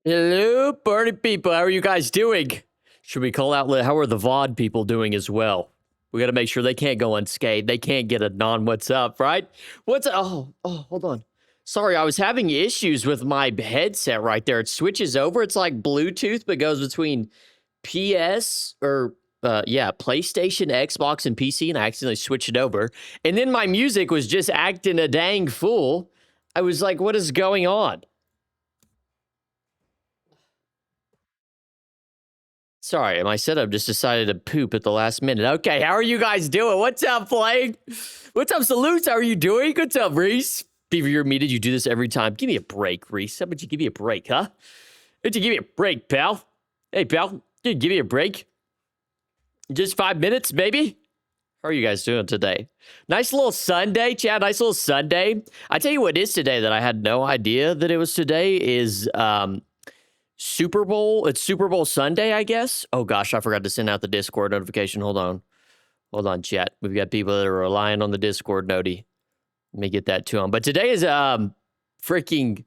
Hello, party people. How are you guys doing? Should we call out? How are the VOD people doing as well? We got to make sure they can't go unscathed. They can't get a non-what's up, right? What's hold on. Sorry, I was having issues with my headset right there. It switches over. It's like Bluetooth, but goes between PS or PlayStation, Xbox, and PC, and I accidentally switched it over. And then my music was just acting a dang fool. I was like, what is going on? Sorry, my setup just decided to poop at the last minute. Okay, how are you guys doing? What's up, Flame? What's up, Salutes? How are you doing? What's up, Reese? Beevr, you're me. Did you do this every time? Give me a break, Reese. How about you give me a break, huh? Did you give me a break, pal? Hey, pal. Dude, give me a break. Just 5 minutes, maybe? How are you guys doing today? Nice little Sunday, Chad. Nice little Sunday. I tell you what is today that I had no idea that it was today is Super Bowl. It's Super Bowl Sunday, I guess. Oh gosh, I forgot to send out the Discord notification. Hold on, chat. We've got people that are relying on the Discord noti. Let me get that to them. But today is freaking.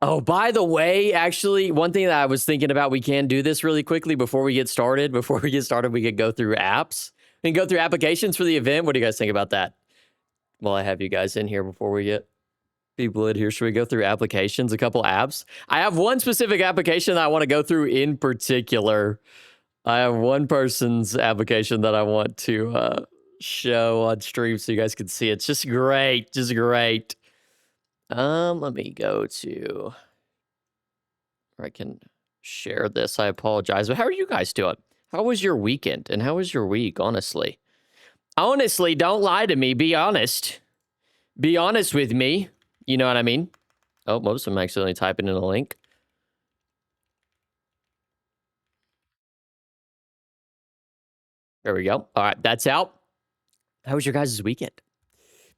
Oh, by the way, actually, one thing that I was thinking about, we can do this really quickly before we get started. Before we get started, we could go through apps and go through applications for the event. What do you guys think about that? Well, I have you guys in here before we get people in here. Should we go through applications, a couple apps? I have one specific application that I want to go through in particular. I have one person's application that I want to show on stream so you guys can see. It's just great. Just great. Let me go to where I can share this. I apologize. But how are you guys doing? How was your weekend? And how was your week, honestly? Honestly, don't lie to me. Be honest. Be honest with me. You know what I mean? Oh, most of them accidentally typing in a link. There we go. All right, that's out. How was your guys' weekend?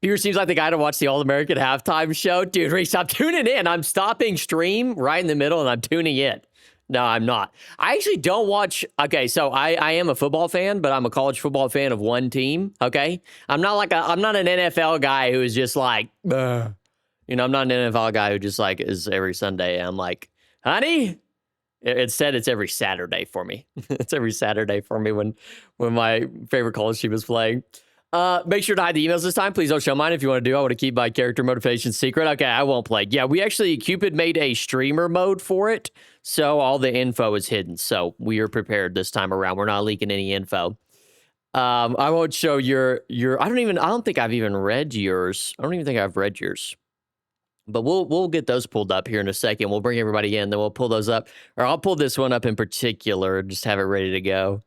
Beevr seems like the guy to watch the All-American halftime show. Dude, Reese, I'm tuning in. I'm stopping stream right in the middle, and I'm tuning in. No, I'm not. I actually don't watch. Okay, so I am a football fan, but I'm a college football fan of one team. Okay, I'm not an NFL guy who is just like, ugh. You know, I'm not an NFL guy who just like is every Sunday. I'm like, honey. Instead, it's every Saturday for me. It's every Saturday for me when my favorite college team is playing. Make sure to hide the emails this time. Please don't show mine if you want to do. I want to keep my character motivation secret. Okay, I won't play. Yeah, we actually, Cupid made a streamer mode for it, so all the info is hidden. So we are prepared this time around. We're not leaking any info. I won't show your. I don't think I've even read yours. I don't even think I've read yours. But we'll get those pulled up here in a second. We'll bring everybody in, then we'll pull those up. Or I'll pull this one up in particular, just have it ready to go.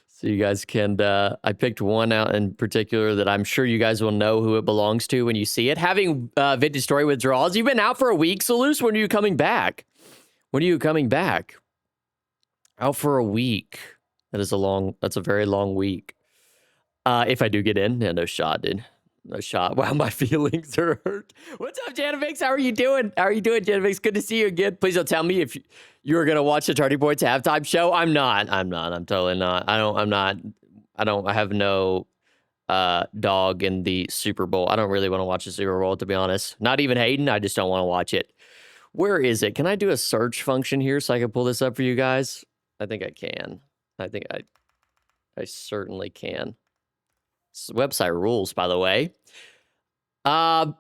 So you guys can, I picked one out in particular that I'm sure you guys will know who it belongs to when you see it. Having Vintage Story withdrawals. You've been out for a week, Salus. When are you coming back? When are you coming back? Out for a week. That's a very long week. If I do get in, yeah, no shot, dude. No shot. Wow, my feelings are hurt. What's up, Janavix? How are you doing? How are you doing, Janavix? Good to see you again. Please don't tell me if you're gonna watch the Turning Points halftime show. I'm not. I'm totally not. I have no dog in the Super Bowl. I don't really want to watch the Super Bowl, to be honest. Not even Hayden. I just don't want to watch it. Where is it? Can I do a search function here so I can pull this up for you guys? I think I can. I think I certainly can. This website rules, by the way. Hello,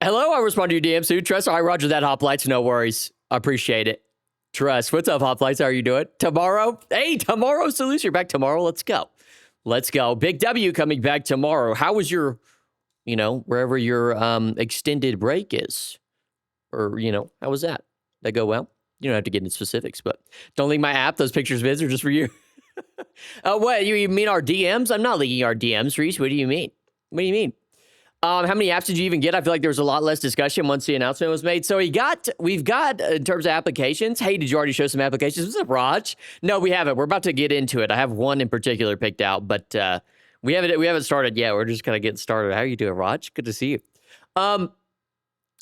I respond to your DM soon. Trust, I roger that, Hoplites. No worries. I appreciate it. Trust, what's up, Hoplites? How are you doing? Tomorrow? Hey, tomorrow, Salute. You're back tomorrow. Let's go. Let's go. Big W coming back tomorrow. How was your, wherever your extended break is? Or, how was that? Did that go well? You don't have to get into specifics, but don't leak my app. Those pictures, vids are just for you. What, you mean our DMs? I'm not leaking our DMs, Reese. What do you mean? What do you mean? How many apps did you even get? I feel like there was a lot less discussion once the announcement was made. So we've got, in terms of applications, hey, did you already show some applications? What's up, Raj? No, we haven't. We're about to get into it. I have one in particular picked out, but we haven't started yet. We're just kind of getting started. How are you doing, Raj? Good to see you.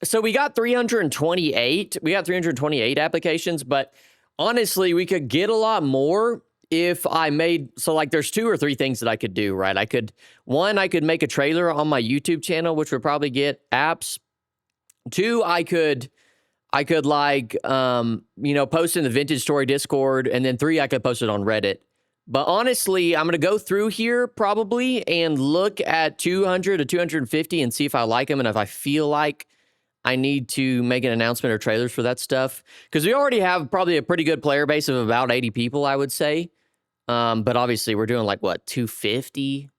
So we got 328. We got 328 applications, but honestly, we could get a lot more if I made, so like there's 2 or 3 things that I could do, right? I could make a trailer on my YouTube channel, which would probably get apps. 2, I could I could like, post in the Vintage Story Discord, and then 3, I could post it on Reddit. But honestly, I'm going to go through here probably and look at 200 to 250 and see if I like them and if I feel like I need to make an announcement or trailers for that stuff. Because we already have probably a pretty good player base of about 80 people, I would say. But obviously, we're doing like, what, 250?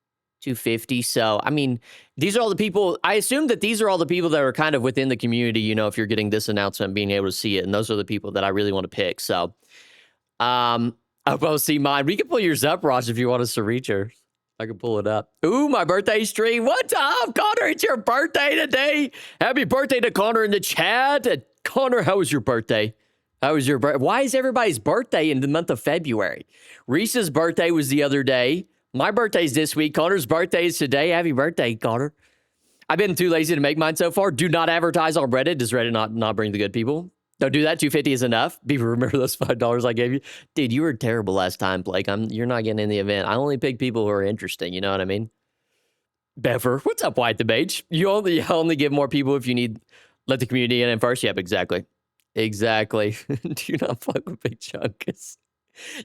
250. So, I mean, these are all the people. I assume that these are all the people that are kind of within the community, if you're getting this announcement, being able to see it. And those are the people that I really want to pick. So, I'll both see mine. We can pull yours up, Raj, if you want us to reach her. I can pull it up. Ooh, my birthday stream. What's up, Connor? It's your birthday today. Happy birthday to Connor in the chat. Connor, how was your birthday? How was your birthday? Why is everybody's birthday in the month of February? Reese's birthday was the other day. My birthday's this week. Connor's birthday is today. Happy birthday, Connor. I've been too lazy to make mine so far. Do not advertise on Reddit. Does Reddit not bring the good people? Don't do that. 250 is enough. Beevr, remember those $5 I gave you? Dude, you were terrible last time, Blake. You're not getting in the event. I only pick people who are interesting. You know what I mean? Beevr, what's up, White the Beach? You only give more people if you let the community in first. Yep, exactly. Exactly. Do not fuck with Big Chunkus.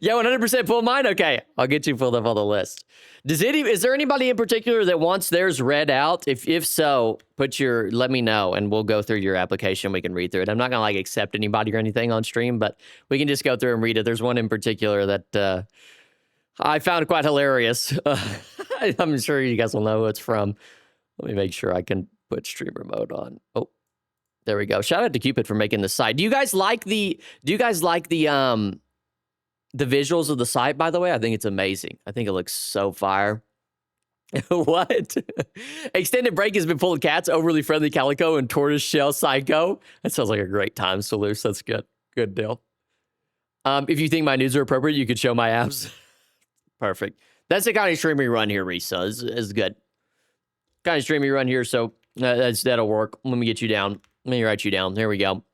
Yeah, 100% pull mine. Okay, I'll get you pulled up on the list. Is there anybody in particular that wants theirs read out? If so, let me know and we'll go through your application. We can read through it. I'm not gonna like accept anybody or anything on stream, but we can just go through and read it. There's one in particular that I found quite hilarious. I'm sure you guys will know who it's from. Let me make sure I can put streamer mode on. Oh, there we go. Shout out to Cupid for making the site. Do you guys like the visuals of the site, by the way? I think it's amazing. I think it looks so fire. What? Extended break has been full of cats, overly friendly calico, and tortoise shell psycho. That sounds like a great time, Salus. That's good. Good deal. If you think my nudes are appropriate, you could show my abs. Perfect. That's the kind of stream we run here, Risa. Is good. Kind of stream we run here, so that'll work. Let me get you down. Let me write you down. There we go.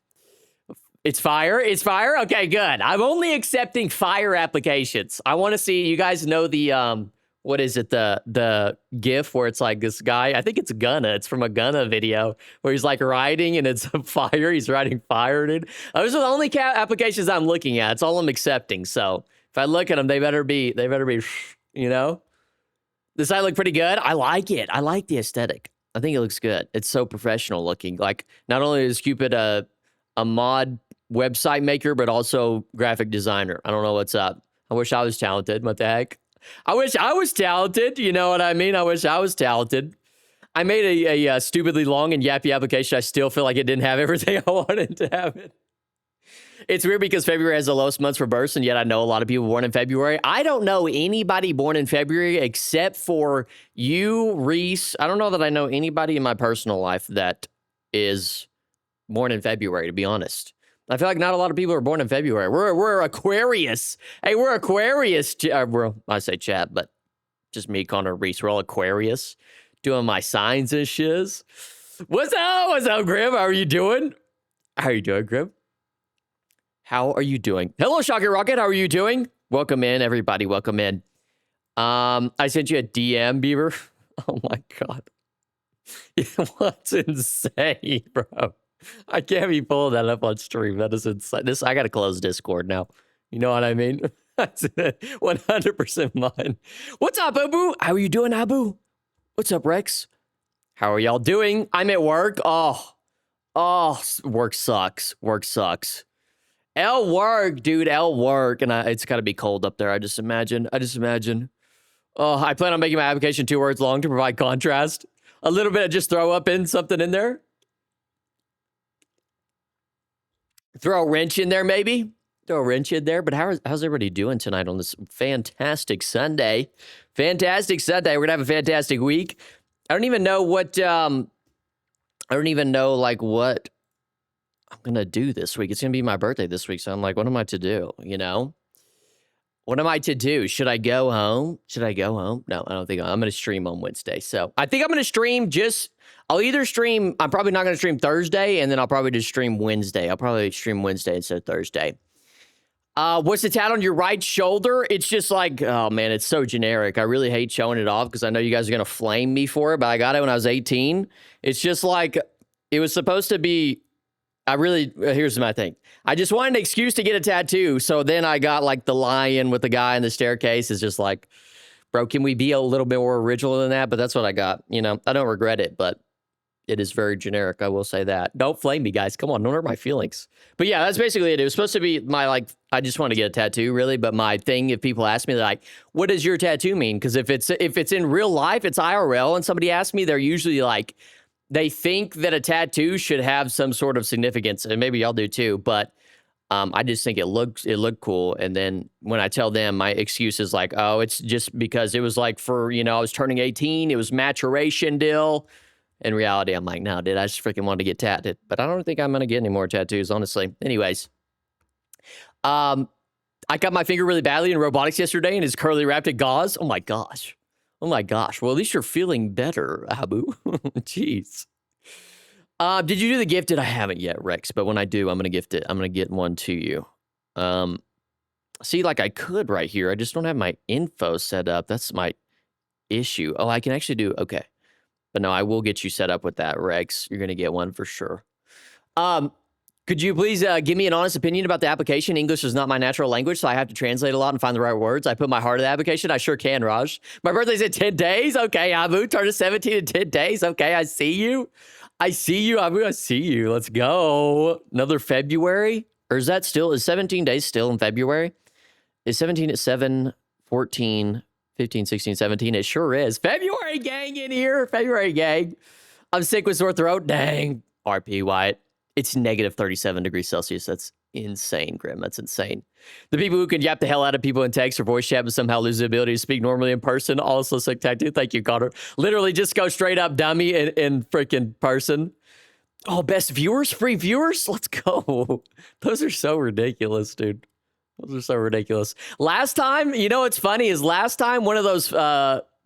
It's fire. It's fire. Okay, good. I'm only accepting fire applications. I want to see, you guys know the what is it, the GIF where it's like this guy, I think it's Gunna. It's from a Gunna video where he's like riding and it's a fire. He's riding fire, dude. Those are the only applications I'm looking at. It's all I'm accepting. So if I look at them, they better be, Does that look pretty good? I like it. I like the aesthetic. I think it looks good. It's so professional looking. Like, not only is Cupid a mod website maker, but also graphic designer. I don't know what's up. I wish I was talented. What the heck? I wish I was talented. You know what I mean? I wish I was talented. I made a stupidly long and yappy application. I still feel like it didn't have everything I wanted to have it. It's weird because February has the lowest months for births, and yet I know a lot of people born in February. I don't know anybody born in February except for you, Reese. I don't know that I know anybody in my personal life that is born in February, to be honest. I feel like not a lot of people are born in February. We're Aquarius. Hey, we're Aquarius. I say chat, but just me, Connor, Reese. We're all Aquarius, doing my signs and shiz. What's up? What's up, Grim? How are you doing? How are you doing, Grim? How are you doing? Hello, Shocker Rocket. How are you doing? Welcome in, everybody. Welcome in. I sent you a DM, Beevr. Oh my god. What's insane, bro? I can't be pulling that up on stream. That is insane. I gotta close Discord now. You know what I mean? That's 100% mine. What's up, Abu? How are you doing, Abu? What's up, Rex? How are y'all doing? I'm at work. Oh, work sucks. Work sucks. L work, dude. L work. And it's gotta be cold up there. I just imagine. Oh, I plan on making my application 2 words long to provide contrast. A little bit of just throw up in something in there. Throw a wrench in there, maybe. Throw a wrench in there. But how's everybody doing tonight on this fantastic Sunday? Fantastic Sunday. We're gonna have a fantastic week. I don't even know what what I'm gonna do this week. It's gonna be my birthday this week, so I'm like, what am I to do? You know? What am I to do? Should I go home? No, I don't think I'm gonna stream on Wednesday. So I think I'm gonna stream I'll either stream, I'm probably not gonna stream Thursday, and then I'll probably just stream Wednesday. I'll probably stream Wednesday instead of Thursday. What's the tat on your right shoulder? It's just like, oh man, it's so generic. I really hate showing it off because I know you guys are gonna flame me for it, but I got it when I was 18. It's just like, it was supposed to be, here's my thing. I just wanted an excuse to get a tattoo. So then I got like the lion with the guy in the staircase. Is just like, bro, can we be a little bit more original than that? But that's what I got. You know, I don't regret it, but it is very generic. I will say that. Don't flame me, guys. Come on, don't hurt my feelings. But yeah, that's basically it. It was supposed to be my, like, I just want to get a tattoo, really. But my thing, if people ask me, they're like, what does your tattoo mean? Because if it's in real life, it's IRL, and somebody asks me, they're usually like, they think that a tattoo should have some sort of significance, and maybe y'all do too, but I just think it looked cool. And then when I tell them, my excuse is like, oh, it's just because it was like for, you know, I was turning 18, it was maturation deal. In reality, I'm like, no, dude, I just freaking wanted to get tattooed. But I don't think I'm going to get any more tattoos, honestly. Anyways, I cut my finger really badly in robotics yesterday and it's curly wrapped in gauze. Oh my gosh. Oh my gosh. Well, at least you're feeling better, Abu. Jeez. Did you do the gifted? I haven't yet, Rex, but when I do, I'm going to gift it. I'm going to get one to you. See, like I could right here. I just don't have my info set up. That's my issue. Oh, I can actually do, okay. But no, I will get you set up with that, Rex. You're going to get one for sure. Could you please give me an honest opinion about the application? English is not my natural language, so I have to translate a lot and find the right words. I put my heart in the application. I sure can, Raj. My birthday's in 10 days. Okay, Abu. Turned 17 in 10 days. Okay, I see you. I see you, Abu. I see you. Let's go. Another February? Or is 17 days still in February? Is 17 at 7, 14, 15, 16, 17? It sure is. February gang in here. February gang. I'm sick with sore throat. Dang. RP Wyatt. It's negative 37 degrees Celsius. That's insane, Grim. That's insane. The people who can yap the hell out of people in text or voice chat but somehow lose the ability to speak normally in person. Also sick tattoo. Thank you, Connor. Literally just go straight up dummy in freaking person. Oh, best viewers? Free viewers? Let's go. Those are so ridiculous, dude. Those are so ridiculous. Last time, you know what's funny is last time one of those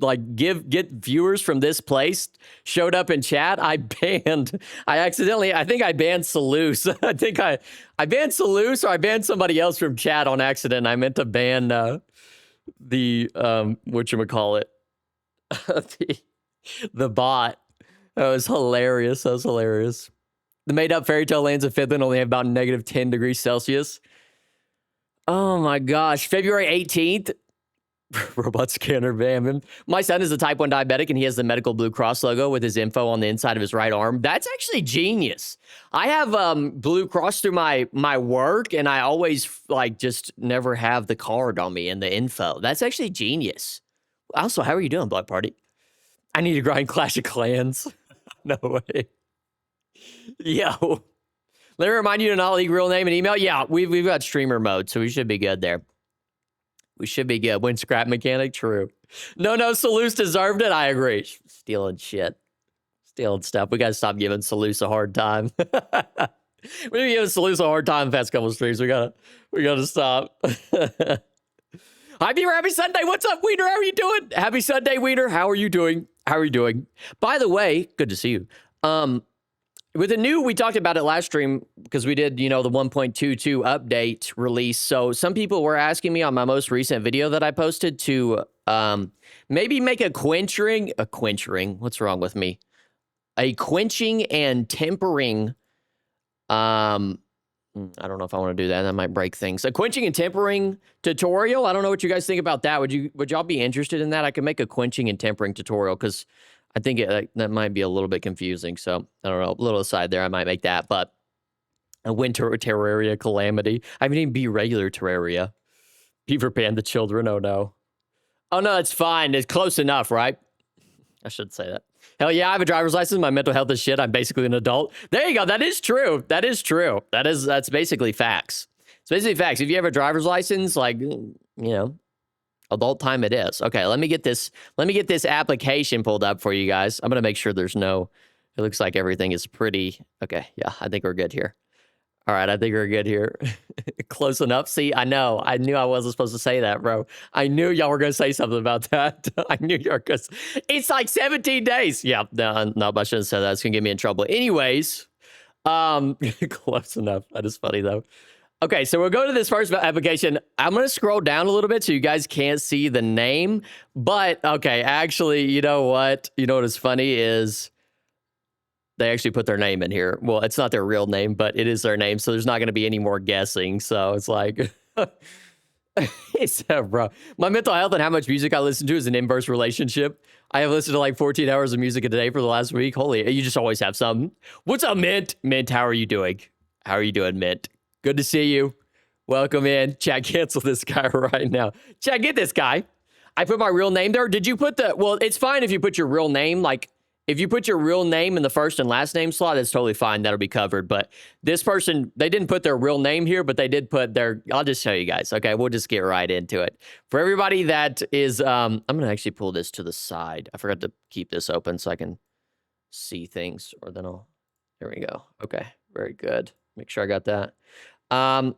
like get viewers from this place showed up in chat. I think I banned Salus. I think I banned Salus or I banned somebody else from chat on accident. I meant to ban the whatchamacallit, the bot. That was hilarious. That was hilarious. The made up fairy tale lands of Finland only have about negative 10 degrees Celsius. Oh my gosh. February 18th. Robot scanner ban. My son is a type 1 diabetic and he has the medical Blue Cross logo with his info on the inside of his right arm. That's actually genius. I have Blue Cross through my work and I always like just never have the card on me and the info. That's actually genius. Also, how are you doing, Blood Party? I need to grind Clash of Clans. No way. Yo. Let me remind you to not leak real name and email. Yeah, we've got streamer mode, so we should be good there. We should be good. Win scrap mechanic, true. No, Salus deserved it. I agree. Stealing shit. Stealing stuff. We got to stop giving Salus a hard time. We've been giving Salus a hard time the past couple of streams. We gotta stop. Hi, Beevr. Happy Sunday. What's up, Wiener? How are you doing? Happy Sunday, Wiener. How are you doing? By the way, good to see you. With the new, we talked about it last stream because we did, you know, the 1.22 update release. So some people were asking me on my most recent video that I posted to maybe make a quenching. What's wrong with me? A quenching and tempering. I don't know if I want to do that. That might break things. A quenching and tempering tutorial. I don't know what you guys think about that. Would y'all be interested in that? I could make a quenching and tempering tutorial because I think that might be a little bit confusing. So I don't know, a little aside there. I might make that, but a winter Terraria calamity. I mean, be regular Terraria. Beevr banned the children. Oh no. Oh no, it's fine. It's close enough, right? I should say that. Hell yeah, I have a driver's license. My mental health is shit. I'm basically an adult. There you go. That is true. That's basically facts. It's basically facts. If you have a driver's license, like, you know, adult time it is. Okay, let me get this application pulled up for you guys. I'm gonna make sure there's no, it looks like everything is pretty. Okay, yeah, I think we're good here. All right, I think we're good here. Close enough. See, I knew I wasn't supposed to say that, bro. I knew y'all were gonna say something about that. I knew you were gonna. It's like 17 days. Yeah, no, I shouldn't say that. It's gonna get me in trouble. Anyways, close enough. That is funny though. Okay, so we'll go to this first application. I'm going to scroll down a little bit so you guys can't see the name. But, okay, actually, you know what? You know what is funny is They actually put their name in here. Well, it's not their real name, but it is their name, so there's not going to be any more guessing. So it's like, bro, my mental health and how much music I listen to is an inverse relationship. I have listened to like 14 hours of music a day for the last week. Holy, you just always have some. What's up, Mint? Mint, how are you doing? How are you doing, Mint? Good to see you. Welcome in. Chat, cancel this guy right now. Chat, get this guy. I put my real name there. Did you put the, well, it's fine if you put your real name, like, if you put your real name in the first and last name slot, that's totally fine. That'll be covered. But this person, they didn't put their real name here, but they did put their, I'll just show you guys. Okay, we'll just get right into it. For everybody that is, I'm going to actually pull this to the side. I forgot to keep this open so I can see things, or then I'll, there we go. Okay, very good. Make sure I got that. I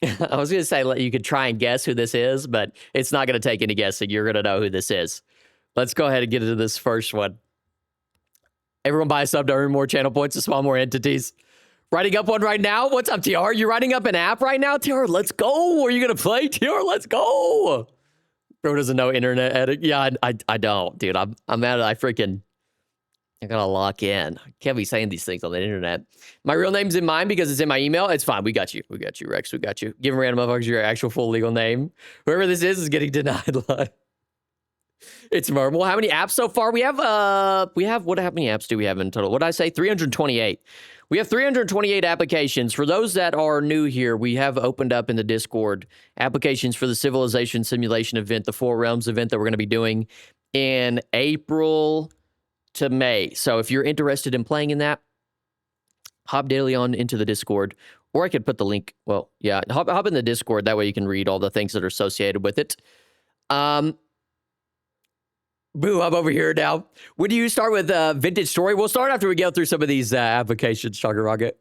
was going to say you could try and guess who this is, but it's not going to take any guessing. You're going to know who this is. Let's go ahead and get into this first one. Everyone buy a sub to earn more channel points to spawn more entities. Writing up one right now. What's up, TR? You writing up an app right now, TR? Let's go. Are you going to play, TR? Let's go. Bro doesn't know internet edit. Yeah, I don't, dude. I'm at it. I gotta lock in. I can't be saying these things on the internet. My real name's in mine because it's in my email. It's fine. We got you. We got you, Rex. We got you. Give random motherfuckers your actual full legal name. Whoever this is getting denied live. It's Marble. How many apps so far? We have, what, how many apps do we have in total? What did I say? 328. We have 328 applications. For those that are new here, we have opened up in the Discord applications for the Civilization Simulation event, the Four Realms event that we're going to be doing in April to May. So if you're interested in playing in that, hop daily on into the Discord, or I could put the link. Well, yeah, hop in the Discord. That way you can read all the things that are associated with it. Boo, I'm over here now. When do you start with Vintage Story? We'll start after we go through some of these applications, Chugger Rocket.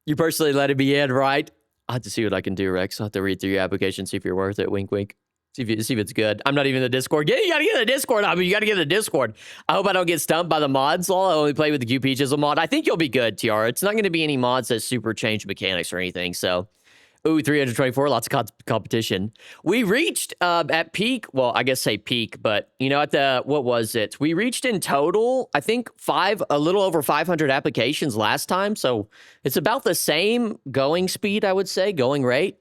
You personally let it be in, right? I'll have to see what I can do, Rex. I'll have to read through your application, see if you're worth it. Wink, wink. See if it's good. I'm not even in the Discord. Yeah, you gotta get in the Discord. I mean, you gotta get in the Discord. I hope I don't get stumped by the mods law. I only play with the QP Chisel mod. I think you'll be good, TR. It's not gonna be any mods that super change mechanics or anything, so. Ooh, 324, lots of competition. We reached at peak, well, I guess say peak, but you know, at the, what was it? We reached in total, I think a little over 500 applications last time. So it's about the same going speed, I would say, going rate.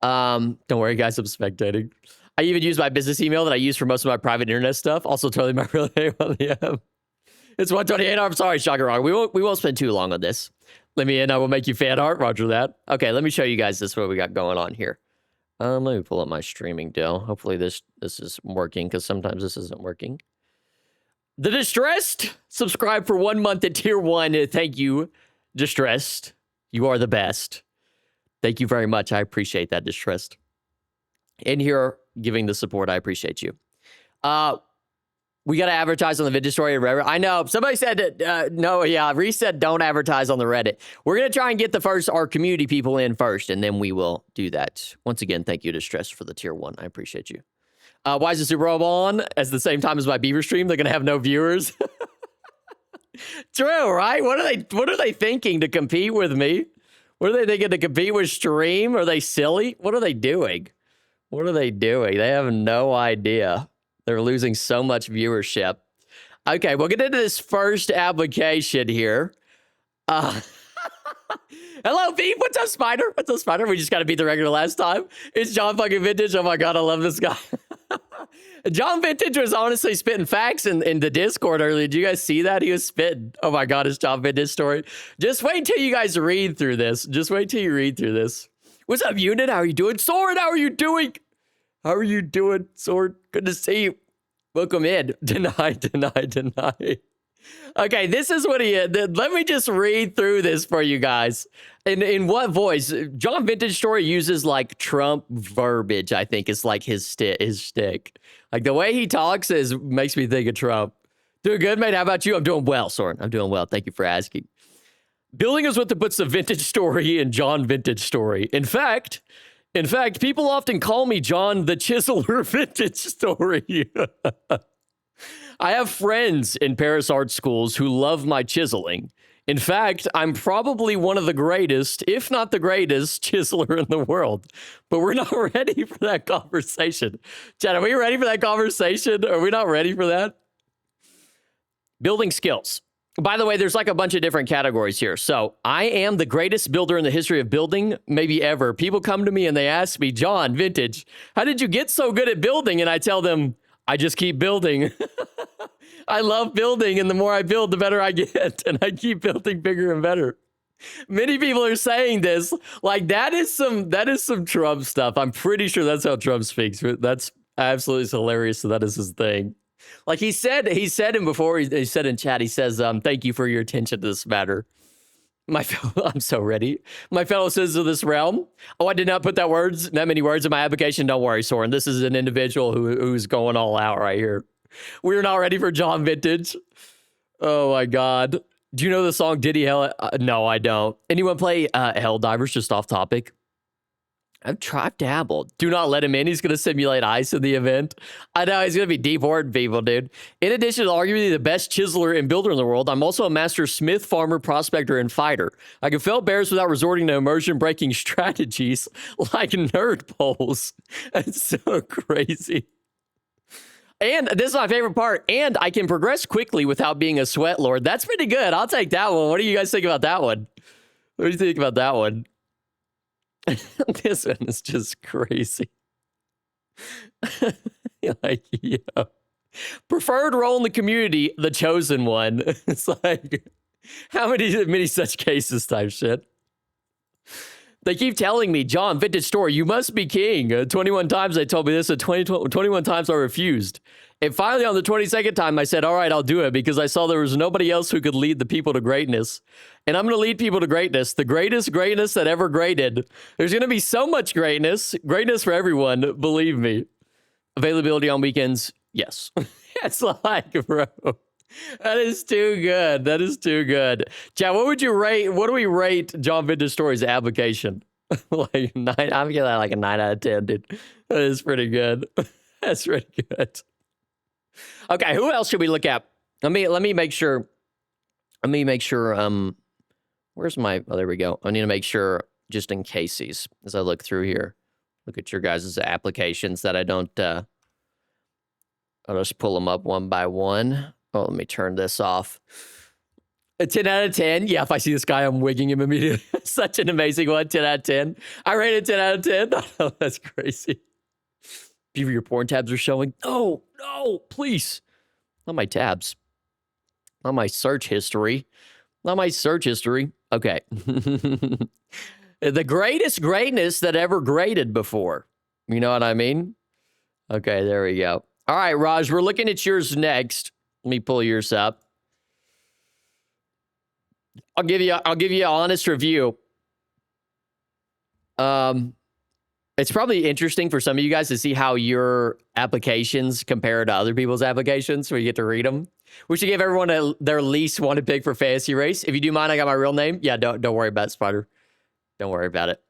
Don't worry, guys, I'm spectating. I even use my business email that I use for most of my private internet stuff. Also, totally my real name on the app. It's 128. I'm sorry, Shocker Rock. We won't spend too long on this. Let me in. I will make you fan art. Roger that. Okay, let me show you guys what we got going on here. Let me pull up my streaming deal. Hopefully this is working, because sometimes this isn't working. The Distressed, subscribe for 1 month at tier 1. Thank you, Distressed. You are the best. Thank you very much. I appreciate that, Distressed. In here, giving the support. I appreciate you. We got to advertise on the Vintage Story Reddit. I know. Somebody said, no, yeah. Reese said don't advertise on the Reddit. We're going to try and get our community people in first, and then we will do that. Once again, thank you, Distress, for the tier 1. I appreciate you. Why is the Super Bowl on at the same time as my Beevr stream? They're going to have no viewers. True, right? What are they thinking to compete with me? What are they thinking to compete with stream? Are they silly? What are they doing? What are they doing? They have no idea. They're losing so much viewership. Okay, we'll get into this first application here. Hello, Beep. What's up, Spider? What's up, Spider? We just got to beat the record last time. It's John fucking Vintage. Oh my God, I love this guy. John Vintage was honestly spitting facts in the Discord earlier. Did you guys see that? He was spitting. Oh my God, it's John Vintage story. Just wait till you guys read through this. Just wait till you read through this. What's up, Unit? How are you doing? Sword, how are you doing? How are you doing, Sword? Good to see you. Welcome in. Deny. Okay, this is what he is. Let me just read through this for you guys. In what voice? John Vintage Story uses like Trump verbiage, I think is like his shtick. Like the way he talks makes me think of Trump. Doing good, mate. How about you? I'm doing well, Soren. I'm doing well. Thank you for asking. Building is what puts the Vintage Story in John Vintage Story. In fact, people often call me John the Chiseler Vintage Story. I have friends in Paris art schools who love my chiseling. In fact, I'm probably one of the greatest, if not the greatest, chiseler in the world. But we're not ready for that conversation. Chad, are we ready for that conversation? Are we not ready for that? Building skills. By the way, there's like a bunch of different categories here. So I am the greatest builder in the history of building, maybe ever. People come to me and they ask me, John, Vintage, how did you get so good at building? And I tell them, I just keep building. I love building, and the more I build, the better I get. And I keep building bigger and better. Many people are saying this. Like, that is some Trump stuff. I'm pretty sure that's how Trump speaks. That's absolutely hilarious. So that is his thing. Like he said him before, he said in chat, he says, thank you for your attention to this matter. I'm so ready. My fellow citizens of this realm. Oh, I did not put that many words in my application. Don't worry, Soren. This is an individual who's going all out right here. We're not ready for John Vintage. Oh my God. Do you know the song Diddy Hell? No, I don't. Anyone play Helldivers, just off topic? I've dabbled. Do not let him in. He's going to simulate ice in the event. I know he's going to be deporting people, dude. In addition to arguably the best chiseler and builder in the world, I'm also a master smith, farmer, prospector, and fighter. I can fell bears without resorting to immersion-breaking strategies like nerd poles. That's so crazy. And this is my favorite part. And I can progress quickly without being a sweat lord. That's pretty good. I'll take that one. What do you guys think about that one? What do you think about that one? This one is just crazy. Like, yo. Preferred role in the community, the chosen one. It's like, how many such cases type shit? They keep telling me, John, Vintage Store, you must be king. 21 times they told me this, 21 times I refused. And finally, on the 22nd time, I said, all right, I'll do it, because I saw there was nobody else who could lead the people to greatness. And I'm going to lead people to greatness, the greatest greatness that ever graded. There's going to be so much greatness for everyone, believe me. Availability on weekends, yes. It's like, bro, that is too good. That is too good. Chat, what do we rate John Vintage Story's application? Like 9, I'm giving that like a 9 out of 10, dude. That is pretty good. That's pretty good. Okay, who else should we look at? Let me make sure. Where's my, oh, there we go. I need to make sure, just in cases, as I look through here, look at your guys' applications that I don't, I'll just pull them up one by one. Oh, let me turn this off. A 10 out of 10. Yeah, if I see this guy, I'm wigging him immediately. Such an amazing one. 10 out of 10. I rated 10 out of 10. Oh, that's crazy. Beevr, your porn tabs are showing. No, please. Not my tabs. Not my search history. Not my search history. Okay. The greatest greatness that ever graded before. You know what I mean? Okay, there we go. All right, Raj, we're looking at yours next. Let me pull yours up. I'll give you an honest review. It's probably interesting for some of you guys to see how your applications compare to other people's applications when you get to read them. We should give everyone their least wanted pick for fantasy race. If you do mind, I got my real name. Yeah, don't worry about it, Spider. Don't worry about it.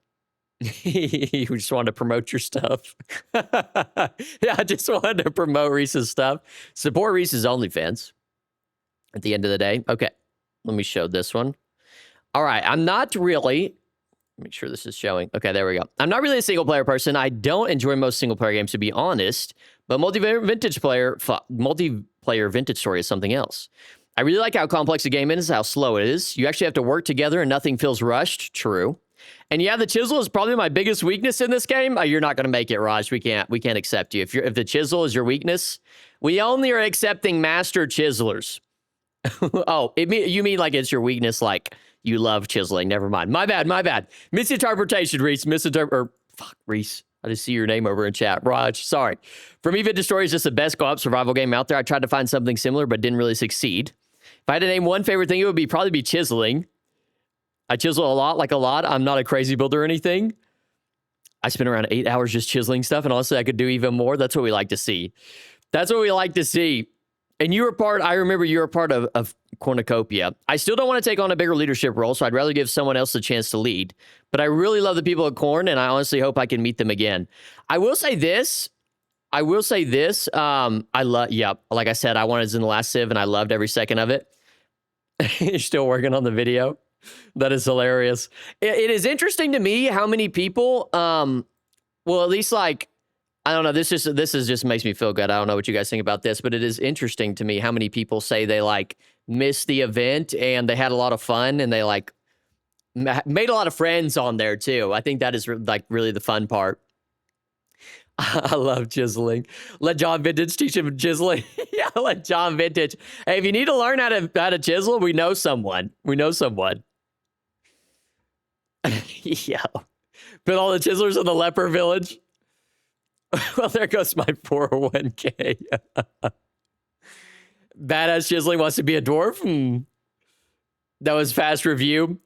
You just wanted to promote your stuff. Yeah, I just wanted to promote Reese's stuff. Support Reese's OnlyFans at the end of the day. Okay, let me show this one. All right, I'm not really... Make sure this is showing. Okay, there we go. I'm not really a single-player person. I don't enjoy most single-player games, to be honest. But multiplayer Vintage Story is something else. I really like how complex the game is, how slow it is. You actually have to work together and nothing feels rushed. True. And yeah, the chisel is probably my biggest weakness in this game. You're not going to make it, Raj. We can't accept you. If the chisel is your weakness, we only are accepting master chiselers. Oh, you mean like it's your weakness, like you love chiseling. Never mind. My bad. Misinterpretation, Reese. Reese. I just see your name over in chat. Raj, sorry. For me, Vintage Story is just the best co-op survival game out there. I tried to find something similar, but didn't really succeed. If I had to name one favorite thing, it would probably be chiseling. I chisel a lot. I'm not a crazy builder or anything. I spent around 8 hours just chiseling stuff, and honestly, I could do even more. That's what we like to see. And I remember you were part of Cornucopia. I still don't want to take on a bigger leadership role, so I'd rather give someone else a chance to lead. But I really love the people at Corn, and I honestly hope I can meet them again. I will say this. Like I said, I wanted in the last Civ, and I loved every second of it. You're still working on the video? That is hilarious. It is interesting to me how many people, well, at least like, I don't know, this just makes me feel good. I don't know what you guys think about this, but it is interesting to me how many people say they like missed the event, and they had a lot of fun, and they like made a lot of friends on there too. I think that is like really the fun part. I love chiseling. Let John Vintage teach him chiseling. Yeah, let John Vintage. Hey, if you need to learn how to chisel, we know someone. We know someone. Yeah. Put all the chiselers in the leper village. Well, there goes my 401k. Badass chiseling wants to be a dwarf. That was fast review.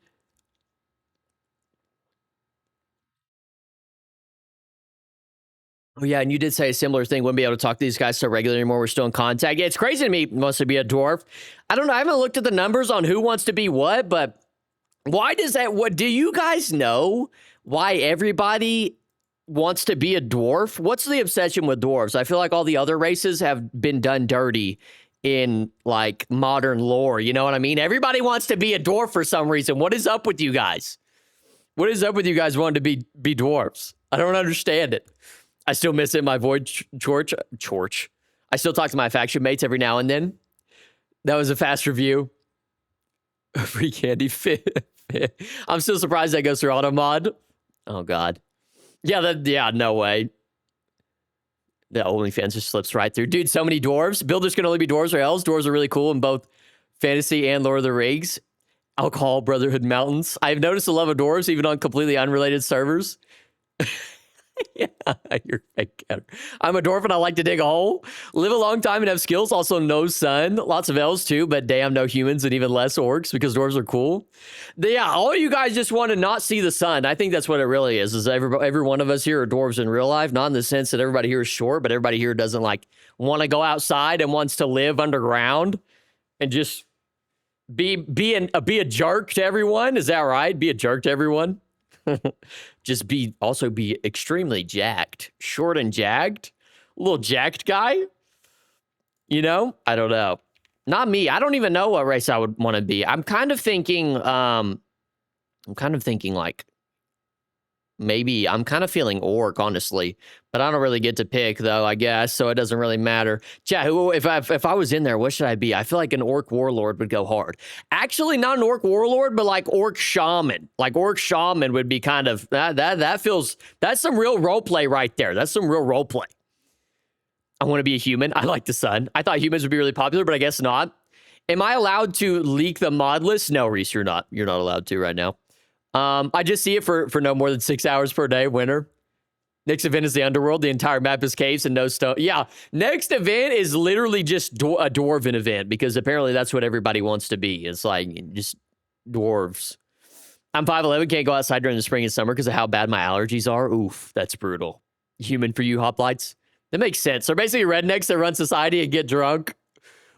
Oh, yeah, and you did say a similar thing. Wouldn't be able to talk to these guys so regularly anymore. We're still in contact. Yeah, it's crazy to me. Wants to be a dwarf. I don't know. I haven't looked at the numbers on who wants to be what, but why does that? What do you guys know? Why everybody wants to be a dwarf? What's the obsession with dwarves? I feel like all the other races have been done dirty in like modern lore. You know what I mean? Everybody wants to be a dwarf for some reason. What is up with you guys? What is up with you guys wanting to be dwarves? I don't understand it. I still miss it in my void chorch. I still talk to my faction mates every now and then. That was a fast review. Free candy fit. I'm still surprised that goes through auto mod. Oh god. Yeah, no way. The OnlyFans just slips right through. Dude, so many dwarves. Builders can only be dwarves or elves. Dwarves are really cool in both fantasy and Lord of the Rings. Alcohol, Brotherhood, Mountains. I've noticed the love of dwarves even on completely unrelated servers. Yeah, you're fake. I'm a dwarf and I like to dig a hole. Live a long time and have skills. Also, no sun. Lots of elves too, but damn, no humans and even less orcs because dwarves are cool. Yeah, all you guys just want to not see the sun. I think that's what it really is every one of us here are dwarves in real life. Not in the sense that everybody here is short, but everybody here doesn't like want to go outside and wants to live underground and just be a jerk to everyone. Is that right? Be a jerk to everyone. Just be extremely jacked, short and jagged, a little jacked guy. You know, I don't know. Not me. I don't even know what race I would want to be. I'm kind of thinking like maybe I'm kind of feeling orc, honestly, but I don't really get to pick though, I guess, so it doesn't really matter. Chat, if I was in there, what should I be? I feel like an orc warlord would go hard. Actually, not an orc warlord, but like orc shaman. Like orc shaman would be kind of that's some real role play right there. That's some real role play. I want to be a human. I like the sun. I thought humans would be really popular, but I guess not. Am I allowed to leak the mod list? No, Reese, you're not. You're not allowed to right now. I just see it for no more than 6 hours per day. Winter. Next event is the underworld. The entire map is caves and no stone. Yeah, next event is literally just a dwarven event because apparently that's what everybody wants to be. It's like just dwarves. I'm 5'11", can't go outside during the spring and summer because of how bad my allergies are. Oof, that's brutal. Human for you, hoplites. That makes sense. They're basically rednecks that run society and get drunk.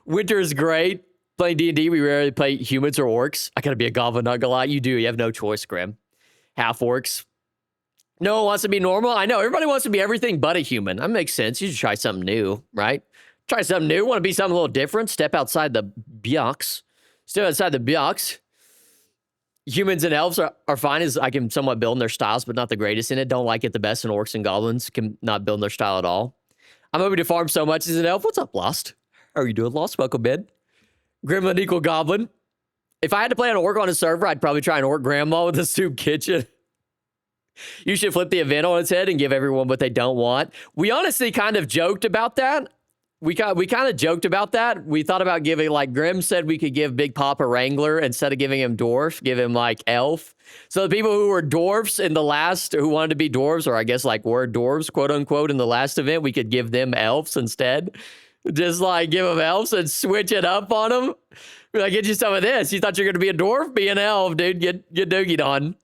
Winter is great. Playing D&D, we rarely play humans or orcs. I gotta be a goblin, not gonna lie. You do. You have no choice, Graham. Half orcs. No one wants to be normal. I know. Everybody wants to be everything but a human. That makes sense. You should try something new, right? Try something new. Want to be something a little different? Step outside the box. Step outside the box. Humans and elves are fine as I can somewhat build in their styles, but not the greatest in it. Don't like it the best, and orcs and goblins can not build in their style at all. I'm hoping to farm so much as an elf. What's up, Lost? How are you doing, Lost? Welcome, Ben. Gremlin equal goblin. If I had to play an orc on a server, I'd probably try an orc grandma with a soup kitchen. You should flip the event on its head and give everyone what they don't want. We honestly kind of joked about that. We kind of joked about that. We thought about giving, like Grim said, we could give Big Papa Wrangler instead of giving him dwarf, give him like elf. So the people who were dwarfs in the last, who wanted to be dwarves, or I guess like were dwarves, quote unquote, in the last event, we could give them elves instead. Just like give them elves and switch it up on them. Like, get you some of this. You thought you were going to be a dwarf? Be an elf, dude. Get doogied on.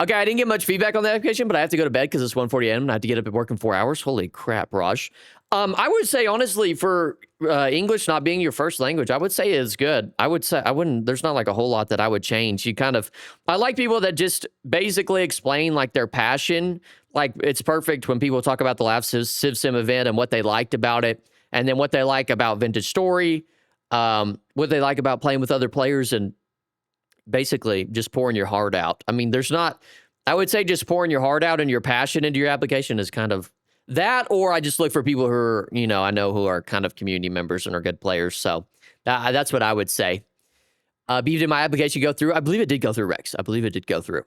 Okay, I didn't get much feedback on the application, but I have to go to bed because it's 1:40 a.m. and I have to get up at work in 4 hours. Holy crap, Raj. I would say, honestly, for English not being your first language, I would say it's good. I would say, there's not like a whole lot that I would change. I like people that just basically explain like their passion. Like, it's perfect when people talk about the last Civ Sim event and what they liked about it. And then what they like about Vintage Story, what they like about playing with other players, and basically just pouring your heart out. I mean, I would say just pouring your heart out and your passion into your application is kind of that, or I just look for people who are, I know who are kind of community members and are good players. So That's what I would say. Beevr, did my application go through? I believe it did go through, Rex. I believe it did go through.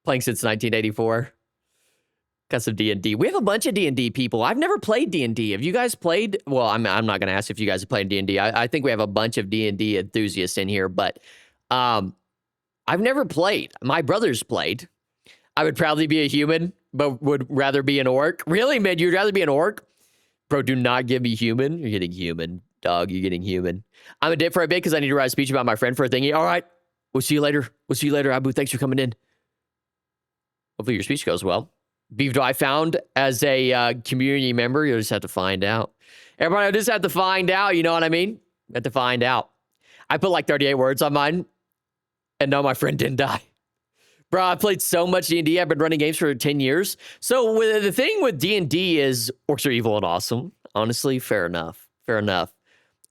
Playing since 1984. Got some D&D. We have a bunch of D&D people. I've never played D&D. Have you guys played? Well, I'm not going to ask if you guys have played D&D. I think we have a bunch of D&D enthusiasts in here, but I've never played. My brother's played. I would probably be a human, but would rather be an orc. Really, man? You'd rather be an orc? Bro, do not give me human. You're getting human. Dog, you're getting human. I'm a dip for a bit because I need to write a speech about my friend for a thingy. All right. We'll see you later. We'll see you later, Abu. Thanks for coming in. Hopefully your speech goes well. Beevr, I found as a community member, you'll just have to find out. Everybody, I just have to find out. You know what I mean? Have to find out. I put like 38 words on mine, and no, my friend didn't die. Bro, I played so much D&D. I've been running games for 10 years. So the thing with D&D is orcs are evil and awesome. Honestly, fair enough. Fair enough.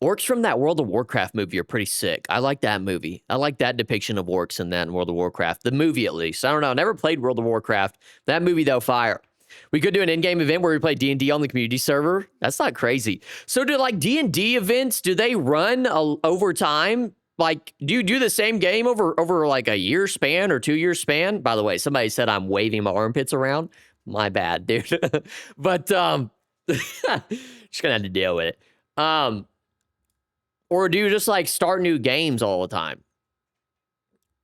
Orcs from that World of Warcraft movie are pretty sick. I like that movie. I like that depiction of orcs in that in World of Warcraft. The movie, at least. I don't know. I never played World of Warcraft. That movie, though, fire. We could do an in-game event where we play D&D on the community server. That's not crazy. So do, like, D&D events, do they run over time? Like, do you do the same game over like, a year span or 2 year span? By the way, somebody said I'm waving my armpits around. My bad, dude. But, just gonna have to deal with it. Or do you just, like, start new games all the time?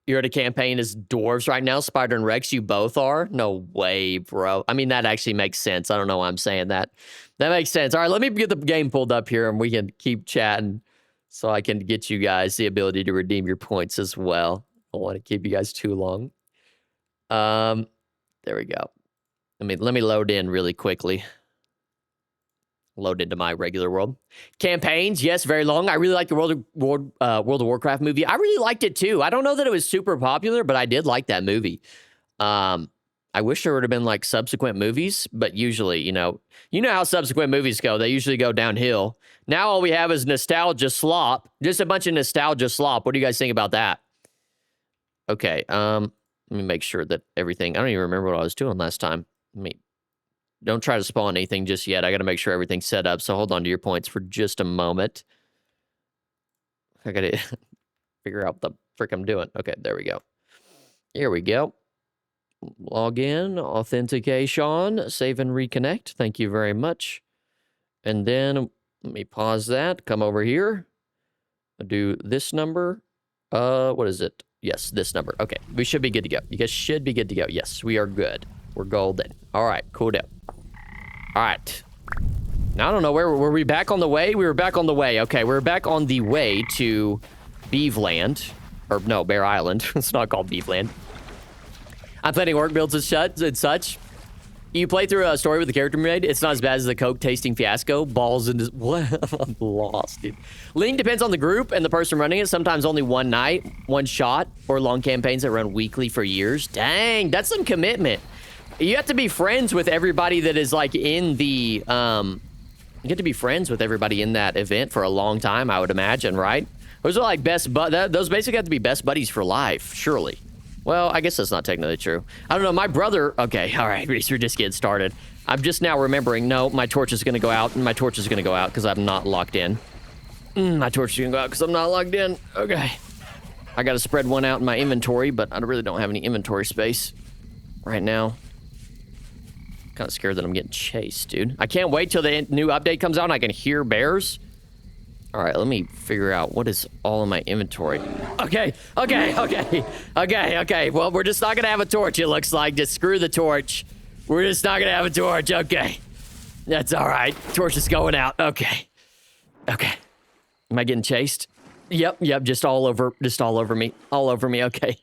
You're at a campaign as dwarves right now, Spider and Rex. You both are? No way, bro. I mean, that actually makes sense. I don't know why I'm saying that. That makes sense. All right, let me get the game pulled up here, and we can keep chatting so I can get you guys the ability to redeem your points as well. I don't want to keep you guys too long. There we go. Let me load in really quickly. Load into my regular world. Campaigns, yes, very long. I really like the World of Warcraft movie. I really liked it too. I don't know that it was super popular, but I did like that movie. I wish there would have been like subsequent movies, but usually, you know how subsequent movies go. They usually go downhill. Now all we have is nostalgia slop. Just a bunch of nostalgia slop. What do you guys think about that? Okay, let me make sure that everything. I don't even remember what I was doing last time. Don't try to spawn anything just yet. I got to make sure everything's set up. So hold on to your points for just a moment. I got to figure out what the frick I'm doing. Okay, there we go. Here we go. Log in, authentication, save and reconnect. Thank you very much. And then let me pause that. Come over here. I'll do this number. What is it? Yes, this number. Okay, we should be good to go. You guys should be good to go. Yes, we are good. We're golden. All right, cool deal. All right. Now, I don't know, were we back on the way? We were back on the way. Okay, we're back on the way to Beevland. Or, no, Bear Island. It's not called Beevland. I'm planning orc builds and such. You play through a story with the character made. It's not as bad as the Coke tasting fiasco. Balls in this. What? I'm lost, dude. League depends on the group and the person running it. Sometimes only one night, one shot, or long campaigns that run weekly for years. Dang, that's some commitment. You have to be friends with everybody that is like in the, you get to be friends with everybody in that event for a long time, I would imagine, right? Those are like those basically have to be best buddies for life, surely. Well, I guess that's not technically true. I don't know, my brother, okay, all right, we're just getting started. I'm just now remembering, no, my torch is gonna go out, and my torch is gonna go out because I'm not locked in. My torch is gonna go out because I'm not locked in. Okay. I gotta spread one out in my inventory, but I really don't have any inventory space right now. Kind of scared that I'm getting chased, dude. I can't wait till the new update comes out and I can hear bears. All right, let me figure out what is all in my inventory. Okay. Well, we're just not gonna have a torch, it looks like. Just screw the torch. We're just not gonna have a torch. Okay. That's all right. Torch is going out. Okay. Am I getting chased? Yep. Just all over me. All over me. Okay.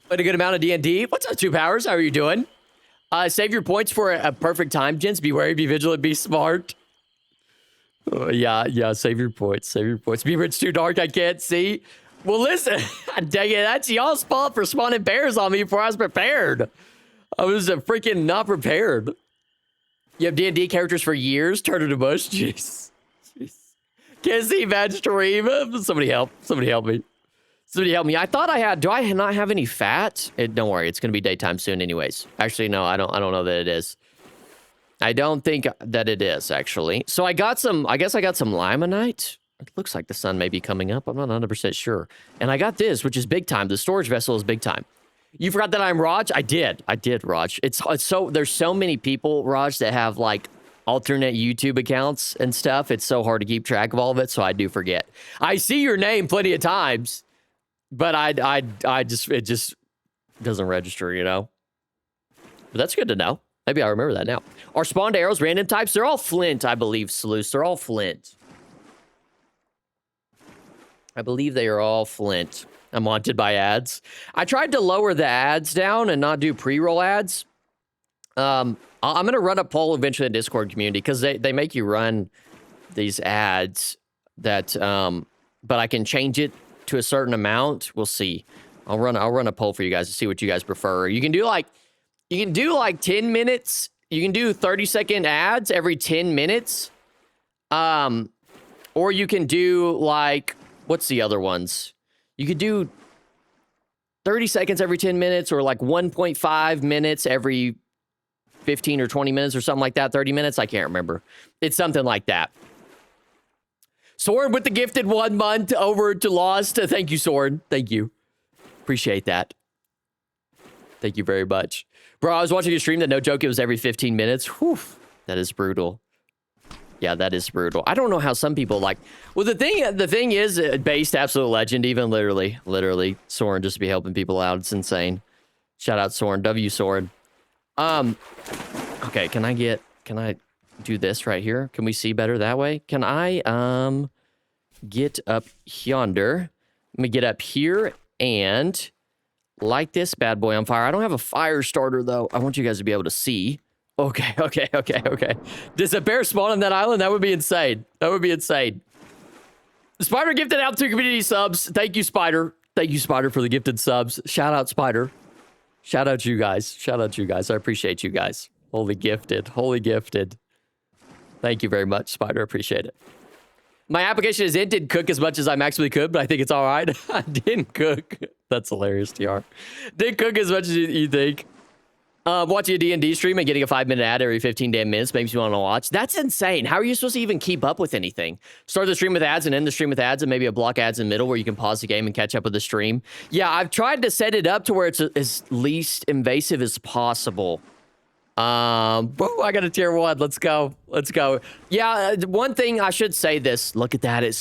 But a good amount of D&D. What's up, Two Powers? How are you doing? Save your points for a perfect time, gents. Be wary, be vigilant, be smart. Yeah, save your points. Beevr, it's too dark, I can't see. Well, listen, dang it, that's y'all's fault for spawning bears on me before I was prepared. I was freaking not prepared. You have D&D characters for years? Turn to bush? Jeez. Can't see bad stream. Somebody help me. I thought I had, do I not have any fat? Don't worry, it's gonna be daytime soon anyways. Actually, no, I don't know that it is. I don't think that it is, actually. So I guess I got some limonite. It looks like the sun may be coming up. I'm not 100% sure. And I got this, which is big time. The storage vessel is big time. You forgot that I'm Raj? I did, Raj. It's so, there's so many people, Raj, that have like alternate YouTube accounts and stuff. It's so hard to keep track of all of it, so I do forget. I see your name plenty of times, but it just doesn't register, you know? But that's good to know. Maybe I remember that now. Our spawned arrows, random types, they're all flint, I believe, Sleuth. They're all flint. I believe they are all flint. I'm haunted by ads. I tried to lower the ads down and not do pre-roll ads. I'm going to run a poll eventually in the Discord community because they make you run these ads that, but I can change it to a certain amount. We'll see. I'll run a poll for you guys to see what you guys prefer. You can do like 10 minutes. You can do 30-second ads every 10 minutes. Or you can do like, what's the other ones? You could do 30 seconds every 10 minutes or like 1.5 minutes every 15 or 20 minutes or something like that. 30 minutes. I can't remember. It's something like that. Sword with the gifted 1 month over to Lost. Thank you, Sword. Thank you. Appreciate that. Thank you very much. Bro, I was watching a stream that, no joke, it was every 15 minutes. Whew, that is brutal. Yeah, that is brutal. I don't know how some people like... Well, the thing is, based absolute legend, even literally, Soren just to be helping people out. It's insane. Shout out Soren. W Soren. Okay, can I do this right here? Can we see better that way? Can I, get up yonder? Let me get up here and light this bad boy on fire. I don't have a fire starter, though. I want you guys to be able to see. Okay. Does a bear spawn on that island? That would be insane. Spider gifted out 2 community subs. Thank you, Spider. Thank you, Spider, for the gifted subs. Shout out, Spider. Shout out you guys. I appreciate you guys. Holy gifted. Thank you very much, Spider. Appreciate it. My application is in. Didn't cook as much as I maximally could, but I think it's all right. I didn't cook. That's hilarious, TR. Didn't cook as much as you think. Watching a D&D stream and getting a 5-minute ad every 15 damn minutes makes me want to watch. That's insane. How are you supposed to even keep up with anything? Start the stream with ads and end the stream with ads and maybe a block ads in the middle where you can pause the game and catch up with the stream. Yeah, I've tried to set it up to where it's as least invasive as possible. Boom, I got a tier 1. Let's go. Yeah, one thing I should say this. Look at that. It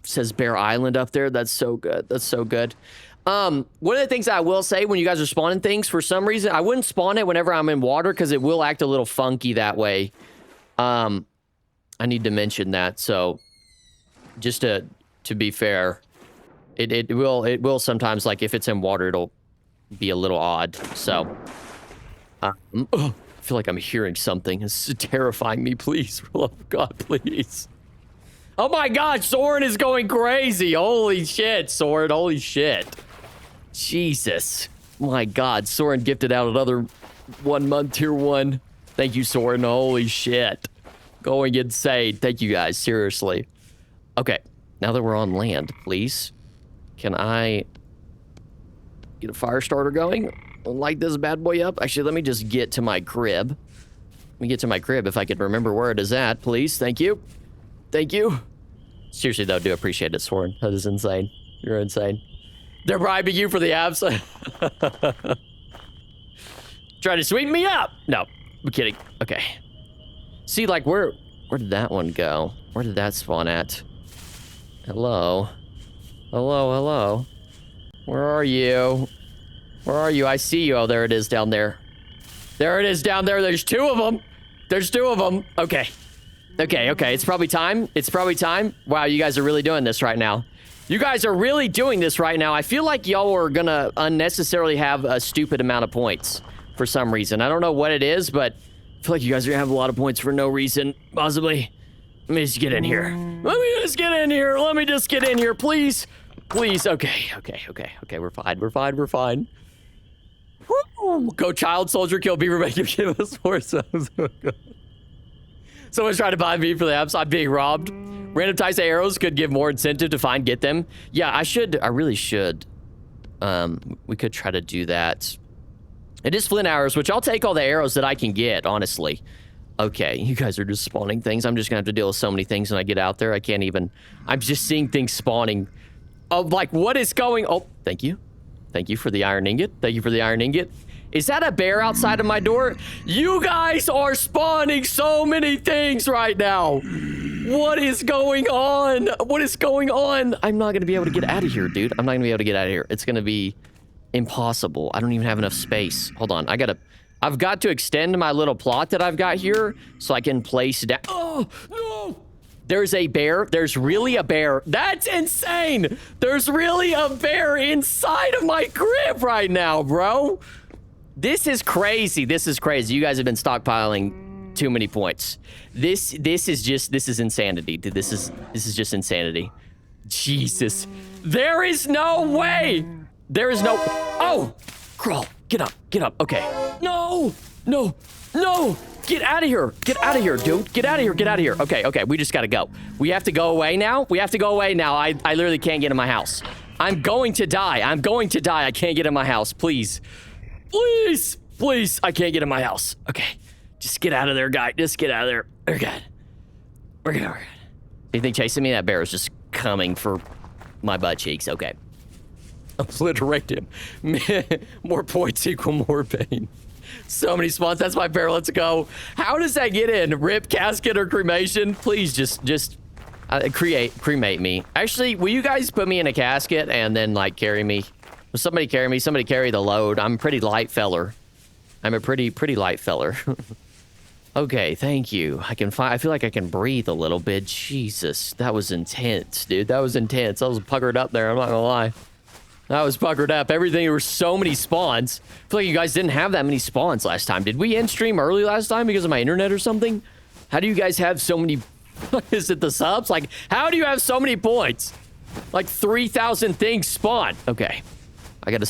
says Bear Island up there. That's so good. One of the things I will say when you guys are spawning things, for some reason, I wouldn't spawn it whenever I'm in water because it will act a little funky that way. I need to mention that. So just to be fair, it will sometimes, like if it's in water, it'll be a little odd. So, I feel like I'm hearing something. It's terrifying me. Please, for the love of God, please. Oh my gosh, Soren is going crazy. Holy shit, Soren. Holy shit. Jesus. My God, Soren gifted out another 1 month tier 1. Thank you, Soren. Holy shit. Going insane. Thank you guys. Seriously. Okay. Now that we're on land, please. Can I get a fire starter going? Light this bad boy up. Actually, let me just get to my crib. Let me get to my crib if I can remember where it is at, please. Thank you. Seriously, though, do appreciate it, Soren. That is insane. You're insane. They're bribing you for the abs. Trying to sweep me up. No, I'm kidding. Okay. See, like, where did that one go? Where did that spawn at? Hello. Where are you? I see you. Oh, there it is down there. There's 2 of them. Okay. It's probably time. Wow, you guys are really doing this right now. I feel like y'all are gonna unnecessarily have a stupid amount of points for some reason. I don't know what it is, but I feel like you guys are gonna have a lot of points for no reason, possibly. Let me just get in here. Let me just get in here, please. Okay. We're fine. Woo! Go child soldier, kill Beevr, make him give us 4 subs. Someone's trying to buy me for the apps. I'm being robbed. Random types of arrows could give more incentive to get them. Yeah, I really should. We could try to do that. It is flint arrows, which I'll take all the arrows that I can get, honestly. Okay, you guys are just spawning things. I'm just gonna have to deal with so many things when I get out there. I can't even. I'm just seeing things spawning. Oh, like, what is going? Oh, thank you. Thank you for the iron ingot. Thank you for the iron ingot. Is that a bear outside of my door? You guys are spawning so many things right now. What is going on? What is going on? I'm not gonna be able to get out of here, dude. I'm not gonna be able to get out of here. It's gonna be impossible. I don't even have enough space. Hold on, I've got to extend my little plot that I've got here so I can place down. Oh, no! There's a bear. There's really a bear. That's insane! There's really a bear inside of my crib right now, bro. This is crazy. This is crazy. You guys have been stockpiling too many points. This is insanity, dude. This is just insanity. Jesus. There is no way. There is no. Oh, crawl. Get up. Get up. Okay. No. No. No. Get out of here. Get out of here, dude. Get out of here. Get out of here. Okay. Okay. We just got to go. We have to go away now. We have to go away now. I literally can't get in my house. I'm going to die. I'm going to die. I can't get in my house. Please. Please. Please. I can't get in my house. Okay. Just get out of there, guy. Just get out of there. We're good. We're good. We're good. Anything chasing me? That bear is just coming for my butt cheeks. Okay. Obliterate him. More points equal more pain. So many spawns. That's my bear. Let's go. How does that get in? Rip, casket, or cremation? Please just cremate me. Actually, will you guys put me in a casket and then like carry me? Will somebody carry me? Somebody carry the load. I'm a pretty light feller. I'm a pretty light feller. Okay, thank you. I feel like I can breathe a little bit. Jesus, that was intense, dude. That was intense. I was puckered up there. I'm not gonna lie. I was puckered up. Everything, there were so many spawns. I feel like you guys didn't have that many spawns last time. Did we end stream early last time because of my internet or something? How do you guys have so many? Is it the subs? Like, how do you have so many points? Like 3,000 things spawn. Okay, I gotta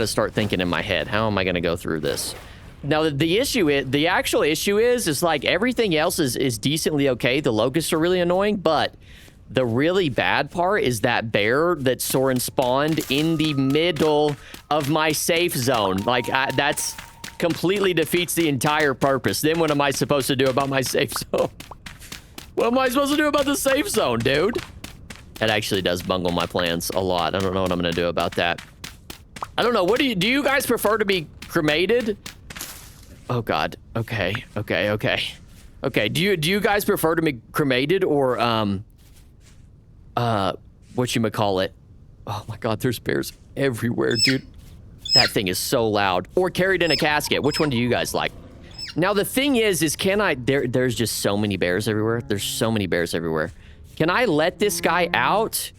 start thinking in my head. How am I gonna go through this? Now, the actual issue is like everything else is decently okay. The locusts are really annoying, but the really bad part is that bear that Soren spawned in the middle of my safe zone. Like, that's completely defeats the entire purpose. Then what am I supposed to do about my safe zone? What am I supposed to do about the safe zone, dude? That actually does bungle my plans a lot. I don't know what I'm gonna do about that. I don't know. What do you guys prefer to be cremated? Oh God. Okay. Okay. Okay. Okay. Do you guys prefer to be cremated or whatchamacallit? Oh my God, there's bears everywhere, dude. That thing is so loud. Or carried in a casket. Which one do you guys like? Now the thing is there's just so many bears everywhere. There's so many bears everywhere. Can I let this guy out?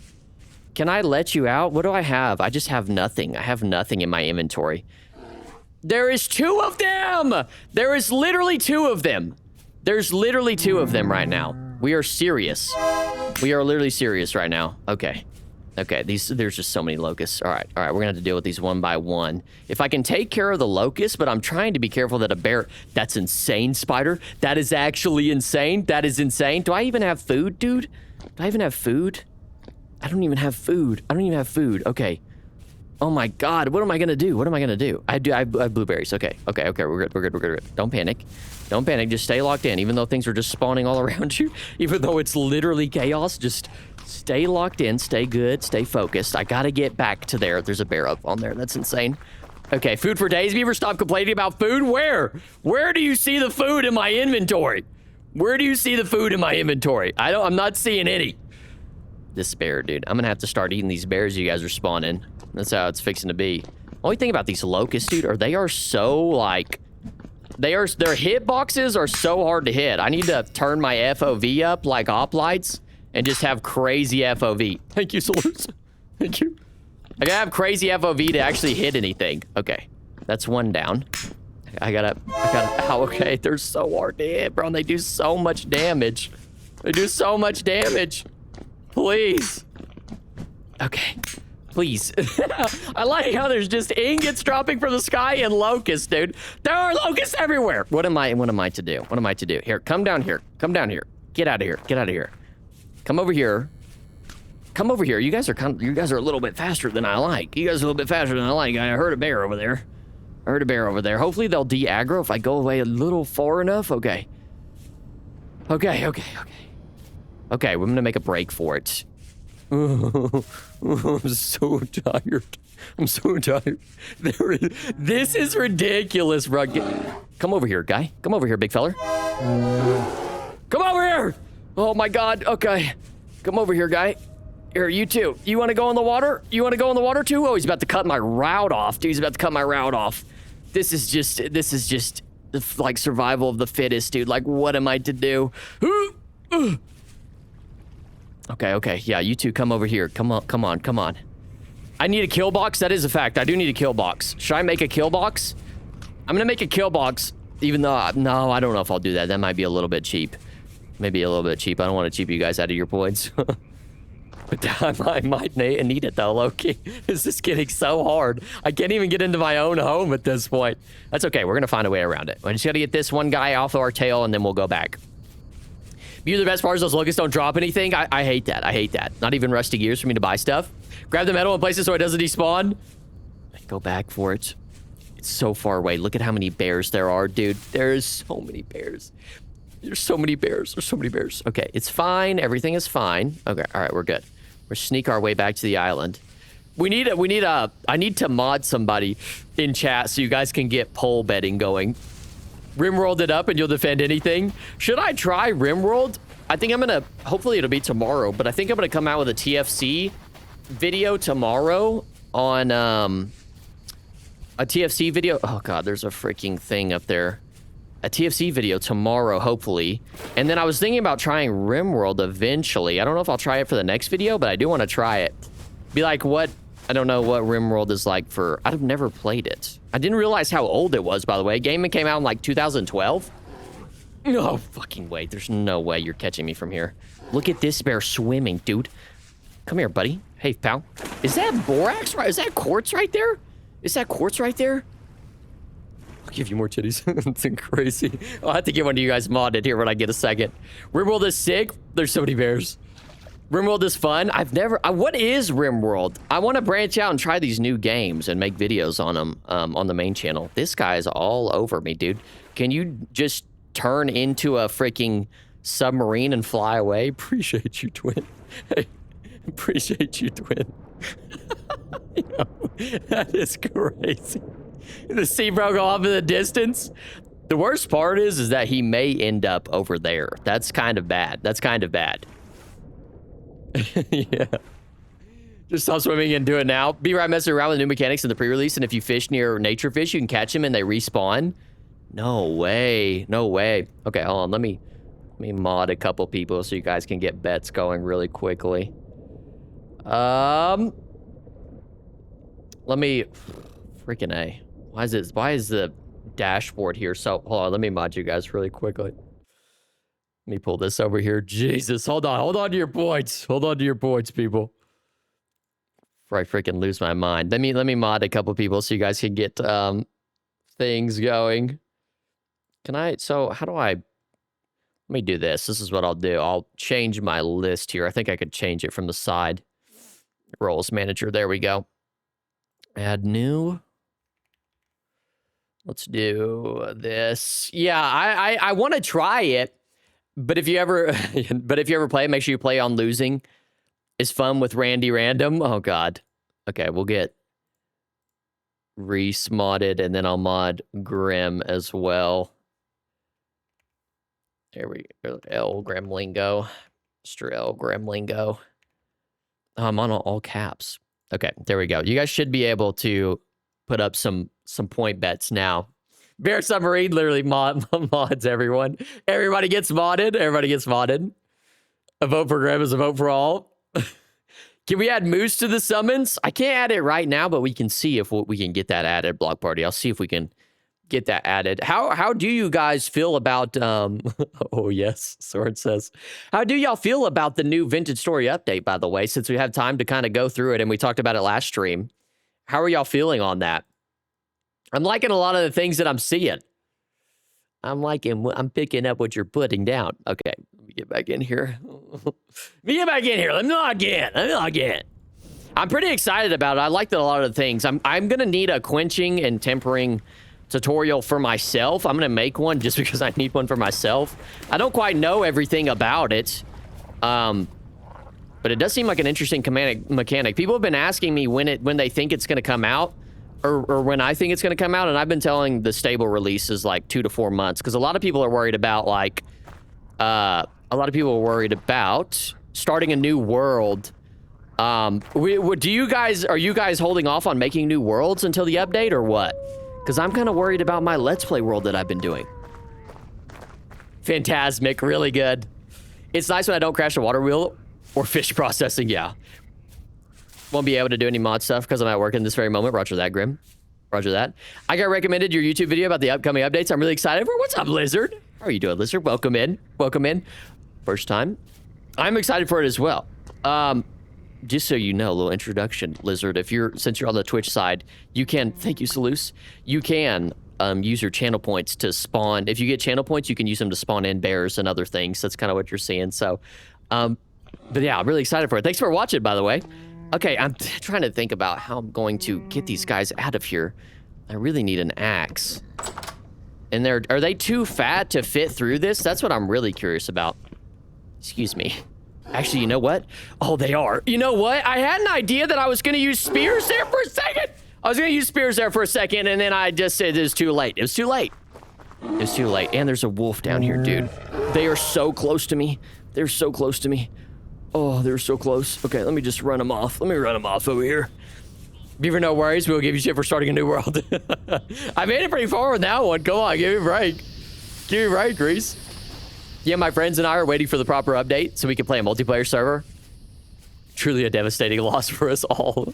Can I let you out? What do I have? I just have nothing. I have nothing in my inventory. There is 2 of them! There is literally 2 of them. There's literally 2 of them right now. We are serious. We are literally serious right now. Okay. Okay, there's just so many locusts. All right, we're gonna have to deal with these one by one. If I can take care of the locusts, but I'm trying to be careful that a bear... That's insane, Spider. That is actually insane. That is insane. Do I even have food, dude? Do I even have food? I don't even have food. I don't even have food. Okay. Oh my God, what am I gonna do? What am I gonna do? I have blueberries. Okay, we're good. Don't panic. Don't panic, just stay locked in. Even though things are just spawning all around you, even though it's literally chaos, just stay locked in, stay good, stay focused. I gotta get back to there. There's a bear up on there, that's insane. Okay, food for days, Beevr, stop complaining about food. Where do you see the food in my inventory? Where do you see the food in my inventory? I'm not seeing any. This bear, dude. I'm gonna have to start eating these bears you guys are spawning. That's how it's fixing to be. Only thing about these locusts, dude, they are so like, their hitboxes are so hard to hit. I need to turn my FOV up like op lights and just have crazy FOV. Thank you, Solars. Thank you. I gotta have crazy FOV to actually hit anything. Okay, that's one down. I gotta, oh, okay, they're so hard to hit, bro. And they do so much damage. They do so much damage. Please. Okay. Please. I like how there's just ingots dropping from the sky and locusts, dude. There are locusts everywhere. What am I to do? What am I to do? Here, come down here. Come down here. Get out of here. Get out of here. Come over here. Come over here. You guys are a little bit faster than I like. You guys are a little bit faster than I like. I heard a bear over there. I heard a bear over there. Hopefully they'll de-aggro if I go away a little far enough. Okay. Okay. Okay, we're gonna make a break for it. I'm so tired. I'm so tired. This is ridiculous, bro. Come over here, guy. Come over here, big feller. Come over here! Oh my god, okay. Come over here, guy. Here, you too. You want to go in the water? You want to go in the water too? Oh, he's about to cut my route off. Dude, he's about to cut my route off. This is just like survival of the fittest, dude. Like, what am I to do? Okay. Yeah, you two come over here. Come on. I need a kill box. That is a fact. I do need a kill box. Should I make a kill box? I'm gonna make a kill box, even though, no, I don't know if I'll do that. That might be a little bit cheap. Maybe a little bit cheap. I don't want to cheap you guys out of your points. But I might need it though, Loki. This is getting so hard. I can't even get into my own home at this point. That's okay. We're gonna find a way around it. I just gotta get this one guy off of our tail, and then we'll go back. The best part is those locusts don't drop anything. I hate that. I hate that. Not even rusty gears for me to buy stuff. Grab the metal and place it so it doesn't despawn. Go back for it. It's so far away. Look at how many bears there are, dude. There's so many bears. There's so many bears. Okay, it's fine. Everything is fine. Okay, all right, we're good. We're sneak our way back to the island. I need to mod somebody in chat so you guys can get pole betting going. Rimworld it up and you'll defend anything. Should I try Rimworld? I think I'm gonna, hopefully it'll be tomorrow, but I think I'm gonna come out with a TFC video tomorrow on a TFC video. Oh god, there's a freaking thing up there. A TFC video tomorrow, hopefully. And then I was thinking about trying Rimworld eventually. I don't know if I'll try it for the next video, but I do want to try it. Be like, what? I don't know what Rimworld is like for... I've never played it. I didn't realize how old it was, by the way. Game came out in like 2012. No fucking way. There's no way you're catching me from here. Look at this bear swimming, dude. Come here, buddy. Hey, pal. Is that borax right? Is that quartz right there? I'll give you more titties. It's crazy. I'll have to get one of you guys modded here when I get a second. Rimworld is sick. There's so many bears. Rimworld is fun. What is Rimworld? I want to branch out and try these new games and make videos on them on the main channel. This guy's all over me, dude. Can you just turn into a freaking submarine and fly away? Appreciate you, twin. Hey, appreciate you, twin. You know, that is crazy. The sea broke off in the distance. The worst part is that he may end up over there. That's kind of bad. Yeah. Just stop swimming and do it now. Beevr, I messed around with new mechanics in the pre-release, and if you fish near nature fish, you can catch them and they respawn. No way. Okay, hold on. Let me mod a couple people so you guys can get bets going really quickly. Let me freaking A. Why is the dashboard here so... Hold on, let me mod you guys really quickly. Let me pull this over here. Jesus, hold on to your points. Hold on to your points, people. Before I freaking lose my mind. Let me mod a couple people so you guys can get things going. How do I... Let me do this. This is what I'll do. I'll change my list here. I think I could change it from the side. Roles manager. There we go. Add new. Let's do this. Yeah, I want to try it, but if you ever play it, make sure you play on losing. It's fun with Randy Random. Oh god. Okay, we'll get Reese modded, and then I'll mod Grim as well. There we go. L Gremlingo. Mr. L Gremlingo. Oh, I'm on all caps. Okay, there we go. You guys should be able to put up some point bets now. Bear Submarine literally mods everyone. Everybody gets modded. A vote for Graham is a vote for all. Can we add Moose to the summons? I can't add it right now, but we can see if we can get that added. Block Party. I'll see if we can get that added. How do you guys feel about... oh, yes, Sword says. How do y'all feel about the new Vintage Story update, by the way, since we have time to kind of go through it and we talked about it last stream? How are y'all feeling on that? I'm liking a lot of the things that I'm seeing. I'm picking up what you're putting down. Okay, let me get back in here. Let me log in. I'm pretty excited about it. I liked a lot of the things. I'm going to need a quenching and tempering tutorial for myself. I'm gonna make one just because I need one for myself. I don't quite know everything about it, but it does seem like an interesting mechanic. People have been asking me when they think it's gonna come out, or when I think it's gonna come out, and I've been telling the stable release is like 2 to 4 months, because a lot of people are worried about like starting a new world. Are you guys holding off on making new worlds until the update, or what? Because I'm kind of worried about my Let's Play world that I've been doing. Phantasmic, really good. It's nice when I don't crash a water wheel or fish processing, yeah. Won't be able to do any mod stuff because I'm at work in this very moment. Roger that, Grim. Roger that. I got recommended your YouTube video about the upcoming updates. I'm really excited for. What's up, Lizard? How are you doing, Lizard? Welcome in. Welcome in. First time. I'm excited for it as well. Just so you know, a little introduction, Lizard. Since you're on the Twitch side, you can, thank you, Salus. You can use your channel points to spawn. If you get channel points, you can use them to spawn in bears and other things. That's kind of what you're seeing. So, but yeah, I'm really excited for it. Thanks for watching, by the way. Okay, I'm trying to think about how I'm going to get these guys out of here. I really need an axe. And are they too fat to fit through this? That's what I'm really curious about. Excuse me. Actually, you know what? Oh, they are. You know what? I had an idea that I was going to use spears there for a second. I was going to use spears there for a second, and then I just said it was too late. It was too late. It was too late. And there's a wolf down here, dude. They are so close to me. They're so close to me. Oh, they're so close. Okay, let me just run them off. Let me run them off over here. Beevr, no worries. We'll give you shit for starting a new world. I made it pretty far with that one. Come on, give me a break. Give me a break, Grease. Yeah, my friends and I are waiting for the proper update so we can play a multiplayer server. Truly a devastating loss for us all.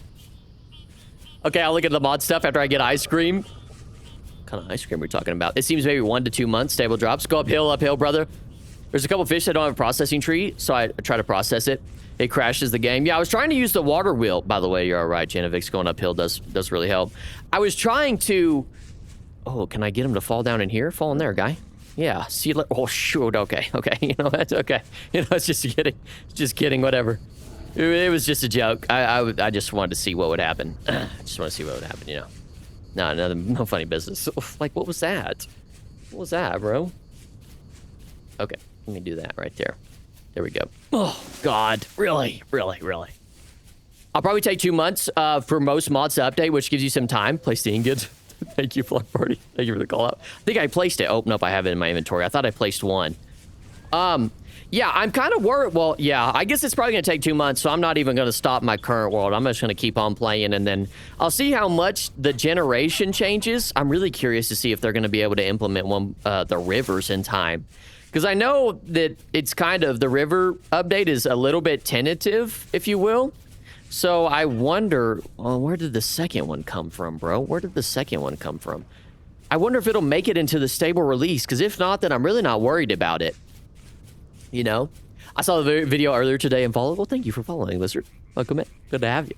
Okay, I'll look at the mod stuff after I get ice cream. What kind of ice cream are we talking about? It seems maybe 1 to 2 months. Stable drops. Go uphill, brother. There's a couple fish that don't have a processing tree, so I try to process it. It crashes the game. Yeah, I was trying to use the water wheel. By the way, you're all right, Janovix. Going uphill does really help. I was trying to... Oh, can I get him to fall down in here? Fall in there, guy. Yeah, see, oh shoot, okay, you know, that's okay. You know, it's just kidding, whatever. It was just a joke. I just wanted to see what would happen. I just want to see what would happen, you know. No funny business. Like, what was that? What was that, bro? Okay, let me do that right there. There we go. Oh, God, really? I'll probably take 2 months for most mods to update, which gives you some time. Play Steam good. Thank you, Flock Party. Thank you for the call out. I think I placed it. Oh, nope, I have it in my inventory. I thought I placed one. Yeah, I'm kind of worried. Well, yeah, I guess it's probably going to take 2 months, so I'm not even going to stop my current world. I'm just going to keep on playing, and then I'll see how much the generation changes. I'm really curious to see if they're going to be able to implement the rivers in time. Because I know that it's kind of, the river update is a little bit tentative, if you will. So I wonder, well, where did the second one come from, bro? Where did the second one come from? I wonder if it'll make it into the stable release, because if not, then I'm really not worried about it. You know? I saw the video earlier today and followed. Well, thank you for following, Lizard. Welcome in. Good to have you.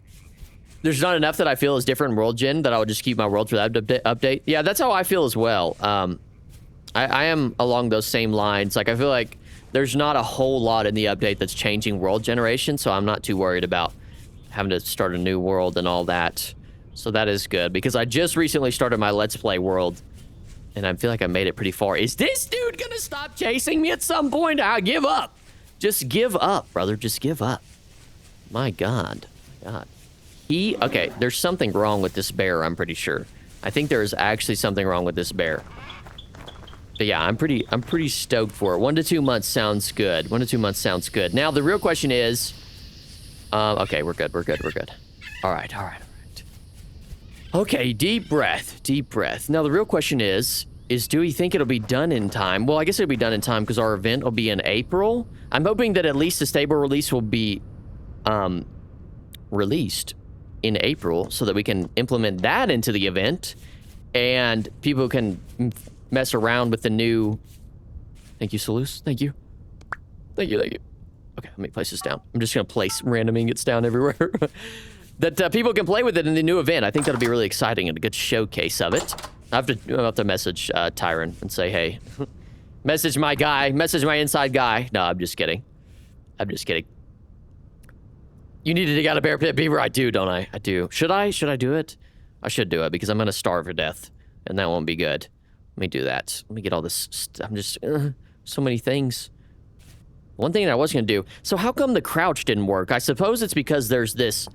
There's not enough that I feel is different in world gen that I would just keep my world for that update. Yeah, that's how I feel as well. I am along those same lines. Like, I feel like there's not a whole lot in the update that's changing world generation, so I'm not too worried about having to start a new world and all that. So that is good, because I just recently started my Let's Play world, and I feel like I made it pretty far. Is this dude gonna stop chasing me at some point? I give up. Just give up, brother. Just give up. My God. Okay, there's something wrong with this bear, I'm pretty sure. I think there is actually something wrong with this bear. But yeah, I'm pretty stoked for it. 1 to 2 months sounds good. 1 to 2 months sounds good. Now, the real question is... okay, we're good. All right. Okay, deep breath. Now, the real question is do we think it'll be done in time? Well, I guess it'll be done in time because our event will be in April. I'm hoping that at least the stable release will be released in April so that we can implement that into the event and people can mess around with the new... Thank you, Salus. Thank you. Okay, let me place this down. I'm just going to place random ingots down everywhere. That people can play with it in the new event. I think that'll be really exciting and a good showcase of it. I'll have to message Tyron and say, hey, message my inside guy. No, I'm just kidding. You need to dig out a bear pit, Beevr. I do, don't I? I do. Should I do it? I should do it because I'm going to starve to death and that won't be good. Let me do that. Let me get all this. I'm just so many things. One thing that I was gonna do. So how come the crouch didn't work? I suppose it's because there's this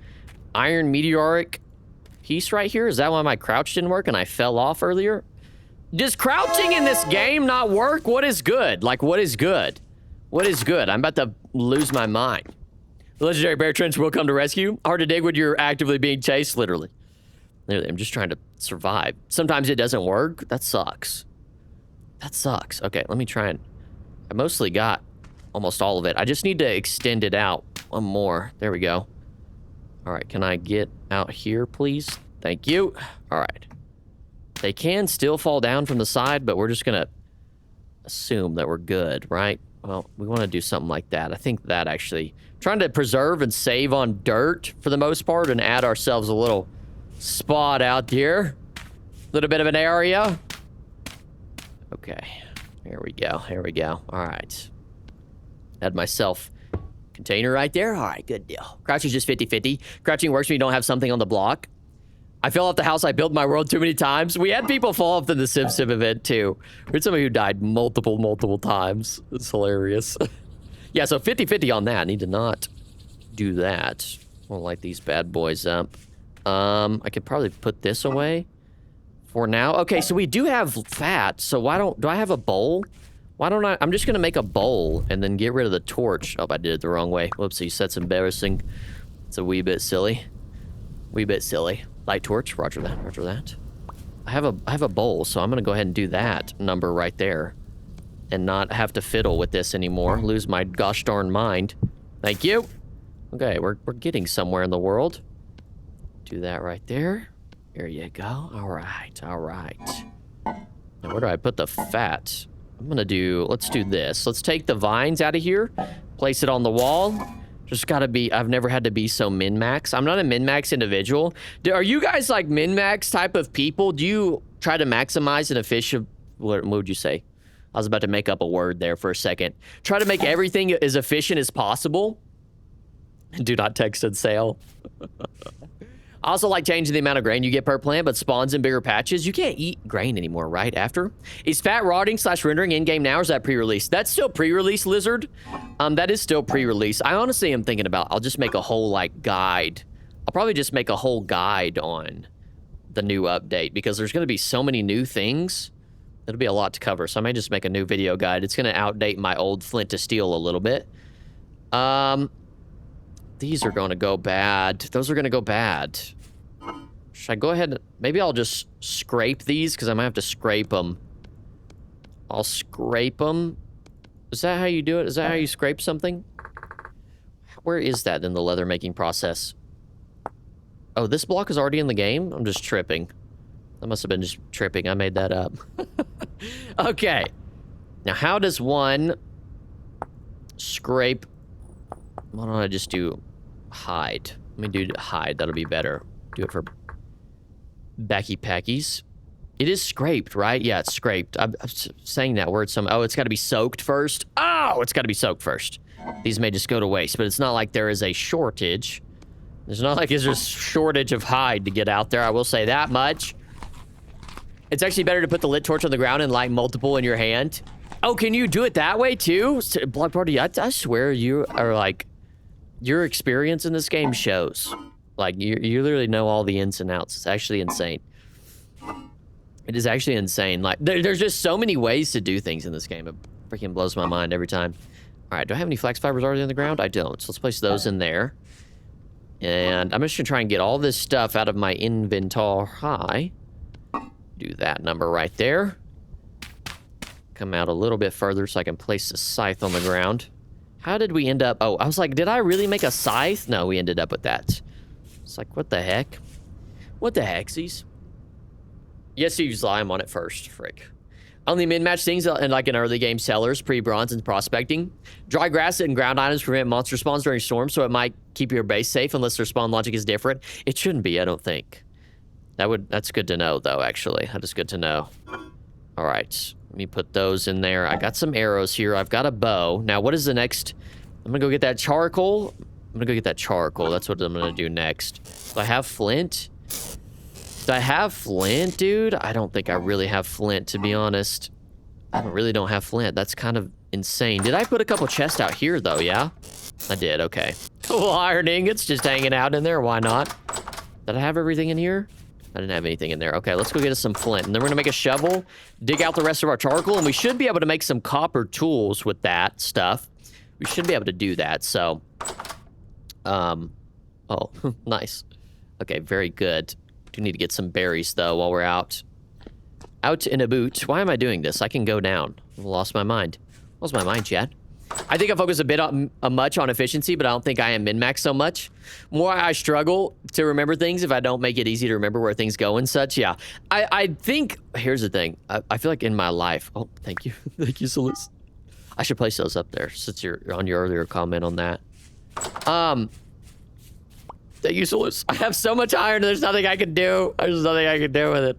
iron meteoric piece right here. Is that why my crouch didn't work and I fell off earlier? Does crouching in this game not work? What is good? Like, what is good? What is good? I'm about to lose my mind. The legendary bear trench will come to rescue. Hard to dig when you're actively being chased, literally. I'm just trying to survive. Sometimes it doesn't work. That sucks. That sucks. Okay, let me try and... I mostly got almost all of it. I just need to extend it out one more. There we go. All right, can I get out here, please? Thank you. All right. They can still fall down from the side, but we're just gonna assume that we're good, right? Well, we want to do something like that. I think that actually... Trying to preserve and save on dirt for the most part and add ourselves a little spot out here. A little bit of an area. Okay. Here we go. Here we go. All right. Add myself container right there. All right, good deal. Crouching is just 50-50. Crouching works when you don't have something on the block. I fell off the house I built my world too many times. We had people fall off in the Sim event too. We had somebody who died multiple times. It's hilarious. Yeah, so 50-50 on that. I need to not do that. I won't light these bad boys up. I could probably put this away for now. Okay, so we do have fat, so do I have a bowl? Why don't I'm just gonna make a bowl and then get rid of the torch. Oh, I did it the wrong way. Whoopsie, that's embarrassing. It's a wee bit silly. Wee bit silly. Light torch, roger that, roger that. I have a bowl, so I'm gonna go ahead and do that number right there. And not have to fiddle with this anymore. Lose my gosh darn mind. Thank you. Okay, we're getting somewhere in the world. Do that right there. There you go. All right, all right. Now, where do I put the fat? Let's do this. Let's take the vines out of here. Place it on the wall. Just gotta be, I've never had to be so min-max. I'm not a min-max individual. Are you guys like min-max type of people? Do you try to maximize an efficient, what would you say? I was about to make up a word there for a second. Try to make everything as efficient as possible. Do not text and sale. I also like changing the amount of grain you get per plant, but spawns in bigger patches. You can't eat grain anymore, right? After? Is fat rotting / rendering in-game now, or is that pre-release? That's still pre-release, Lizard. That is still pre-release. I honestly am thinking about, I'll just make a whole, like, guide. I'll probably just make a whole guide on the new update, because there's going to be so many new things. It'll be a lot to cover, so I may just make a new video guide. It's going to outdate my old flint to steel a little bit. These are going to go bad. Those are going to go bad. Should I go ahead and... Maybe I'll just scrape these, because I might have to scrape them. I'll scrape them. Is that how you do it? Is that how you scrape something? Where is that in the leather making process? Oh, this block is already in the game? I'm just tripping. I must have been just tripping. I made that up. Okay. Now, how does one scrape? Why don't I just do hide? Let me do hide. That'll be better. Do it for Backy Packies. It is scraped, right? Yeah, it's scraped. I'm saying that word some... Oh, it's got to be soaked first. Oh, it's got to be soaked first. These may just go to waste, but it's not like there is a shortage. There's not like there's a shortage of hide to get out there. I will say that much. It's actually better to put the lit torch on the ground and light multiple in your hand. Oh, can you do it that way too? Block Party, I swear you are like... Your experience in this game shows. Like, you literally know all the ins and outs. It's actually insane. It is actually insane. Like, there's just so many ways to do things in this game. It freaking blows my mind every time. All right, do I have any flax fibers already on the ground? I don't. So let's place those in there. And I'm just gonna try and get all this stuff out of my inventory. Do that number right there. Come out a little bit further so I can place the scythe on the ground. How did we end up? Oh, I was like, did I really make a scythe? No, we ended up with that. It's like, what the heck? What the hexies? Yes, use lime on it first, frick. Only min-match things in like an early game sellers, pre-bronze and prospecting. Dry grass and ground items prevent monster spawns during storms, so it might keep your base safe unless their spawn logic is different. It shouldn't be, I don't think. That's good to know, though, actually. That is good to know. All right, let me put those in there. I got some arrows here. I've got a bow. Now, what is the next? I'm gonna go get that charcoal. I'm gonna go get that charcoal. That's what I'm gonna do next. So I have flint. Do I have flint, dude? I don't think I really have flint, to be honest. I really don't have flint. That's kind of insane. Did I put a couple chests out here, though? Yeah? I did. Okay. Couple iron ingots just hanging out in there. Why not? Did I have everything in here? I didn't have anything in there. Okay, let's go get us some flint. And then we're gonna make a shovel, dig out the rest of our charcoal, and we should be able to make some copper tools with that stuff. We should be able to do that, so... oh, nice. Okay, very good. Do need to get some berries, though, while we're out. Out in a boot. Why am I doing this? I can go down. I've lost my mind. Lost my mind, Chad. I think I focus a bit much on efficiency, but I don't think I am min-max so much. More I struggle to remember things if I don't make it easy to remember where things go and such. Yeah, I think, here's the thing. I feel like in my life, oh, thank you. Thank you, Celeste. I should place those up there since you're on your earlier comment on that. Thank you, Celeste. I have so much iron, there's nothing I can do. There's nothing I can do with it.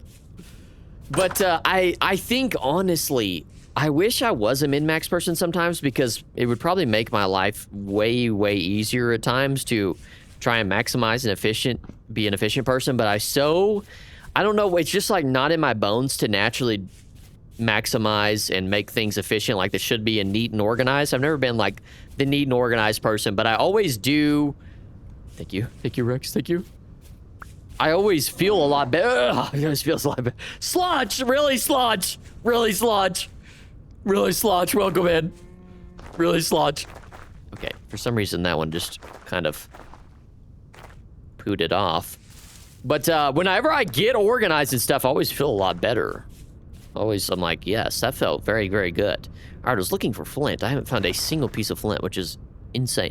But I think, honestly, I wish I was a min-max person sometimes because it would probably make my life way, way easier at times to try and maximize and be an efficient person. But I don't know, it's just like not in my bones to naturally maximize and make things efficient like they should be and neat and organized. I've never been like the neat and organized person, but I always do. Thank you, Rex, thank you. I always feel a lot better. It always feels a lot better. Sludge, really sludge, really sludge. Really sludge, welcome in. Really sludge. Okay, for some reason that one just kind of pooed it off. But whenever I get organized and stuff, I always feel a lot better. Always, I'm like, yes, that felt very, very good. All right, I was looking for flint. I haven't found a single piece of flint, which is insane.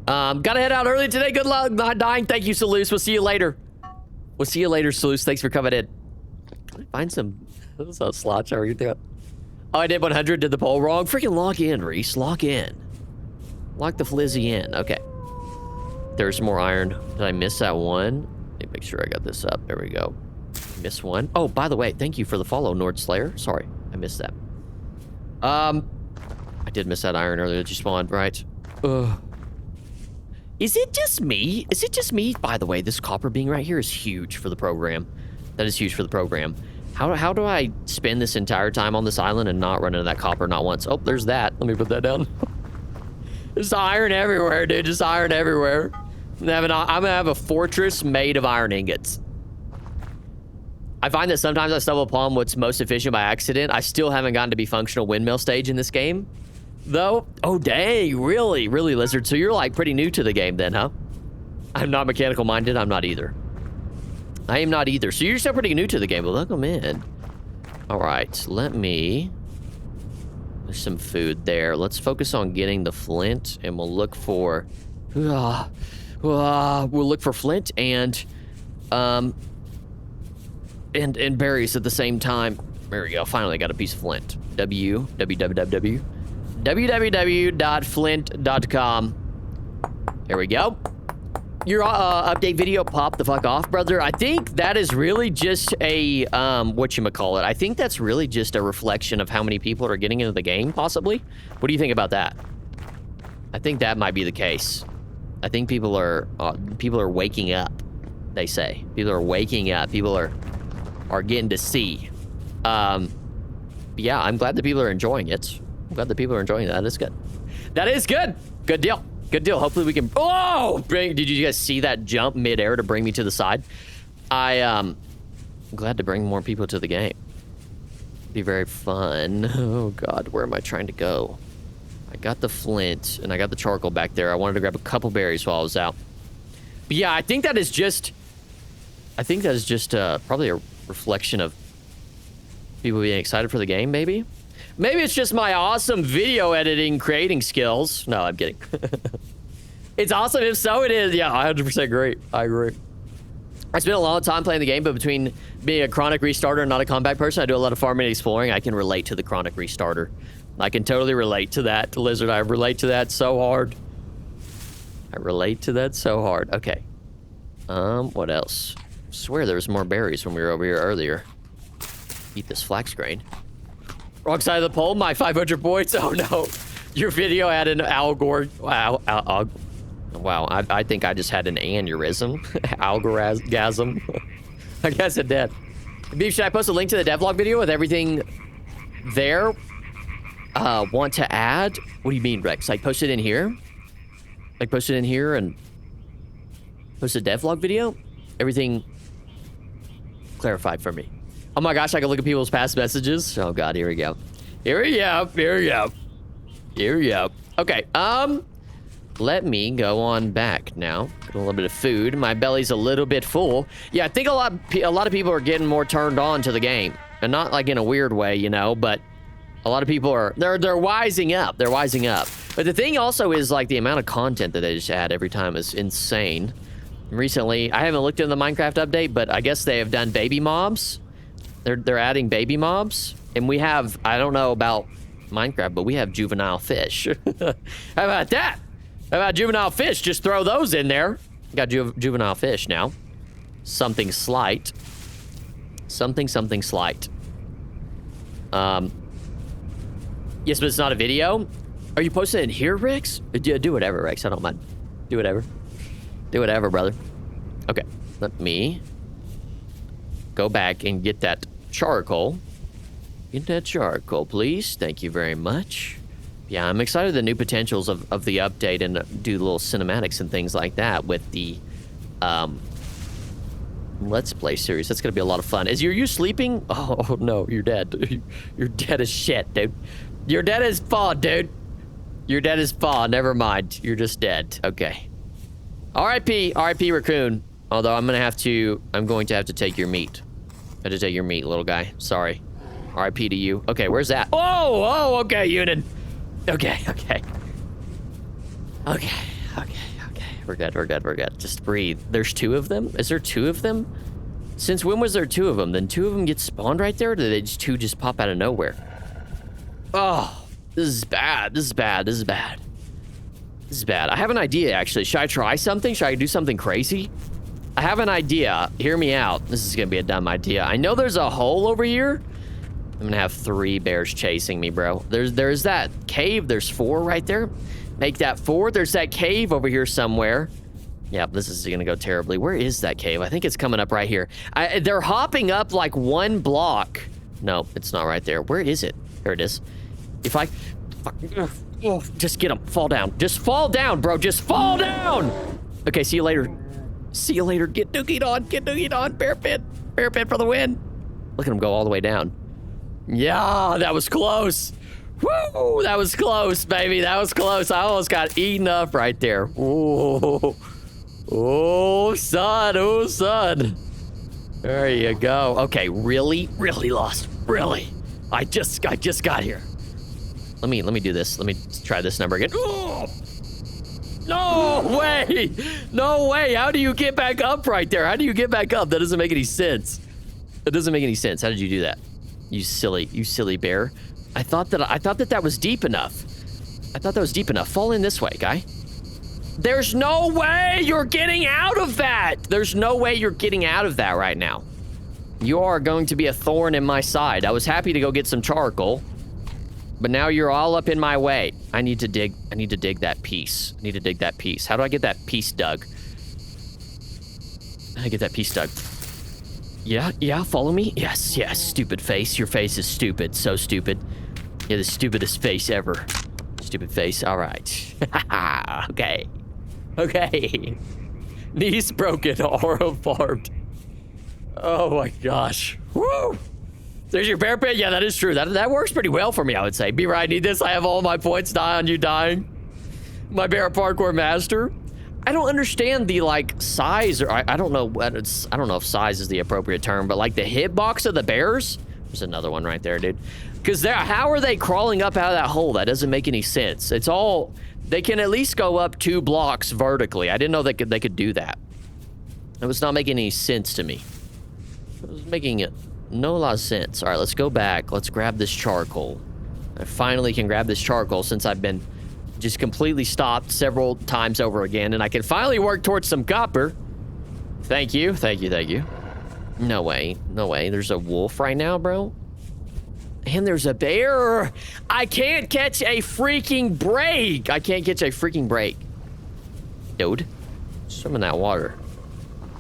Gotta head out early today. Good luck not dying. Thank you, Salus. We'll see you later. We'll see you later, Salus. Thanks for coming in. Can I find some... So slotch, how are you doing? Oh, I did 100, did the poll wrong. Freaking log in, Reese. Log in. Lock the flizzy in. Okay. There's more iron. Did I miss that one? Let me make sure I got this up. There we go. Missed one. Oh, by the way, thank you for the follow, Nord Slayer. Sorry, I missed that. I did miss that iron earlier that you spawned, right? Ugh. Is it just me? Is it just me? By the way, this copper being right here is huge for the program. That is huge for the program. How do I spend this entire time on this island and not run into that copper not once? Oh, there's that. Let me put that down. There's iron everywhere, dude. Just iron everywhere. I'm gonna have a fortress made of iron ingots. I find that sometimes I stumble upon what's most efficient by accident. I still haven't gotten to be functional windmill stage in this game, though. Oh, dang. Really, Lizard? So you're like pretty new to the game then, huh? I'm not mechanical minded. I'm not either. I am not either. So you're still pretty new to the game, but welcome in. All right, there's some food there. Let's focus on getting the flint, and we'll look for, we'll look for flint and berries at the same time. There we go. Finally got a piece of flint. www.flint.com. There we go. Your update video popped the fuck off, brother. I think that is really just a, whatchamacallit. I think that's really just a reflection of how many people are getting into the game, possibly. What do you think about that? I think that might be the case. I think people are waking up, they say. People are waking up. People are getting to see. Yeah, I'm glad that people are enjoying it. I'm glad that people are enjoying that. That is good. That is good. Good deal. Good deal. Hopefully we can... Oh! Did you guys see that jump midair to bring me to the side? I'm glad to bring more people to the game. Be very fun. Oh, God. Where am I trying to go? I got the flint, and I got the charcoal back there. I wanted to grab a couple berries while I was out. But yeah, I think that is just... probably a reflection of people being excited for the game, maybe? Maybe it's just my awesome video editing, creating skills. No, I'm kidding. It's awesome. If so, it is. Yeah, 100% agree. I agree. I spent a long time playing the game, but between being a chronic restarter and not a combat person, I do a lot of farming and exploring. I can relate to the chronic restarter. I can totally relate to that, Lizard. I relate to that so hard. I relate to that so hard. Okay. What else? I swear there was more berries when we were over here earlier. Eat this flax grain. Wrong side of the poll, my 500 points. Oh no, your video had an Wow, I think I just had an aneurysm. Algorithm. I guess it did. Beef, should I post a link to the devlog video with everything there? Want to add? What do you mean, Rex? Like, post it in here? Like, post it in here and post a devlog video? Everything clarified for me. Oh my gosh, I can look at people's past messages. Oh God, here we go. Here we go. Here we go. Here we go. Okay, let me go on back now. Get a little bit of food. My belly's a little bit full. Yeah, I think a lot of people are getting more turned on to the game, and not like in a weird way, you know. But a lot of people are they're wising up. They're wising up. But the thing also is like the amount of content that they just add every time is insane. Recently, I haven't looked in the Minecraft update, but I guess they have done baby mobs. They're adding baby mobs, and we have, I don't know about Minecraft, but we have juvenile fish. How about that? How about juvenile fish? Just throw those in there. Got juvenile fish now. Something slight. Something slight. Yes, but it's not a video. Are you posting it in here, Rex? Do whatever, Rex. I don't mind. Do whatever. Do whatever, brother. Okay, let me go back and get that charcoal. Get that charcoal, please. Thank you very much. Yeah, I'm excited the new potentials of the update and do little cinematics and things like that with the Let's Play series. That's gonna be a lot of fun. Are you sleeping? Oh no, you're dead. You're dead as shit, dude. You're dead as fall, dude. You're dead as fall. Never mind. You're just dead. Okay. R.I.P. R.I.P. Raccoon. Although I'm going to have to take your meat. I have to take your meat, little guy. Sorry. R.I.P. to you. Okay, where's that? Oh, okay, Unit. Okay. We're good. Just breathe. There's 2 of them? Is there 2 of them? Since when was there 2 of them? Then 2 of them get spawned right there, or did they just 2 just pop out of nowhere? Oh, this is bad. I have an idea, actually. Should I try something? Should I do something crazy? I have an idea. Hear me out. This is gonna be a dumb idea. I know there's a hole over here. I'm gonna have 3 bears chasing me, bro. There's that cave. There's 4 right there. Make that 4. There's that cave over here somewhere. Yeah, this is gonna go terribly. Where is that cave? I think it's coming up right here. They're hopping up like 1 block. No, it's not right there. Where is it? There it is. If I... Oh, just get him. Fall down. Just fall down, bro. Just fall down. Okay, see you later. See you later. Get dookied on. Get dookied on. Bear pit. Bear pit for the win. Look at him go all the way down. Yeah, that was close. Woo, that was close, baby. That was close. I almost got eaten up right there. Oh, son. Oh, son. There you go. Okay, really lost. Really. I just got here. Let me do this. Let me try this number again. Oh! No way! No way! How do you get back up right there? How do you get back up? That doesn't make any sense. It doesn't make any sense. How did you do that? You silly bear. I thought that was deep enough. I thought that was deep enough. Fall in this way, guy. There's no way you're getting out of that. There's no way you're getting out of that right now. You are going to be a thorn in my side. I was happy to go get some charcoal, but now you're all up in my way. I need to dig that piece. I need to dig that piece. How do I get that piece dug? How do I get that piece dug? Yeah, follow me? Yes, stupid face. Your face is stupid, so stupid. You're the stupidest face ever. Stupid face, all right. Okay. Knees broken, aura farmed. Oh my gosh. Woo! There's your bear pit. Yeah, that is true. That works pretty well for me, I would say. Beevr, I need this. I have all my points. Die on you dying. My bear parkour master. I don't understand the like size, or I don't know what it's. I don't know if size is the appropriate term, but like the hitbox of the bears. There's another one right there, dude. Because how are they crawling up out of that hole? That doesn't make any sense. It's all they can at least go up 2 blocks vertically. I didn't know they could do that. It was not making any sense to me. It was making it no lot of sense. All right, let's go back. Let's grab this charcoal. I finally can grab this charcoal since I've been just completely stopped several times over again, and I can finally work towards some copper. Thank you. No way. There's a wolf right now, bro. And there's a bear. I can't catch a freaking break. Dude, swim in that water.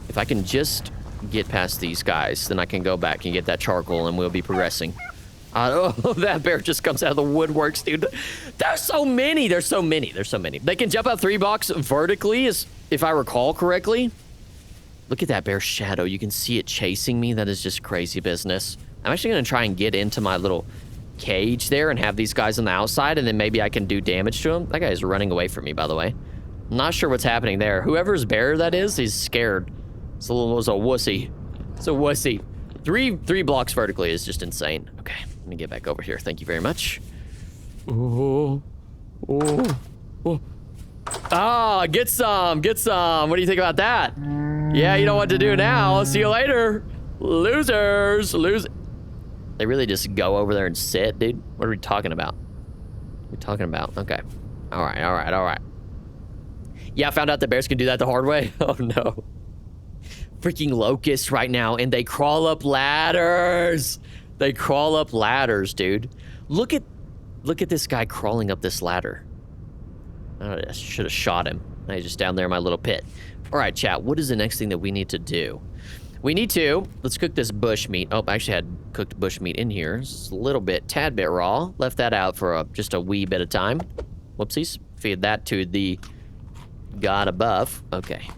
If I can just get past these guys, then I can go back and get that charcoal and we'll be progressing. Oh, that bear just comes out of the woodworks, dude. There's so many. There's so many. There's so many. They can jump out 3 blocks vertically, if I recall correctly. Look at that bear's shadow. You can see it chasing me. That is just crazy business. I'm actually going to try and get into my little cage there and have these guys on the outside, and then maybe I can do damage to them. That guy's running away from me, by the way. I'm not sure what's happening there. Whoever's bear that is, he's scared. It's a wussy. It's a wussy. Three blocks vertically is just insane. Okay, let me get back over here. Thank you very much. Oh. Ah, get some. What do you think about that? Yeah, you know what to do now. See you later. Losers. They really just go over there and sit, dude. What are we talking about? Okay. All right. Yeah, I found out that bears can do that the hard way. Oh, no. Freaking locusts right now, and they crawl up ladders. Dude. Look at this guy crawling up this ladder. I should have shot him. He's just down there in my little pit. All right, chat. What is the next thing that we need to do? Let's cook this bush meat. Oh, I actually had cooked bush meat in here. It's a tad bit raw. Left that out for just a wee bit of time. Whoopsies. Feed that to the god above. Okay,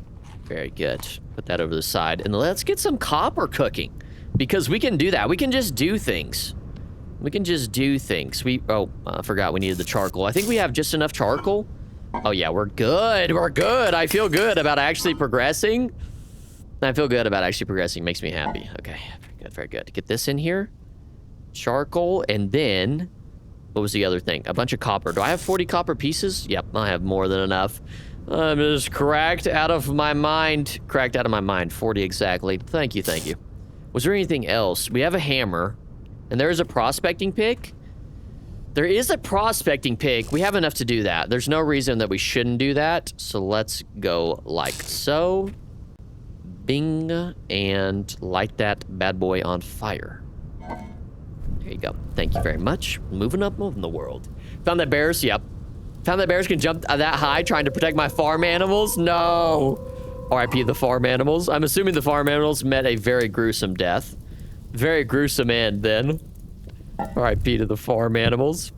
very good. Put that over the side. And let's get some copper cooking, because we can do that. We can just do things. Oh, I forgot we needed the charcoal. I think we have just enough charcoal. Oh, yeah, we're good. I feel good about actually progressing. Makes me happy. Okay, very good. Get this in here. Charcoal, and then... What was the other thing? A bunch of copper. Do I have 40 copper pieces? Yep, I have more than enough. I'm just cracked out of my mind. 40 exactly. Thank you. Was there anything else? We have a hammer, and there is a prospecting pick. We have enough to do that. There's no reason that we shouldn't do that. So let's go like so. Bing, and light that bad boy on fire. There you go. Thank you very much. Moving the world. Found that bears, yep. Found that bears can jump that high trying to protect my farm animals. No. RIP the farm animals. I'm assuming the farm animals met a very gruesome death. Very gruesome end then. RIP to the farm animals.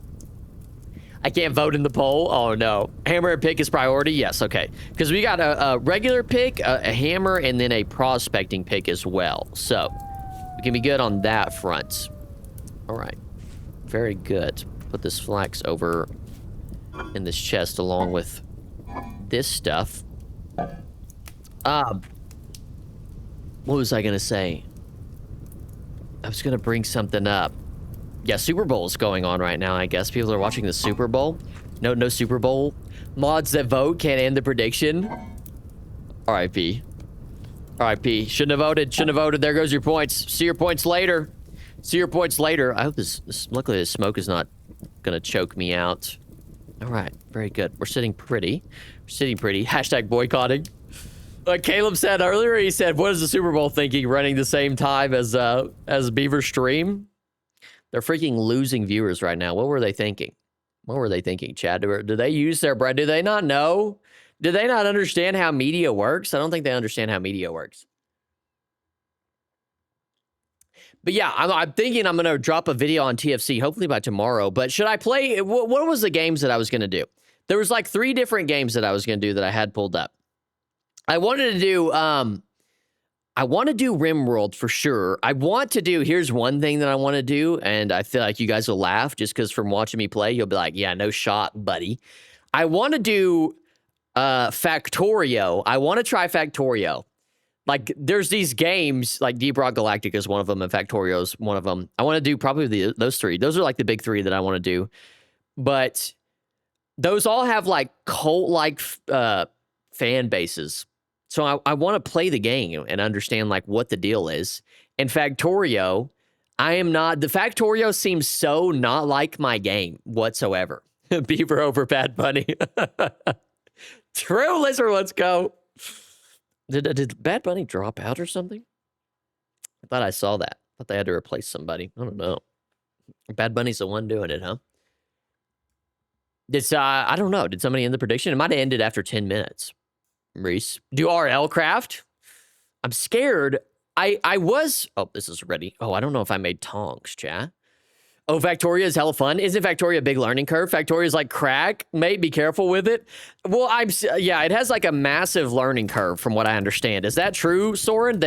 I can't vote in the poll. Oh, no. Hammer and pick is priority? Yes, okay. Because we got a regular pick, a hammer, and then a prospecting pick as well. So, we can be good on that front. All right. Very good. Put this flax over in this chest along with this stuff. What was I going to say? I was going to bring something up. Yeah, Super Bowl's going on right now, I guess. People are watching the Super Bowl. No Super Bowl. Mods that vote can't end the prediction. RIP. Shouldn't have voted. There goes your points. See your points later. I hope luckily this smoke is not gonna choke me out. All right, very good. We're sitting pretty. Hashtag boycotting. Like Caleb said earlier, he said, what is the Super Bowl thinking running the same time as Beevr stream? They're freaking losing viewers right now. What were they thinking? Chad? Do they use their brain? Do they not know? Do they not understand how media works? I don't think they understand how media works. But yeah, I'm thinking I'm going to drop a video on TFC, hopefully by tomorrow. But should I play? What was the games that I was going to do? There was like 3 different games that I was going to do that I had pulled up. I wanted to do... I want to do RimWorld for sure. Here's one thing that I want to do, and I feel like you guys will laugh just because from watching me play, you'll be like, yeah, no shot, buddy. I want to do Factorio. I want to try Factorio. Like, there's these games, like Deep Rock Galactic is one of them, and Factorio is one of them. I want to do probably those 3. Those are like the big 3 that I want to do. But those all have like cult-like fan bases. So I want to play the game and understand like what the deal is. And Factorio, the Factorio seems so not like my game whatsoever. Beevr over Bad Bunny. True, Lizard, let's go. Did Bad Bunny drop out or something? I thought I saw that. I thought they had to replace somebody. I don't know. Bad Bunny's the one doing it, huh? I don't know. Did somebody end the prediction? It might have ended after 10 minutes. Reese. Do RL craft? I'm scared. I was... Oh, this is ready. Oh, I don't know if I made tongs, chat. Oh, Factoria is hella fun. Isn't Factoria a big learning curve? Factoria is like crack. Mate, be careful with it. Well, yeah, it has like a massive learning curve from what I understand. Is that true, Soren?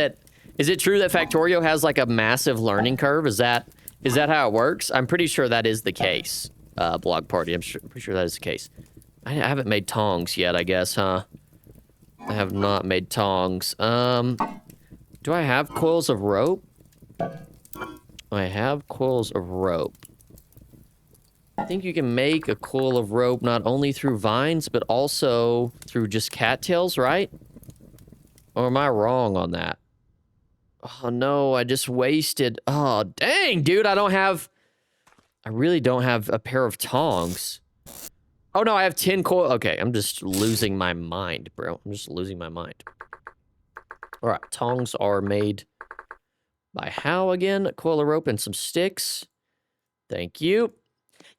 Is it true that Factorio has like a massive learning curve? Is that how it works? I'm pretty sure that is the case. Blog party. I'm pretty sure that is the case. I haven't made tongs yet, I guess, huh? I have not made tongs. Do I have coils of rope? I have coils of rope. I think you can make a coil of rope not only through vines, but also through just cattails, right? Or am I wrong on that? Oh, no, I just wasted... Oh, dang, dude, I really don't have a pair of tongs. Oh, no, I have 10 coil... Okay, I'm just losing my mind, bro. I'm just losing my mind. All right, tongs are made by how again? A coil of rope and some sticks. Thank you.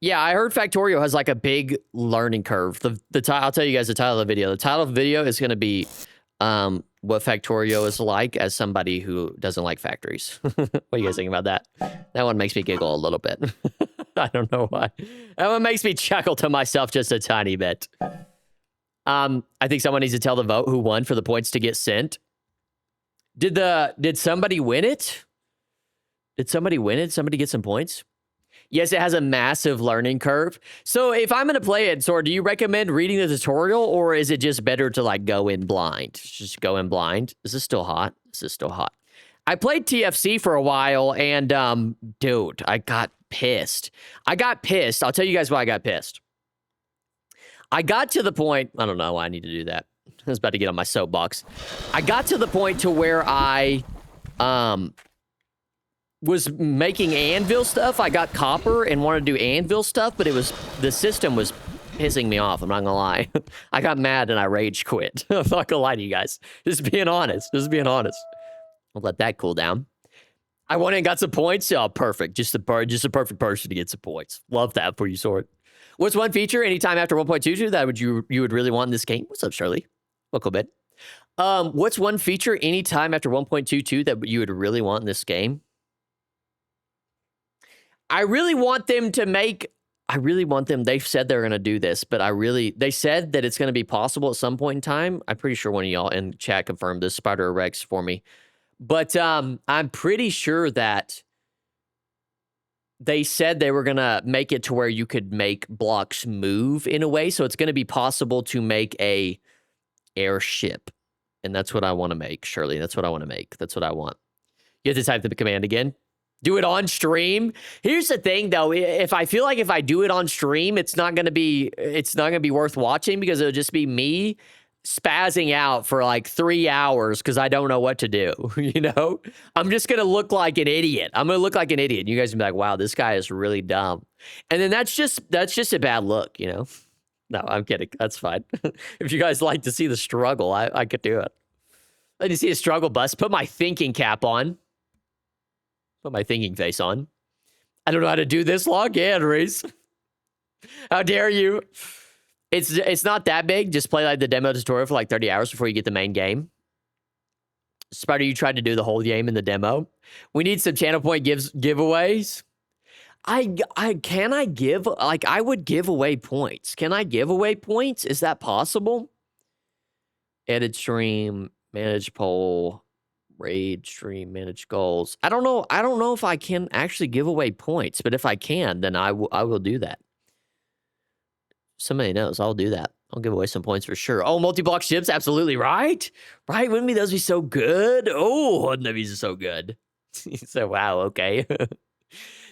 Yeah, I heard Factorio has like a big learning curve. I'll tell you guys the title of the video. The title of the video is going to be what Factorio is like as somebody who doesn't like factories. What do you guys think about that? That one makes me giggle a little bit. I don't know why. That one makes me chuckle to myself just a tiny bit. I think someone needs to tell the vote who won for the points to get sent. Did somebody win it? Did somebody win it? Somebody get some points? Yes, it has a massive learning curve. So if I'm going to play it, Sora, do you recommend reading the tutorial, or is it just better to like go in blind? Just go in blind. Is this still hot? This is still hot. I played TFC for a while, and dude, I got pissed. I'll tell you guys why I got pissed. I got to the point, I don't know why I need to do that. I was about to get on my soapbox. I got to the point to where I was making anvil stuff. I got copper and wanted to do anvil stuff, but the system was pissing me off. I'm not gonna lie. I got mad and I rage quit. I'm not gonna lie to you guys. Just being honest. I'll let that cool down. I went and got some points. Oh, perfect. Just a perfect person to get some points. Love that for you, Sword. What's one feature anytime after 1.22 that you would really want in this game? What's up, Shirley? Welcome, bit. What's one feature anytime after 1.22 that you would really want in this game? I really want them, they've said they're going to do this, but they said that it's going to be possible at some point in time. I'm pretty sure one of y'all in chat confirmed this, Spider Rex, for me. But I'm pretty sure that they said they were going to make it to where you could make blocks move in a way. So it's going to be possible to make a airship. And that's what I want to make, Shirley. That's what I want to make. That's what I want. You have to type the command again. Do it on stream. Here's the thing, though. If I feel like if I do it on stream, it's not gonna be worth watching because it'll just be me spazzing out for like 3 hours because I don't know what to do. You know, I'm just gonna look like an idiot. You guys will be like, "Wow, this guy is really dumb," and then that's just a bad look. You know. No, I'm kidding. That's fine. If you guys like to see the struggle, I could do it. Like to see a struggle bus. Put my thinking cap on. Put my thinking face on. I don't know how to do this. Log in, Reese. How dare you? It's not that big. Just play like the demo tutorial for like 30 hours before you get the main game. Spider, you tried to do the whole game in the demo. We need some channel point giveaways. I would give away points. Can I give away points? Is that possible? Edit stream, manage poll, raid stream, manage goals. I don't know if I can actually give away points, but if I can, then I will do that. Somebody knows, I'll do that. I'll give away some points for sure. Oh, multi-block ships, absolutely right. Right? Wouldn't those be so good? Oh, wouldn't those be so good? So wow, okay.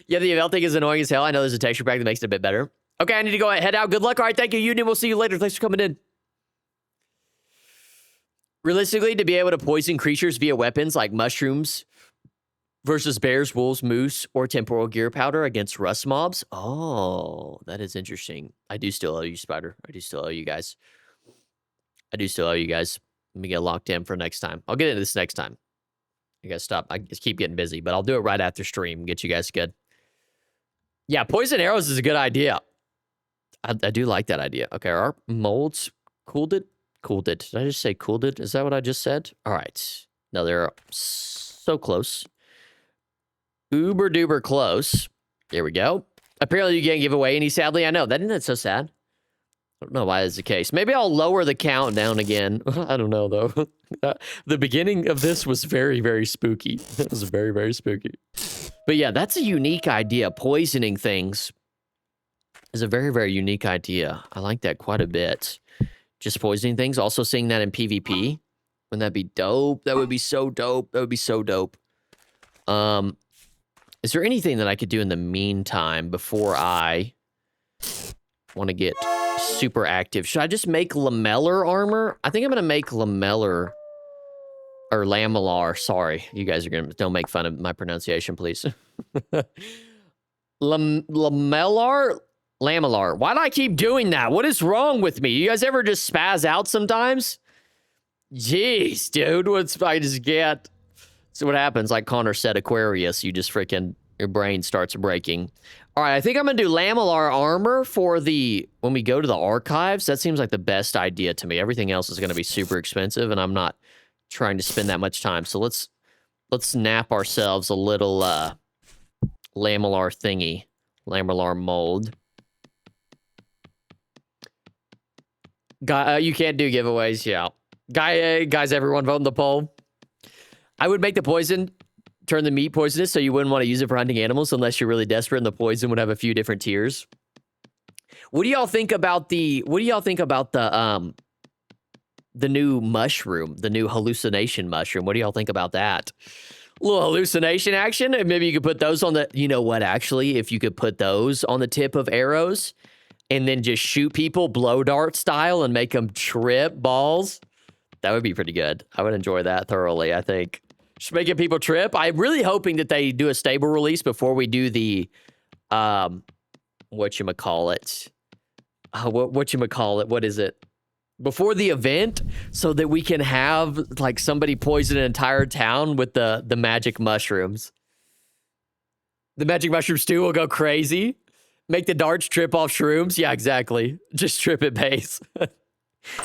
Yeah, the event thing is annoying as hell. I know there's a texture pack that makes it a bit better. Okay, I need to go head out. Good luck. All right, thank you, Union. We'll see you later. Thanks for coming in. Realistically, to be able to poison creatures via weapons like mushrooms versus bears, wolves, moose, or temporal gear powder against rust mobs. Oh, that is interesting. I do still owe you, Spider. I do still owe you guys. Let me get locked in for next time. I'll get into this next time. You guys stop. I just keep getting busy, but I'll do it right after stream. Get you guys good. Yeah, poison arrows is a good idea. I do like that idea. Okay, our molds cooled it. Cooled it. Did I just say cooled it? Is that what I just said? All right. No, they're so close. Uber duper close. There we go. Apparently you can't give away any, sadly. I know. Isn't that so sad? I don't know why that's the case. Maybe I'll lower the countdown again. I don't know, though. The beginning of this was very, very spooky. It was very, very spooky. But yeah, that's a unique idea. Poisoning things is a very, very unique idea. I like that quite a bit. Just poisoning things. Also seeing that in PvP. Wouldn't that be dope? That would be so dope. That would be so dope. Is there anything that I could do in the meantime before I want to get super active? Should I just make lamellar armor? I think I'm going to make lamellar or lamellar. Sorry. You guys are going to, don't make fun of my pronunciation, please. Lamellar? Lamellar. Why do I keep doing that? What is wrong with me? You guys ever just spaz out sometimes? Jeez, dude. What's I just get? So what happens, like Connor said, Aquarius, you just freaking, your brain starts breaking. All right, I think I'm going to do lamellar armor for the, when we go to the archives. That seems like the best idea to me. Everything else is going to be super expensive, and I'm not trying to spend that much time. So let's snap ourselves a little lamellar thingy, lamellar mold. Guy, you can't do giveaways, yeah. Guys, everyone vote in the poll. I would make the poison, turn the meat poisonous, so you wouldn't want to use it for hunting animals unless you're really desperate, and the poison would have a few different tiers. What do y'all think about the new mushroom, the new hallucination mushroom? What do y'all think about that? A little hallucination action, and maybe you could put those on the, you know what, actually, if you could put those on the tip of arrows and then just shoot people blow dart style and make them trip balls, that would be pretty good. I would enjoy that thoroughly, I think. Just making people trip. I'm really hoping that they do a stable release before we do the, whatchamacallit. What is it? Before the event, so that we can have, like, somebody poison an entire town with the magic mushrooms. The magic mushroom stew will go crazy. Make the darts trip off shrooms. Yeah, exactly. Just trip at base.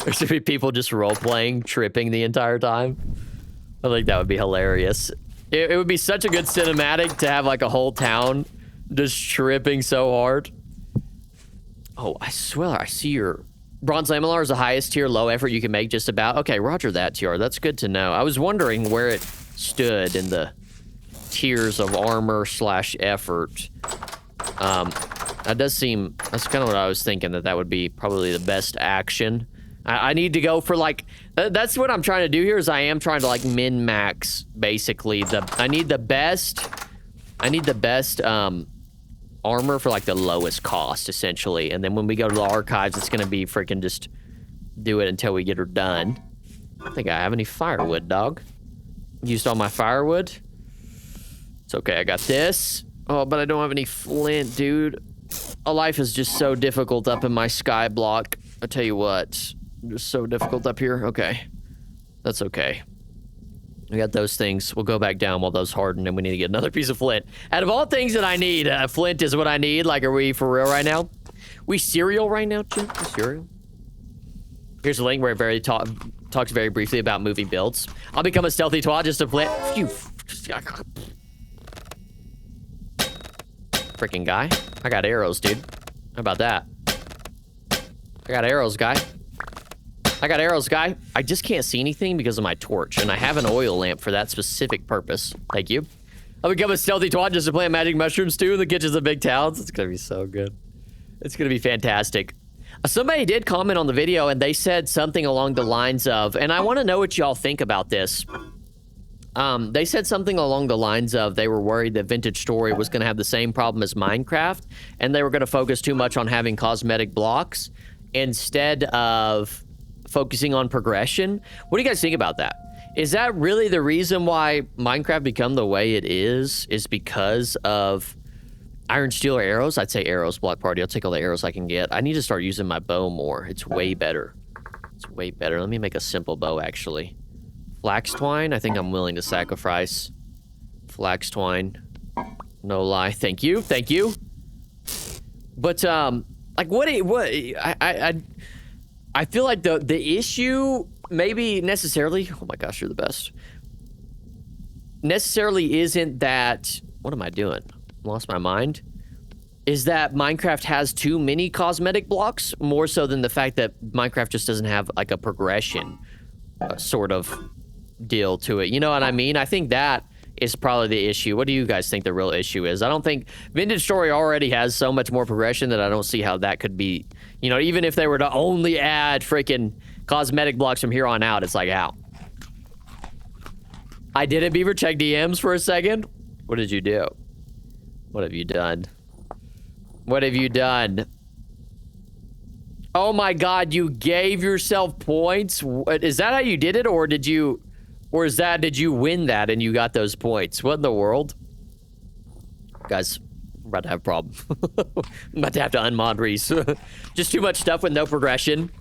There should be people just role-playing, tripping the entire time. I think that would be hilarious. It would be such a good cinematic to have, like, a whole town just tripping so hard. Oh, I swear, I see your... Bronze Lamellar is the highest tier low effort you can make just about. Okay, roger that, TR. That's good to know. I was wondering where it stood in the tiers of armor / effort. That does seem... That's kind of what I was thinking, that would be probably the best action. I need to go for, like... That's what I'm trying to do here, is I am trying to, like, min-max, basically. I need the best armor for, like, the lowest cost, essentially. And then when we go to the archives, it's going to be freaking just do it until we get her done. I don't think I have any firewood, dog. Used all my firewood. It's okay, I got this. Oh, but I don't have any flint, dude. Life is just so difficult up in my sky block. I tell you what. Just so difficult up here. Okay. That's okay. We got those things. We'll go back down while those harden, and we need to get another piece of flint. Out of all things that I need, flint is what I need. Like, are we for real right now? We cereal right now, Jim? Cereal? Here's a link where it talks very briefly about movie builds. I'll become a stealthy twat just to plant. Freaking guy. I got arrows, dude. How about that? I got arrows, guy. I just can't see anything because of my torch, and I have an oil lamp for that specific purpose. Thank you. I'll become a stealthy twat just to plant magic mushrooms too in the kitchens of big towns. It's gonna be so good. It's gonna be fantastic. Somebody did comment on the video, and they said something along the lines of, and I want to know what y'all think about this. They said something along the lines of they were worried that Vintage Story was going to have the same problem as Minecraft, and they were going to focus too much on having cosmetic blocks instead of focusing on progression. What do you guys think about that? Is that really the reason why Minecraft become the way it is because of iron, steel, or arrows? I'd say arrows, block party. I'll take all the arrows I can get. I need to start using my bow more. It's way better. It's way better. Let me make a simple bow, actually. Flax twine, I think I'm willing to sacrifice. Flax twine. No lie. Thank you. Thank you. But, like, I I feel like the issue maybe necessarily, oh my gosh, you're the best. Necessarily isn't that, what am I doing? Lost my mind. Is that Minecraft has too many cosmetic blocks, more so than the fact that Minecraft just doesn't have like a progression sort of deal to it. You know what I mean? I think that is probably the issue. What do you guys think the real issue is? I don't think Vintage Story already has so much more progression that I don't see how that could be, you know, even if they were to only add freaking cosmetic blocks from here on out, it's like, how? I did it, Beevr. Check DMs for a second. What did you do? What have you done? What have you done? Oh my god, you gave yourself points? Is that how you did it, or did you... Or is that, did you win that and you got those points? What in the world? Guys, I'm about to have a problem. I'm about to have to unmod Reese. Just too much stuff with no progression.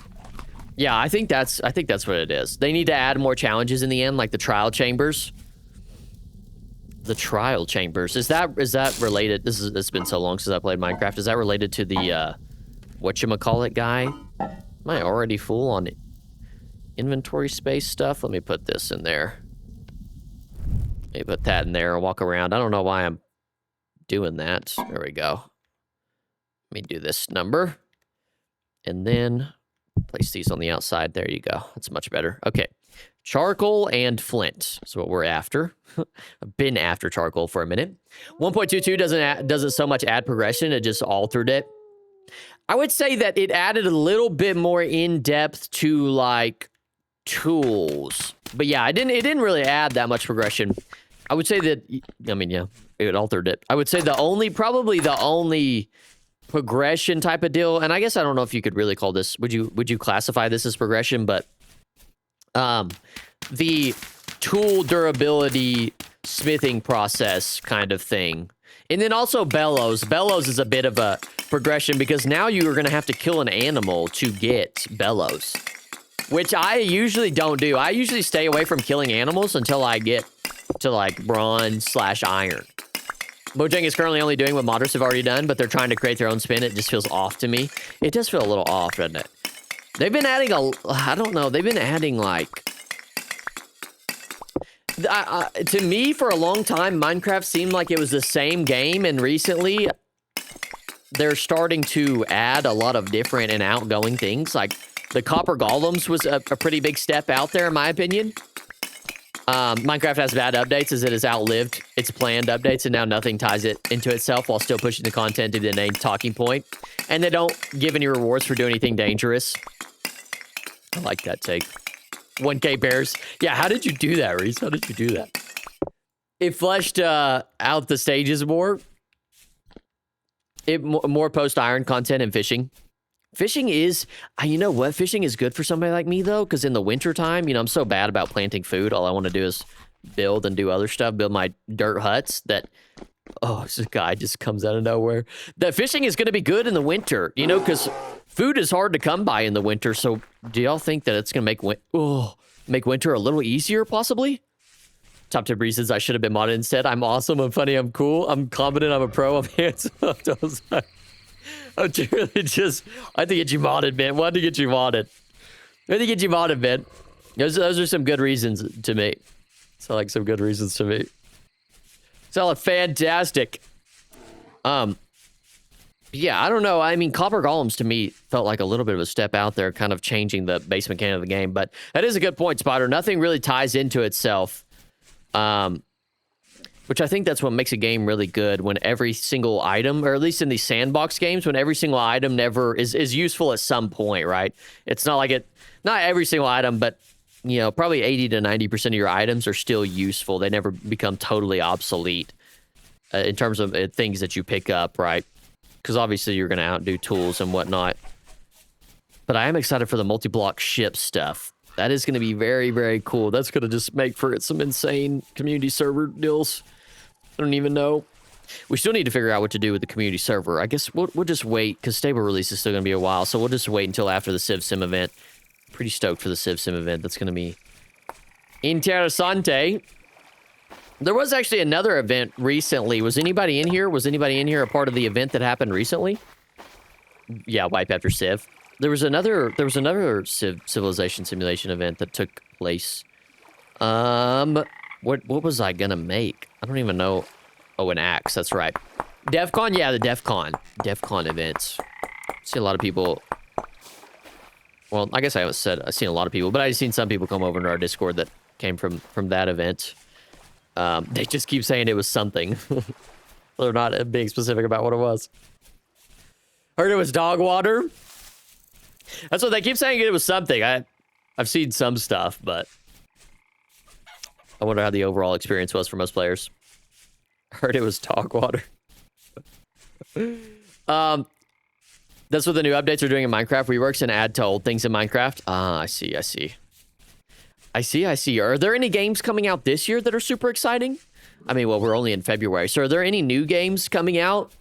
Yeah, I think that's what it is. They need to add more challenges in the end, like the trial chambers. The trial chambers. Is that related? This has been so long since I played Minecraft. Is that related to the whatchamacallit guy? Am I already full on it? Inventory space stuff. Let me put this in there. Let me put that in there and walk around. I don't know why I'm doing that. There we go. Let me do this number. And then place these on the outside. There you go. That's much better. Okay. Charcoal and flint is what we're after. I've been after charcoal for a minute. 1.22 doesn't so much add progression. It just altered it. I would say that it added a little bit more in depth to like tools, but yeah, it didn't really add that much progression. I would say that, I mean, yeah, it altered it. I would say probably the only progression type of deal, and I guess I don't know if you could really call this, would you classify this as progression, but the tool durability smithing process kind of thing. And then also bellows. Bellows is a bit of a progression because now you are going to have to kill an animal to get bellows, which I usually don't do. I usually stay away from killing animals until I get to like bronze/iron. Mojang is currently only doing what modders have already done, but they're trying to create their own spin. It just feels off to me. It does feel a little off, doesn't it? They've been adding I don't know. They've been adding like... to me, for a long time, Minecraft seemed like it was the same game, and recently they're starting to add a lot of different and outgoing things. Like the copper golems was a pretty big step out there, in my opinion. Minecraft has bad updates as it has outlived its planned updates, and now nothing ties it into itself while still pushing the content to the main talking point. And they don't give any rewards for doing anything dangerous. I like that take. 1K bears. Yeah, how did you do that, Reese? How did you do that? It fleshed out the stages more. More post-iron content and fishing. Fishing is, you know what? Fishing is good for somebody like me, though, because in the wintertime, you know, I'm so bad about planting food. All I want to do is build and do other stuff, build my dirt huts that, oh, this guy just comes out of nowhere. That fishing is going to be good in the winter, you know, because food is hard to come by in the winter. So do y'all think that it's going to make winter a little easier, possibly? Top tip reasons I should have been modded instead. I'm awesome, I'm funny, I'm cool, I'm confident, I'm a pro, I'm handsome. I'm truly just, I think get you modded, man. Why to get you modded? I think get you modded, man. Those are some good reasons to me. Sound like some good reasons to me. Sound fantastic. Yeah, I don't know. I mean, copper golems to me felt like a little bit of a step out there, kind of changing the base mechanic of the game. But that is a good point, Spider. Nothing really ties into itself. Which I think that's what makes a game really good, when every single item, or at least in these sandbox games, when every single item never is useful at some point, right? It's not like not every single item, but, you know, probably 80 to 90% of your items are still useful. They never become totally obsolete in terms of things that you pick up, right? Because obviously you're going to outdo tools and whatnot. But I am excited for the multi-block ship stuff. That is going to be very, very cool. That's going to just make for some insane community server deals. I don't even know. We still need to figure out what to do with the community server. I guess we'll just wait, because stable release is still going to be a while. So we'll just wait until after the Civ Sim event. Pretty stoked for the Civ Sim event. That's going to be interessante. There was actually another event recently. Was anybody in here? Was anybody in here a part of the event that happened recently? Yeah, wipe after Civ. There was another civilization simulation event that took place. What was I gonna make? I don't even know. Oh, an axe. That's right. DEF CON, yeah, the DEF CON events. See a lot of people. Well, I guess I've seen a lot of people, but I've seen some people come over to our Discord that came from that event. They just keep saying it was something. They're not being specific about what it was. Heard it was dog water. That's what they keep saying. It was something. I've seen some stuff, but I wonder how the overall experience was for most players. Heard it was dog water. That's what the new updates are doing in Minecraft. Reworks and add to old things in Minecraft. Ah, I see. Are there any games coming out this year that are super exciting? I mean, well, we're only in February. So are there any new games coming out?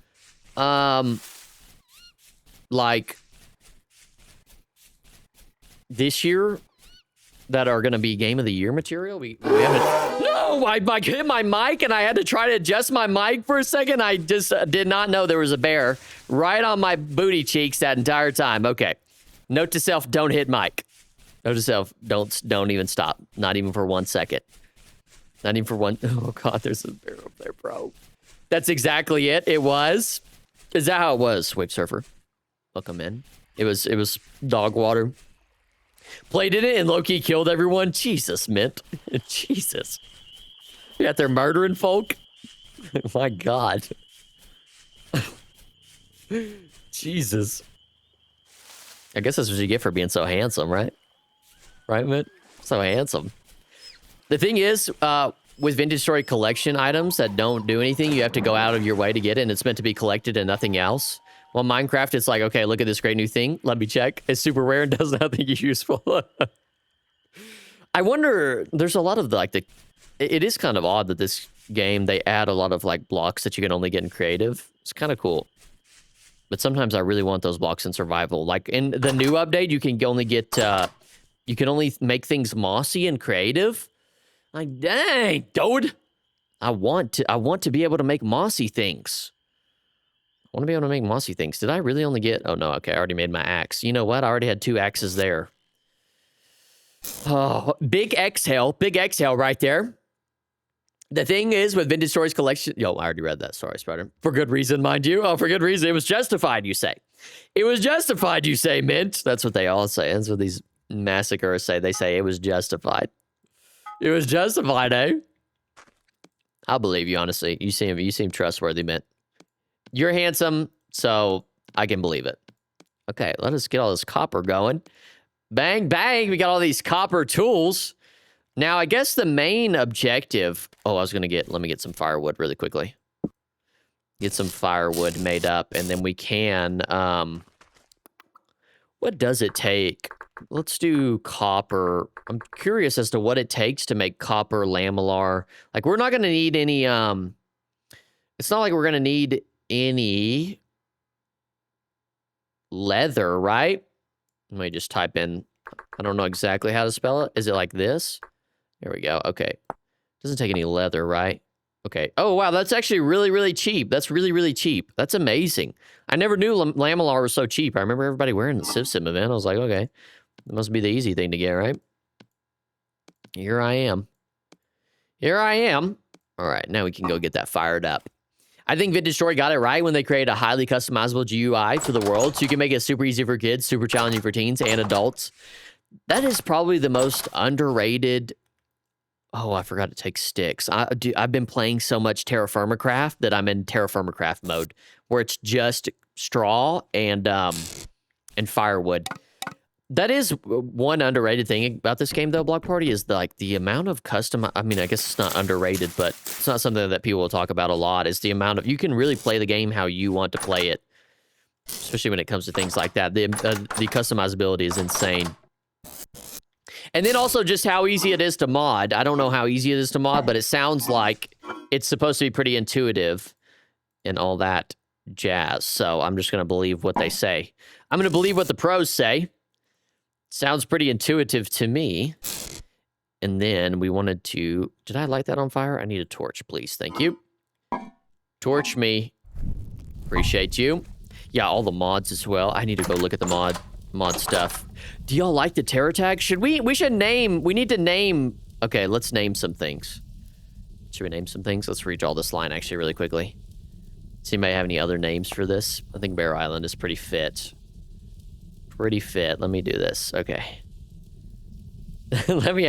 Like this year that are going to be Game of the Year material? We haven't... No! I hit my mic and I had to try to adjust my mic for a second. I just did not know there was a bear right on my booty cheeks that entire time. Okay. Note to self, don't hit mic. Note to self, don't even stop. Not even for 1 second. Not even for one... Oh, God, there's a bear up there, bro. That's exactly it. It was. Is that how it was, Wave Surfer? Welcome in. It was dog water. Played in it and low-key killed everyone. Jesus, Mint. Jesus. You out there murdering folk? My God. Jesus. I guess that's what you get for being so handsome, right? Right, Mint? So handsome. The thing is, with Vintage Story collection items that don't do anything, you have to go out of your way to get it, and it's meant to be collected and nothing else. Well, Minecraft, it's like, okay, look at this great new thing. Let me check. It's super rare and does nothing useful. I wonder, there's a lot of it is kind of odd that this game, they add a lot of like blocks that you can only get in creative. It's kind of cool. But sometimes I really want those blocks in survival. Like in the new update, you can only get, you can only make things mossy and creative. Like, dang, dude. I want to be able to make mossy things. I want to be able to make mossy things. Did I really only get... Oh, no. Okay, I already made my axe. You know what? I already had 2 axes there. Oh, big exhale. Big exhale right there. The thing is, with Vintage Stories collection... Yo, I already read that. Sorry, Spider. For good reason, mind you. Oh, for good reason. It was justified, you say. It was justified, you say, Mint. That's what they all say. That's what these massacres say. They say it was justified. It was justified, eh? I'll believe you, honestly. You seem trustworthy, Mint. You're handsome, so I can believe it. Okay, let us get all this copper going. Bang, bang, we got all these copper tools. Now, I guess the main objective... Oh, let me get some firewood really quickly. Get some firewood made up, and then we can... What does it take? Let's do copper. I'm curious as to what it takes to make copper lamellar. Like, we're not going to need any... It's not like we're going to need any leather, right? Let me just type in... I don't know exactly how to spell it. Is it like this? There we go. Okay. Doesn't take any leather, right? Okay. Oh, wow. That's actually really, really cheap. That's really, really cheap. That's amazing. I never knew lamellar was so cheap. I remember everybody wearing the CivSim event. I was like, okay. It must be the easy thing to get, right? Here I am. Here I am. All right. Now we can go get that fired up. I think Vintage Story got it right when they created a highly customizable GUI for the world, so you can make it super easy for kids, super challenging for teens and adults. That is probably the most underrated... Oh, I forgot to take sticks. I've been playing so much Terra Firma Craft that I'm in Terra Firma Craft mode, where it's just straw and firewood. That is one underrated thing about this game, though, Block Party, is the amount of custom... I mean, I guess it's not underrated, but it's not something that people will talk about a lot, is the amount of... You can really play the game how you want to play it, especially when it comes to things like that. The customizability is insane. And then also just how easy it is to mod. I don't know how easy it is to mod, but it sounds like it's supposed to be pretty intuitive and all that jazz. So I'm just going to believe what they say. I'm going to believe what the pros say. Sounds pretty intuitive to me. And then we wanted to... Did I light that on fire? I need a torch, please. Thank you. Torch me. Appreciate you. Yeah, all the mods as well. I need to go look at the mod. mod stuff. Do y'all like the terror tag? Should we should name, we need to name, okay, let's name some things. Should we name some things? Let's read all this line actually really quickly. Does anybody have any other names for this? I think Bear Island is pretty fit. Pretty fit. Let me do this. Okay. let me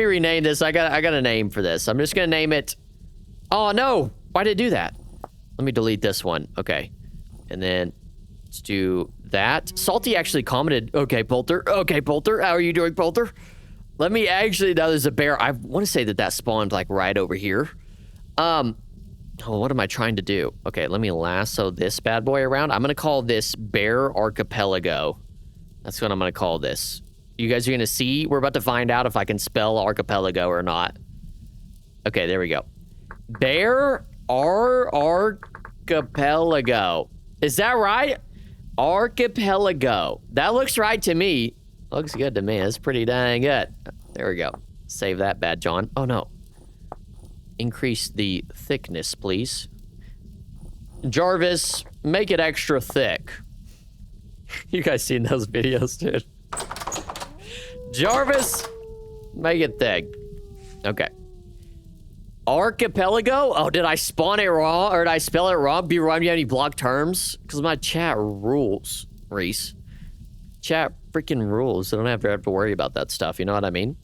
rename this. I got a name for this. I'm just gonna name it. Oh no! Why did it do that? Let me delete this one. Okay. And then let's do that. Salty actually commented, okay, Polter. Okay, Polter. How are you doing, Polter? Let me actually, now there's a bear. I want to say that spawned like right over here. Oh, what am I trying to do? Okay, let me lasso this bad boy around. I'm going to call this Bear Archipelago. That's what I'm going to call this. You guys are going to see. We're about to find out if I can spell archipelago or not. Okay, there we go. Bear Archipelago. Is that right? Archipelago. That looks right to me. Looks good to me. That's pretty dang good. There we go. Save that, Bad John. Oh, no. Increase the thickness, please. Jarvis, make it extra thick. You guys seen those videos, dude? Jarvis, make it thick. Okay. Archipelago? Oh, did I spawn it wrong? Or did I spell it wrong? Beevr, do you have any block terms? Because my chat rules, Reese. Chat freaking rules. I don't have to worry about that stuff. You know what I mean?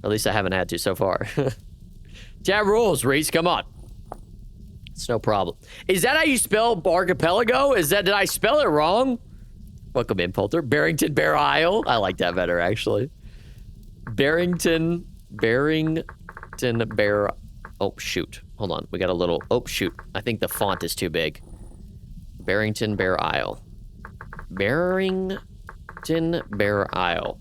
At least I haven't had to so far. Chat rules, Reese. Come on. It's no problem. Is that how you spell archipelago? Did I spell it wrong? Welcome in, Polter. Barrington Bear Isle. I like that better, actually. Barrington Bear. Oh, shoot. Hold on. We got a little... Oh, shoot. I think the font is too big. Barrington Bear Isle. Barrington Bear Isle.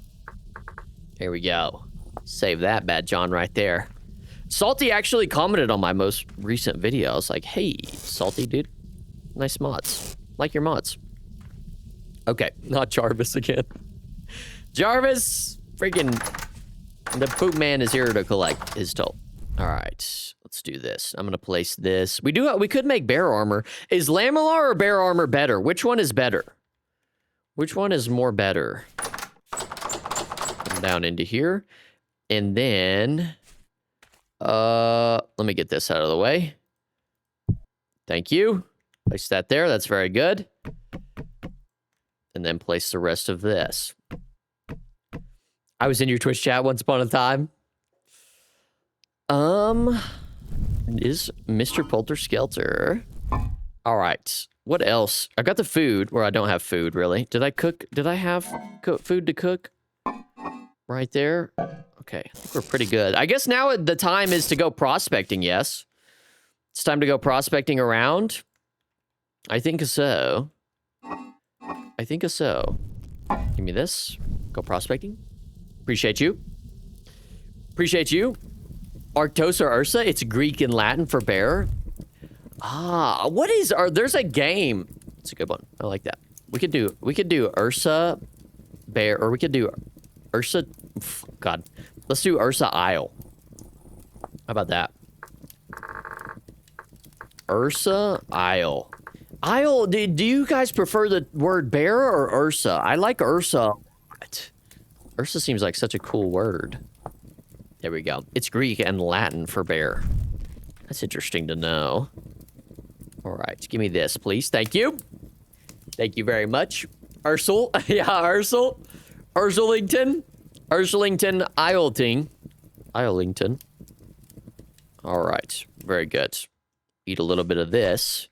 Here we go. Save that, Bad John, right there. Salty actually commented on my most recent video. I was like, hey, Salty, dude. Nice mods. Like your mods. Okay. Not Jarvis again. Jarvis, freaking... The poop man is here to collect his toll. All right, let's do this. I'm gonna place this. We could make bear armor. Is Lamilar or bear armor better? Which one is better? Which one is more better? Come down into here, and then let me get this out of the way. Thank you. Place that there. That's very good. And then place the rest of this. I was in your Twitch chat once upon a time. Is Mr. Polter Skelter. All right. What else? I got the food, where I don't have food, really. Did I cook? Did I have food to cook? Right there? Okay. I think we're pretty good. I guess now the time is to go prospecting, yes? It's time to go prospecting around? I think so. I think so. Give me this. Go prospecting. Appreciate you. Appreciate you. Arctos or Ursa? It's Greek and Latin for bear. Ah, what is... there's a game. It's a good one. I like that. We could do Ursa bear, or we could do Ursa... God. Let's do Ursa Isle. How about that? Ursa Isle. Isle, do you guys prefer the word bear or Ursa? I like Ursa. Ursa seems like such a cool word. There we go. It's Greek and Latin for bear. That's interesting to know. All right, give me this, please. Thank you. Thank you very much. Ursel. Yeah, Ursel. Ursulington. Ursulington Islington. Islington. All right, very good. Eat a little bit of this.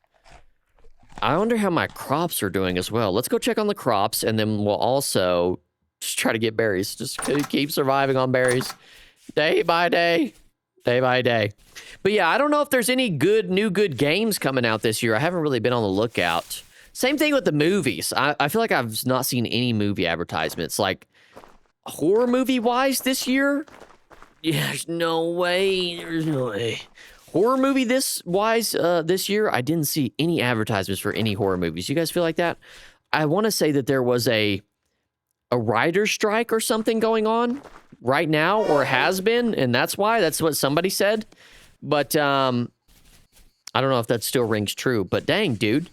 I wonder how my crops are doing as well. Let's go check on the crops, and then we'll also just try to get berries. Just keep surviving on berries. Day by day. Day by day. But yeah, I don't know if there's any new good games coming out this year. I haven't really been on the lookout. Same thing with the movies. I feel like I've not seen any movie advertisements. Like, horror movie-wise this year? Yeah, there's no way. There's no way. Horror movie this year, I didn't see any advertisements for any horror movies. You guys feel like that? I want to say that there was a writer's strike or something going on right now, or has been, and that's what somebody said. But I don't know if that still rings true. But dang, dude,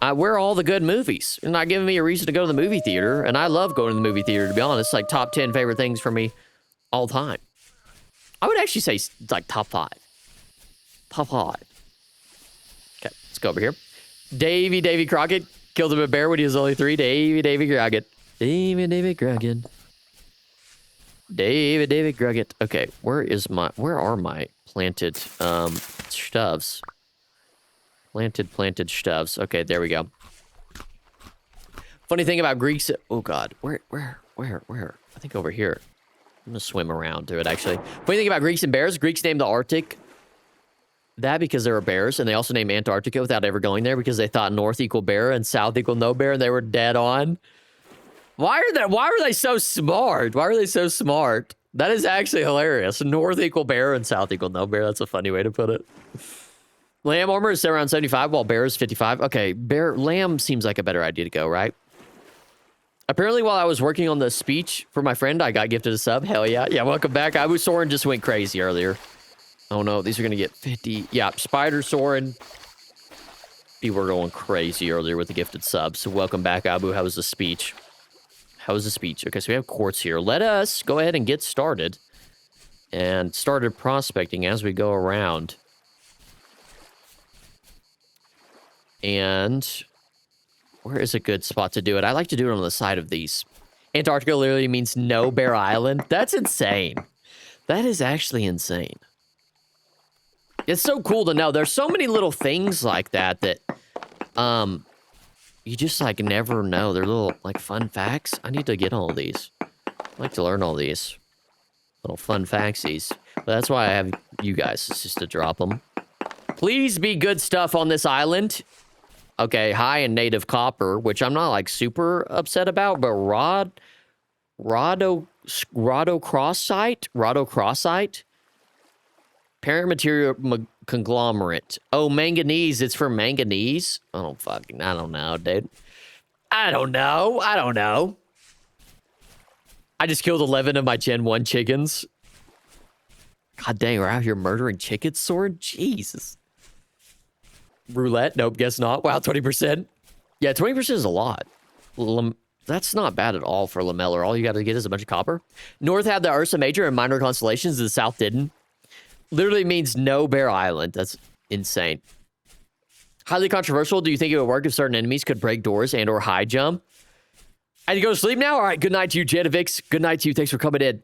Where are all the good movies? You're not giving me a reason to go to the movie theater, and I love going to the movie theater, to be honest. Like, top 10 favorite things for me all time. I would actually say, like, top 5. Top 5. Okay, let's go over here. Davy Crockett killed a bear when he was only 3. Davy Crockett. David Crockett. David Crockett. Okay, where are my planted stuffs? Planted stuffs. Okay, there we go. Funny thing about Greeks. Oh God, where? I think over here. I'm gonna swim around to it, actually. Funny thing about Greeks and bears. Greeks named the Arctic that because there were bears, and they also named Antarctica without ever going there because they thought north equal bear and south equal no bear, and they were dead on. Why are they so smart? Why are they so smart? That is actually hilarious. North equal bear and south equal no bear. That's a funny way to put it. Lamb armor is around 75, while bear is 55. Okay, lamb seems like a better idea to go, right? Apparently, while I was working on the speech for my friend, I got gifted a sub. Hell yeah. Yeah, welcome back. Abu Soren just went crazy earlier. Oh no, these are going to get 50. Yeah, Spider Soren. People were going crazy earlier with the gifted sub. So welcome back, Abu. How was the speech? Okay, so we have quartz here. Let us go ahead and get started. And started prospecting as we go around. And where is a good spot to do it? I like to do it on the side of these. Antarctica literally means no Bear Island. That's insane. That is actually insane. It's so cool to know. There's so many little things like that you just like never know. They're little like fun facts. I need to get all these. I like to learn all these little fun factsies. But that's why I have you guys. It's just to drop them. Please be good stuff on this island. Okay, high in native copper, which I'm not like super upset about, but rhodocrossite, parent material conglomerate. Oh, manganese. It's for manganese. I don't know, dude. I don't know. I just killed 11 of my Gen 1 chickens. God dang, we're out here murdering chickens, Sword? Jesus. Roulette? Nope, guess not. Wow, 20%. Yeah, 20% is a lot. That's not bad at all for lamellar. All you got to get is a bunch of copper. North had the Ursa Major and minor constellations. The South didn't. Literally means no Bear Island. That's insane. Highly controversial. Do you think it would work if certain enemies could break doors and or high jump? I need to go to sleep now? All right, good night to you, Janavix. Good night to you. Thanks for coming in.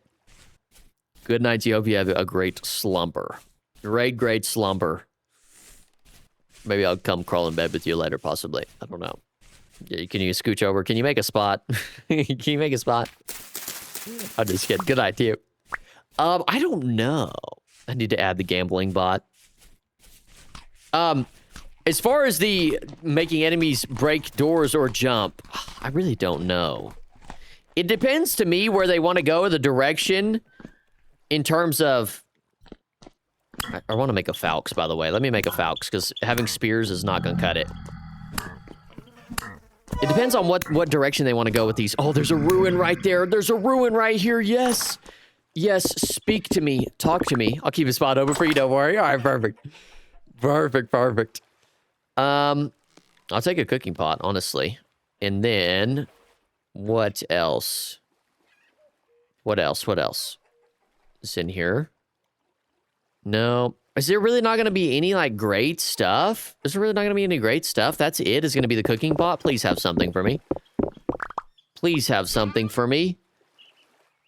Good night to you. Hope you have a great slumber. Great slumber. Maybe I'll come crawl in bed with you later, possibly. I don't know. Can you scooch over? Can you make a spot? Can you make a spot? I'm just kidding. Good night to you. I don't know. I need to add the gambling bot. As far as the making enemies break doors or jump, I really don't know. It depends to me where they want to go, the direction, in terms of... I want to make a Falx, by the way. Let me make a Falx, because having spears is not going to cut it. It depends on what direction they want to go with these. Oh, there's a ruin right there. There's a ruin right here. Yes. Yes, speak to me. Talk to me. I'll keep a spot open for you. Don't worry. All right, perfect. Perfect. I'll take a cooking pot, honestly. And then, what else? What else? Is in here? No. Is there really not going to be any, like, great stuff? Is there really not going to be any great stuff? That's it? Is going to be the cooking pot? Please have something for me. Please have something for me.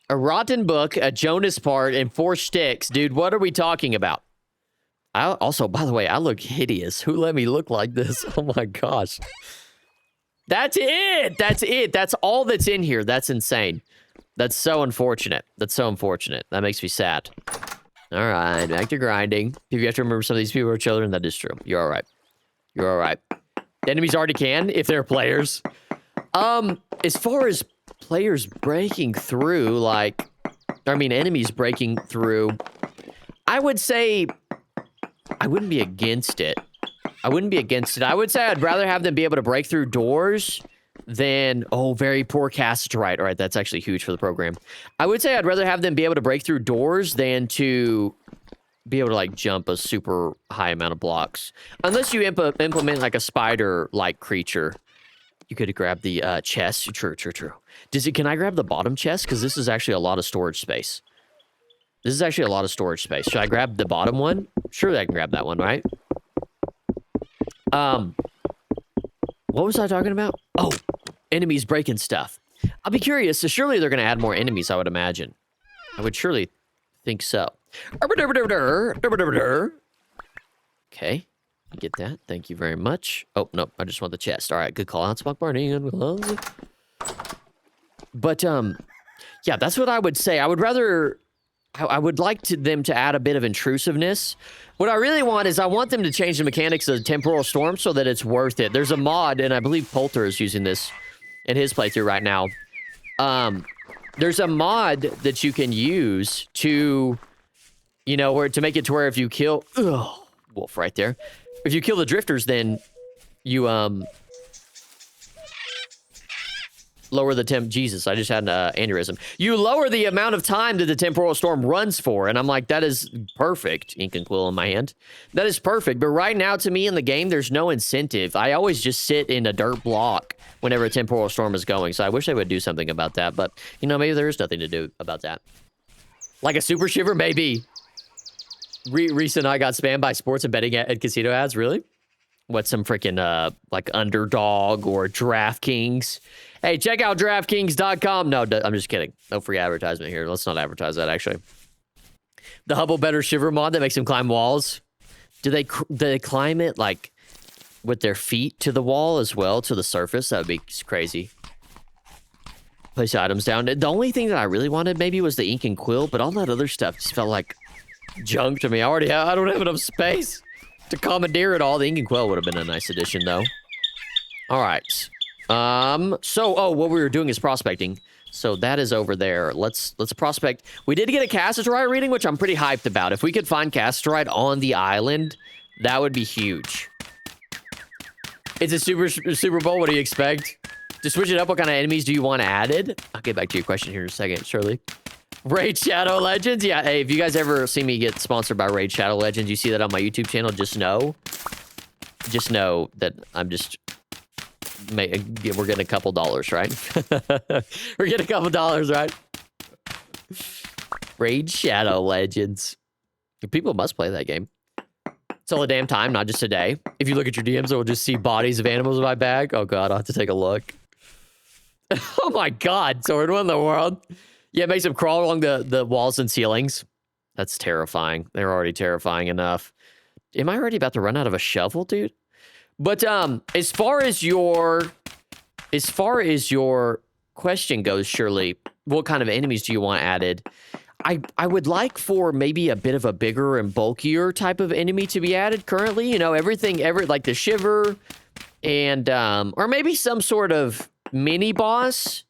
A rotten book, a Jonas part, and 4 sticks. Dude, what are we talking about? Also, by the way, I look hideous. Who let me look like this? Oh my gosh. That's it. That's all that's in here. That's insane. That's so unfortunate. That makes me sad. All right, back to grinding. If you have to remember some of these people are children, that is true. You're all right. Enemies already can, if they're players. As far as players breaking through, enemies breaking through, I would say I wouldn't be against it. I would say I'd rather have them be able to break through doors than, very poor cassiterite. All right, that's actually huge for the program. I would say I'd rather have them be able to break through doors than to be able to like jump a super high amount of blocks. Unless you implement like a spider-like creature. You could grab the chest. True. Can I grab the bottom chest? Because this is actually a lot of storage space. This is actually a lot of storage space. Should I grab the bottom one? Surely I can grab that one, right? What was I talking about? Oh, enemies breaking stuff. I'll be curious. So surely they're going to add more enemies, I would imagine. I would surely think so. Okay. Get that. Thank you very much. Oh, no. I just want the chest. All right. Good call out, Spock Barney. But, yeah, that's what I would say. I would rather... I would like them to add a bit of intrusiveness. What I really want is I want them to change the mechanics of the Temporal Storm so that it's worth it. There's a mod, and I believe Poulter is using this in his playthrough right now. There's a mod that you can use to, you know, or to make it to where if you kill... Ugh, wolf right there. If you kill the drifters, then you, lower the Jesus, I just had an aneurysm. You lower the amount of time that the Temporal Storm runs for, and I'm like, that is perfect. Ink and quill in my hand. That is perfect, but right now, to me, in the game, there's no incentive. I always just sit in a dirt block whenever a Temporal Storm is going, so I wish they would do something about that, but, you know, maybe there is nothing to do about that. Like a Super Shiver, maybe. Recent, I got spammed by sports and betting and casino ads, really? What, some freaking, like, Underdog or DraftKings? Hey, check out DraftKings.com. No, I'm just kidding. No free advertisement here. Let's not advertise that, actually. The Hubble Better Shiver mod that makes them climb walls. Do they climb it, like, with their feet to the wall as well, to the surface? That would be crazy. Place items down. The only thing that I really wanted, maybe, was the ink and quill, but all that other stuff just felt like junk to me. I don't have enough space to commandeer it all. The ink and quill would have been a nice addition, though. All right. What we were doing is prospecting. So that is over there. Let's prospect. We did get a Cassitorite reading, which I'm pretty hyped about. If we could find Cassitorite on the island, that would be huge. It's a Super Bowl. What do you expect? To switch it up, what kind of enemies do you want added? I'll get back to your question here in a second, Shirley. Raid Shadow Legends? Yeah, hey, if you guys ever see me get sponsored by Raid Shadow Legends, you see that on my YouTube channel, just know that I'm just... we're getting a couple dollars, right? We're getting a couple dollars, right? Raid Shadow Legends. People must play that game. It's all the damn time, not just today. If you look at your DMs, it will just see bodies of animals in my bag. Oh, God, I'll have to take a look. Oh, my God. Sword, what in the world? Yeah, it makes them crawl along the walls and ceilings. That's terrifying. They're already terrifying enough. Am I already about to run out of a shovel, dude? But as far as your question goes, Shirley, what kind of enemies do you want added? I would like for maybe a bit of a bigger and bulkier type of enemy to be added currently. You know, like the Shiver and or maybe some sort of mini boss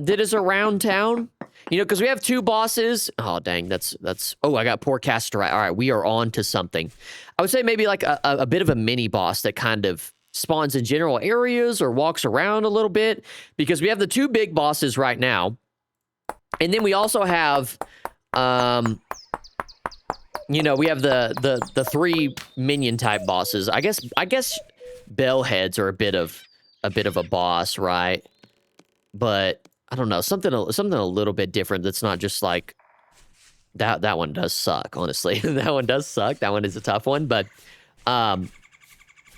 that is around town. You know, because we have two bosses. Oh, dang, that's... Oh, I got poor Cassitorite. All right, we are on to something. I would say maybe like a bit of a mini boss that kind of spawns in general areas or walks around a little bit. Because we have the two big bosses right now. And then we also have... you know, we have the three minion-type bosses. I guess Bellheads are a bit of a boss, right? But... I don't know, something a little bit different that's not just like... That one does suck, honestly. That one does suck. That one is a tough one, but... I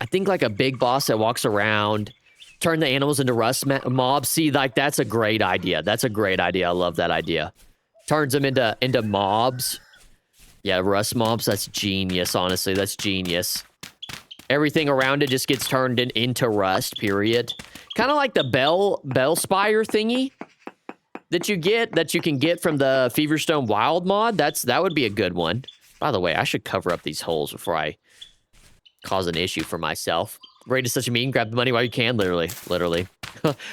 think like a big boss that walks around, turn the animals into rust mobs. See, like, that's a great idea. That's a great idea. I love that idea. Turns them into mobs. Yeah, rust mobs, that's genius, honestly. That's genius. Everything around it just gets turned into rust, period. Kind of like the bell spire thingy that you can get from the Feverstone Wild mod. That would be a good one. By the way, I should cover up these holes before I cause an issue for myself. Raid is such a meme. Grab the money while you can, literally.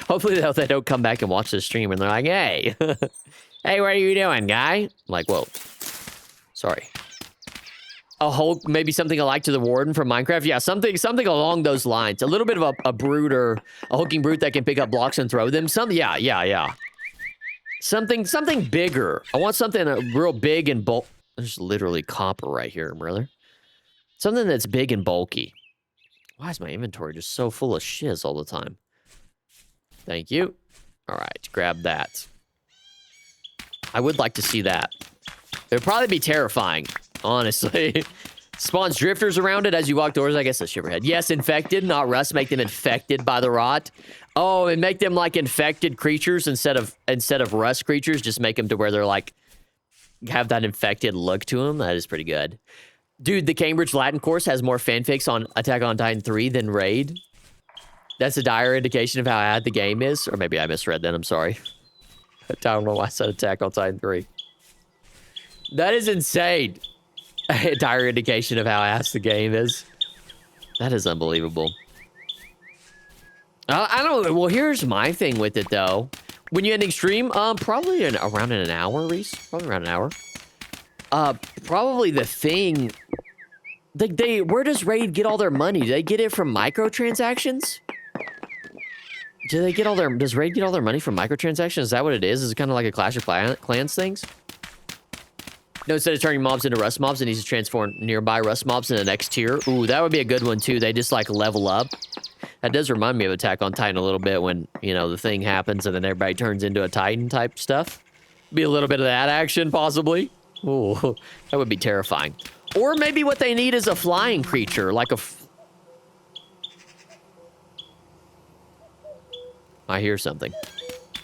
Hopefully they don't come back and watch the stream and they're like, hey, hey, what are you doing, guy? I'm like, whoa, sorry. A Hulk, maybe something alike to the Warden from Minecraft. Yeah, something along those lines. A little bit of a brooder, a hulking brute that can pick up blocks and throw them. Yeah. Something bigger. I want something real big and bulk. There's literally copper right here, brother. Something that's big and bulky. Why is my inventory just so full of shiz all the time? Thank you. All right, grab that. I would like to see that. It would probably be terrifying, honestly. Spawns drifters around it as you walk doors. I guess that's Shiverhead. Yes, infected, not rust. Make them infected by the rot. Oh, and make them like infected creatures instead of rust creatures. Just make them to where they're like have that infected look to them. That is pretty good. Dude, the Cambridge Latin course has more fanfics on Attack on Titan 3 than Raid. That's a dire indication of how bad the game is. Or maybe I misread that. I'm sorry. I don't know why I said Attack on Titan 3. That is insane. A dire indication of how ass the game is. That is unbelievable. I don't know. Well, here's my thing with it, though. When you ending stream, probably around an hour, Reese. Probably around an hour. Probably the thing... where does Raid get all their money? Do they get it from microtransactions? Does Raid get all their money from microtransactions? Is that what it is? Is it kind of like a Clash of Clans things? No, instead of turning mobs into rust mobs, it needs to transform nearby rust mobs in the next tier. Ooh, that would be a good one, too. They just, like, level up. That does remind me of Attack on Titan a little bit when, you know, the thing happens and then everybody turns into a Titan type stuff. Be a little bit of that action, possibly. Ooh, that would be terrifying. Or maybe what they need is a flying creature, like a... I hear something.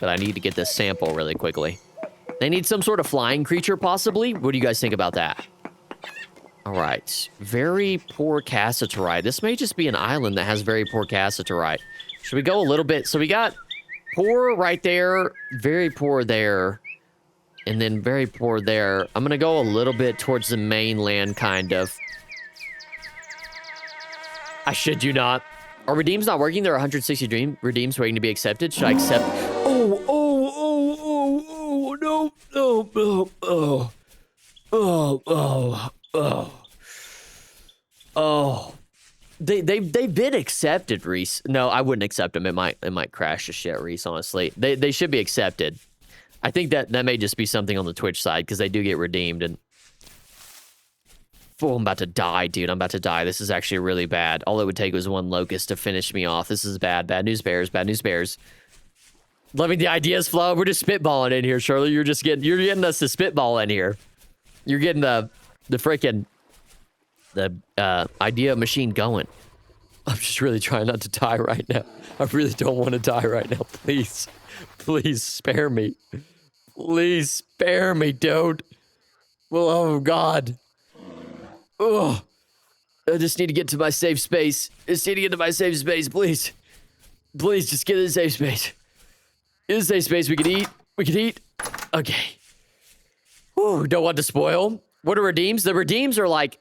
But I need to get this sample really quickly. They need some sort of flying creature, possibly? What do you guys think about that? All right. Very poor cassiterite. This may just be an island that has very poor cassiterite. Should we go a little bit? So we got poor right there, very poor there, and then very poor there. I'm going to go a little bit towards the mainland, kind of. I shit you not. Are redeems not working? There are 160 redeems waiting to be accepted. Should I accept? Oh. They've been accepted, Reese. No, I wouldn't accept them. It might crash the shit, Reese, honestly. They should be accepted. I think that may just be something on the Twitch side, because they do get redeemed, and... Oh, I'm about to die, dude. I'm about to die. This is actually really bad. All it would take was one locust to finish me off. This is bad. Bad news bears. Bad news bears. Loving the ideas flow. We're just spitballing in here, Shirley. You're getting us to spitball in here. You're getting the freaking idea machine going. I'm just really trying not to die right now. I really don't want to die right now. Please. Please spare me. Please spare me, dude. Well, oh, God. Oh, I just need to get to my safe space. Please. Please, just get in the safe space. In the safe space, we can eat. Okay. Ooh, don't want to spoil. What are redeems? The redeems are like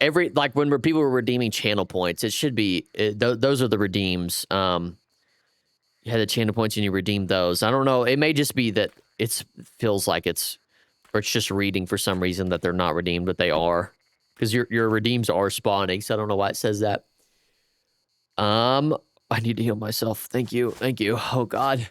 when people were redeeming channel points. It should be, those are the redeems. You had the channel points and you redeemed those. I don't know. It may just be that it feels like or it's just reading for some reason that they're not redeemed, but they are. Because your redeems are spawning, so I don't know why it says that. I need to heal myself. Thank you. Oh, God.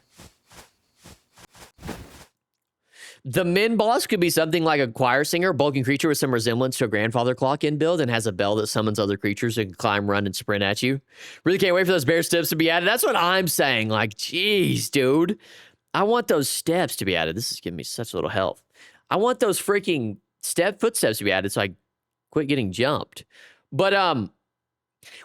The Min boss could be something like a choir singer, bulking creature with some resemblance to a grandfather clock in build, and has a bell that summons other creatures who can climb, run, and sprint at you. Really can't wait for those bear steps to be added. That's what I'm saying. Like, geez, dude. I want those steps to be added. This is giving me such little health. I want those freaking footsteps to be added so I quit getting jumped. But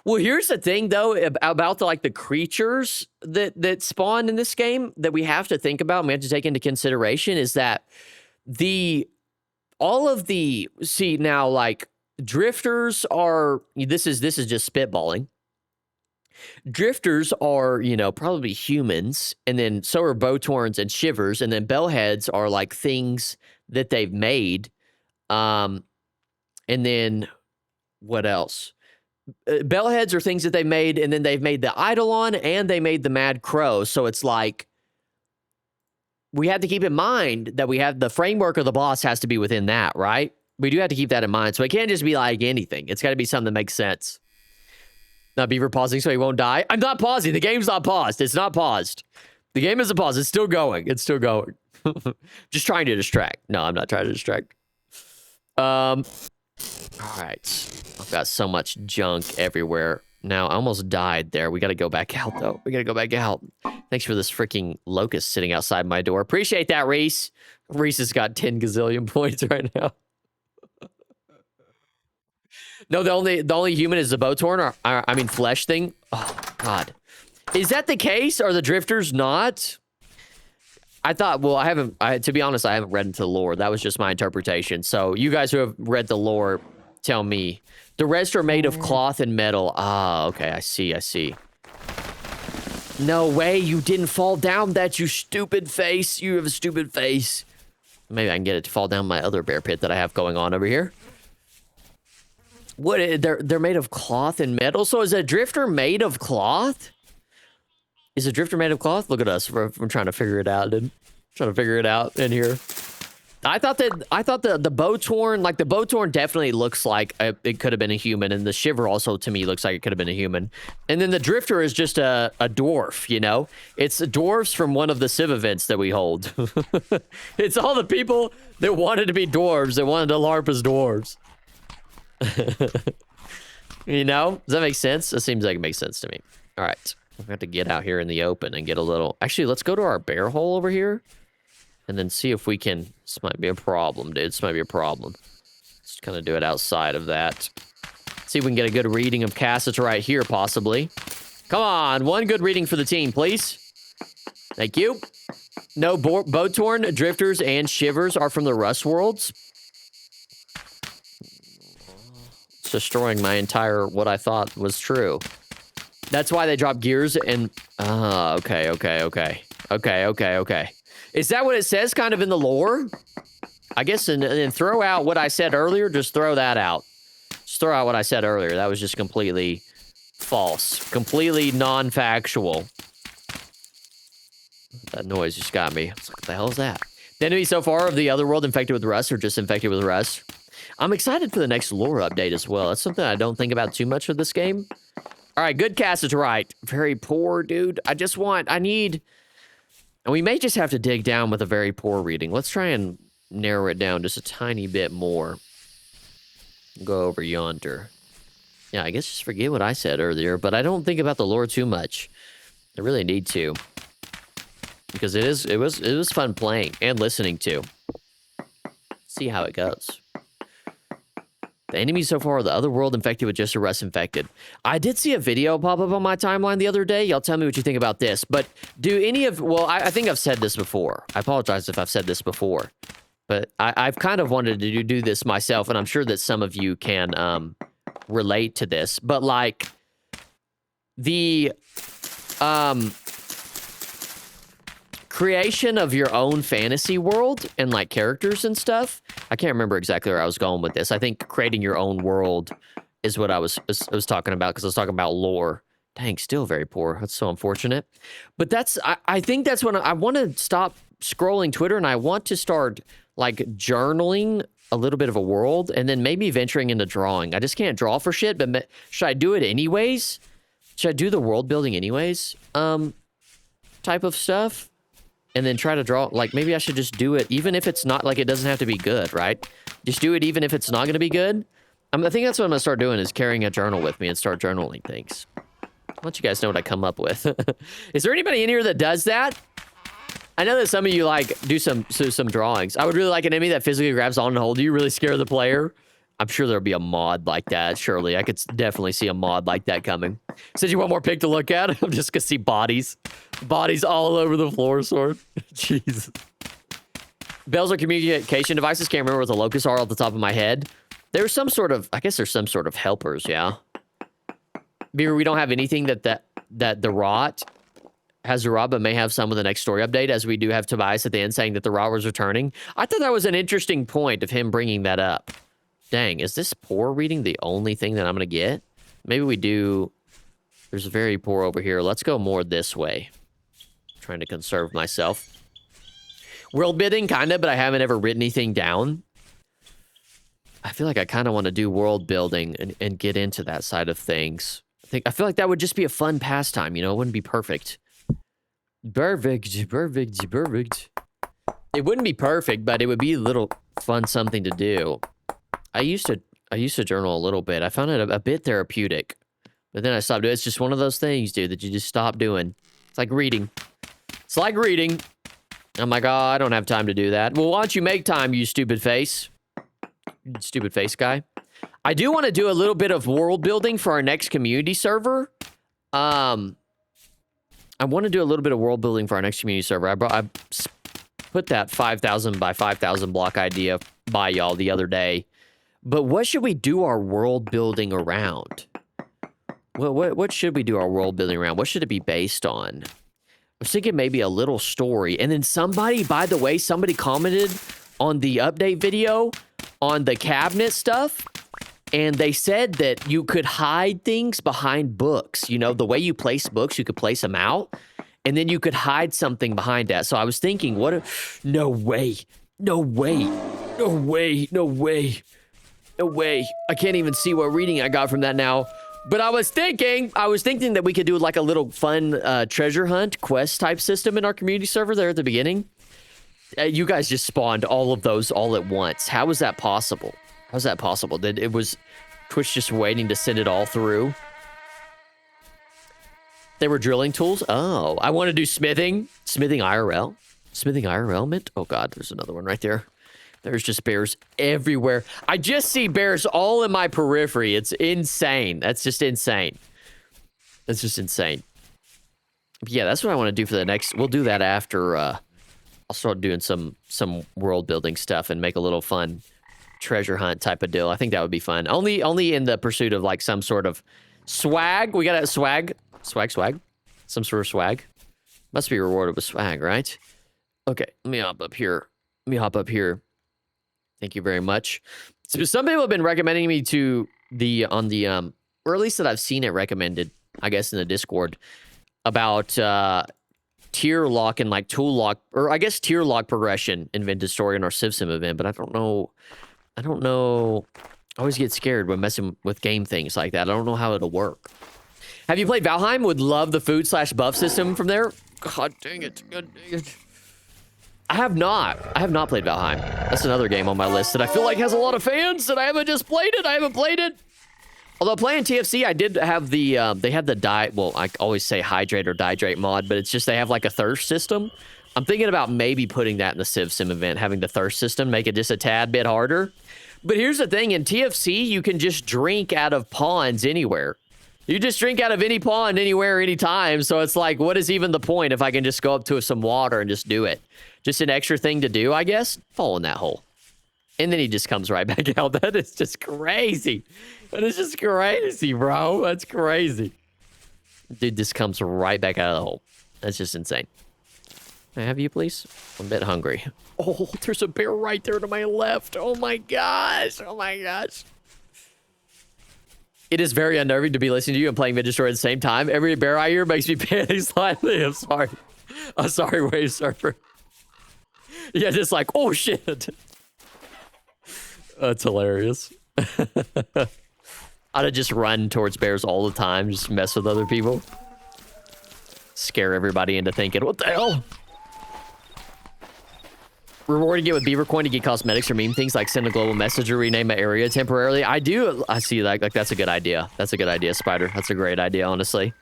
well, here's the thing though about the creatures that spawn in this game that we have to think about and we have to take into consideration is that drifters are, this is just spitballing. Drifters are, probably humans, and then so are Bowtorns and Shivers, and then Bellheads are like things that they've made. And then what else? Bellheads are things that they made, and then they've made the Eidolon, and they made the Mad Crow. So it's like, we have to keep in mind that we have the framework of the boss has to be within that, right? We do have to keep that in mind. So it can't just be like anything. It's got to be something that makes sense. Now, Beevr pausing so he won't die. I'm not pausing. The game's not paused. It's not paused. The game isn't paused. It's still going. Just trying to distract. No, I'm not trying to distract. All right. I've got so much junk everywhere. Now, I almost died there. We got to go back out, though. We got to go back out. Thanks for this freaking locust sitting outside my door. Appreciate that, Reese. Reese has got 10 gazillion points right now. No, the only human is the Botorn, or I mean flesh thing. Oh, God. Is that the case? Are the drifters not? I thought, well, to be honest, I haven't read into the lore. That was just my interpretation. So you guys who have read the lore, tell me. The rest are made of cloth and metal. Ah, okay, I see. No way, you didn't fall down that, you stupid face. You have a stupid face. Maybe I can get it to fall down my other bear pit that I have going on over here. What, they're made of cloth and metal? So is a drifter made of cloth? Is a drifter made of cloth? Look at us. We're trying to figure it out, dude. Trying to figure it out in here. I thought the Botorn, like the Botorn definitely looks like it could have been a human, and the Shiver also to me looks like it could have been a human. And then the Drifter is just a dwarf, you know? It's dwarves from one of the Civ events that we hold. It's all the people that wanted to be dwarves, that wanted to LARP as dwarves. You know? Does that make sense? It seems like it makes sense to me. All right. We're going to get out here in the open and get a little... Actually, let's go to our bear hole over here. And then see if we can... This might be a problem, dude. This might be a problem. Let's kind of do it outside of that. See if we can get a good reading of Cassets right here, possibly. Come on. One good reading for the team, please. Thank you. No, Botorn, Drifters, and Shivers are from the Rust Worlds. It's destroying my entire... what I thought was true. That's why they drop gears and... okay. Is that what it says kind of in the lore? I guess, and then throw out what I said earlier. Just throw that out. Just throw out what I said earlier. That was just completely false. Completely non-factual. That noise just got me. What the hell is that? The enemies so far of the other world infected with rust or just infected with rust? I'm excited for the next lore update as well. That's something I don't think about too much with this game. All right, good cast is right. Very poor, dude. I need... And we may just have to dig down with a very poor reading. Let's try and narrow it down just a tiny bit more. Go over yonder. Yeah, I guess just forget what I said earlier, but I don't think about the lore too much. I really need to. Because it was fun playing and listening to. See how it goes. The enemies so far are the other world infected with just a rust infected. I did see a video pop up on my timeline the other day. Y'all tell me what you think about this. But do any of... Well, I think I've said this before. I apologize if I've said this before. But I've kind of wanted to do this myself, and I'm sure that some of you can relate to this. But, like, the... creation of your own fantasy world and like characters and stuff. I can't remember exactly where I was going with this. I think creating your own world is what I was talking about, because I was talking about lore. Dang, still very poor. That's so unfortunate. But that's, I think that's when I want to stop scrolling Twitter and I want to start like journaling a little bit of a world and then maybe venturing into drawing. I just can't draw for shit, but should I do it anyways? Should I do the world building anyways? Type of stuff? And then try to draw, like, maybe I should just do it, even if it's not, like, it doesn't have to be good, right? Just do it even if it's not going to be good. I think that's what I'm going to start doing, is carrying a journal with me and start journaling things. I'll let you guys know what I come up with. Is there anybody in here that does that? I know that some of you, like, do some drawings. I would really like an enemy that physically grabs on and holds you, really scare the player. I'm sure there'll be a mod like that, surely. I could definitely see a mod like that coming. Said you want more pic to look at? I'm just gonna see bodies. Bodies all over the floor, Sword. Jeez. Bells are communication devices. Can't remember what the locusts are off the top of my head. There's some sort of... I guess there's some sort of helpers, yeah. Beevr, we don't have anything that the rot has the rot, but may have some with the next story update, as we do have Tobias at the end saying that the rot was returning. I thought that was an interesting point of him bringing that up. Dang, is this poor reading the only thing that I'm going to get? Maybe we do... There's very poor over here. Let's go more this way. Trying to conserve myself. World building, kind of, but I haven't ever written anything down. I feel like I kind of want to do world building and get into that side of things. I feel like that would just be a fun pastime, you know? It wouldn't be perfect. Perfect. It wouldn't be perfect, but it would be a little fun something to do. I used to journal a little bit. I found it a bit therapeutic, but then I stopped doing it. It's just one of those things, dude, that you just stop doing. It's like reading. It's like reading. I'm like, oh, I don't have time to do that. Well, why don't you make time, you stupid face? Stupid face guy. I do want to do a little bit of world building for our next community server. I want to do a little bit of world building for our next community server. I put that 5,000 by 5,000 block idea by y'all the other day. But what should we do our world building around? What should we do our world building around? What should it be based on? I was thinking maybe a little story. And then somebody, by the way, somebody commented on the update video on the cabinet stuff. And they said that you could hide things behind books. You know, the way you place books, you could place them out. And then you could hide something behind that. So I was thinking, what if... No way. No way. No way. No way. No way. I can't even see what reading I got from that now. But I was thinking that we could do like a little fun treasure hunt quest type system in our community server there at the beginning. You guys just spawned all of those all at once. How was that possible? How's that possible? Was Twitch just waiting to send it all through? They were drilling tools? Oh, I want to do smithing. Smithing IRL. Smithing IRL mint? Oh God, there's another one right there. There's just bears everywhere. I just see bears all in my periphery. It's insane. That's just insane. That's just insane. But yeah, that's what I want to do for the next... We'll do that after... I'll start doing some world building stuff and make a little fun treasure hunt type of deal. I think that would be fun. Only in the pursuit of like some sort of swag. We got a swag. Swag. Some sort of swag. Must be rewarded with swag, right? Okay, let me hop up here. Thank you very much. So some people have been recommending me to or at least that I've seen it recommended, I guess in the Discord, about tier lock and like tool lock, or I guess tier lock progression in Vintage Story in our CivSim event, but I don't know. I always get scared when messing with game things like that. I don't know how it'll work. Have you played Valheim? Would love the food/buff system from there. God dang it. I have not played Valheim. That's another game on my list that I feel like has a lot of fans, and I haven't just played it. I haven't played it. Although playing TFC, I did have the, they had the well, I always say hydrate or dihydrate mod, but it's just they have like a thirst system. I'm thinking about maybe putting that in the CivSim event, having the thirst system, make it just a tad bit harder. But here's the thing, in TFC, you can just drink out of ponds anywhere. You just drink out of any pond anywhere, anytime. So it's like, what is even the point if I can just go up to some water and just do it? Just an extra thing to do, I guess. Fall in that hole. And then he just comes right back out. That is just crazy. That is just crazy, bro. That's crazy. Dude, this comes right back out of the hole. That's just insane. Can I have you, please? I'm a bit hungry. Oh, there's a bear right there to my left. Oh my gosh. Oh my gosh. It is very unnerving to be listening to you and playing Vintage Story at the same time. Every bear I hear makes me panic slightly. I'm sorry. I'm sorry, Wave Surfer. Yeah, just like, oh shit. That's hilarious. I'd just run towards bears all the time, just mess with other people. Scare everybody into thinking, what the hell? Rewarding it with Beevr coin to get cosmetics or meme things like send a global message or rename my area temporarily. I see that. Like that's a good idea. That's a good idea, Spider. That's a great idea, honestly.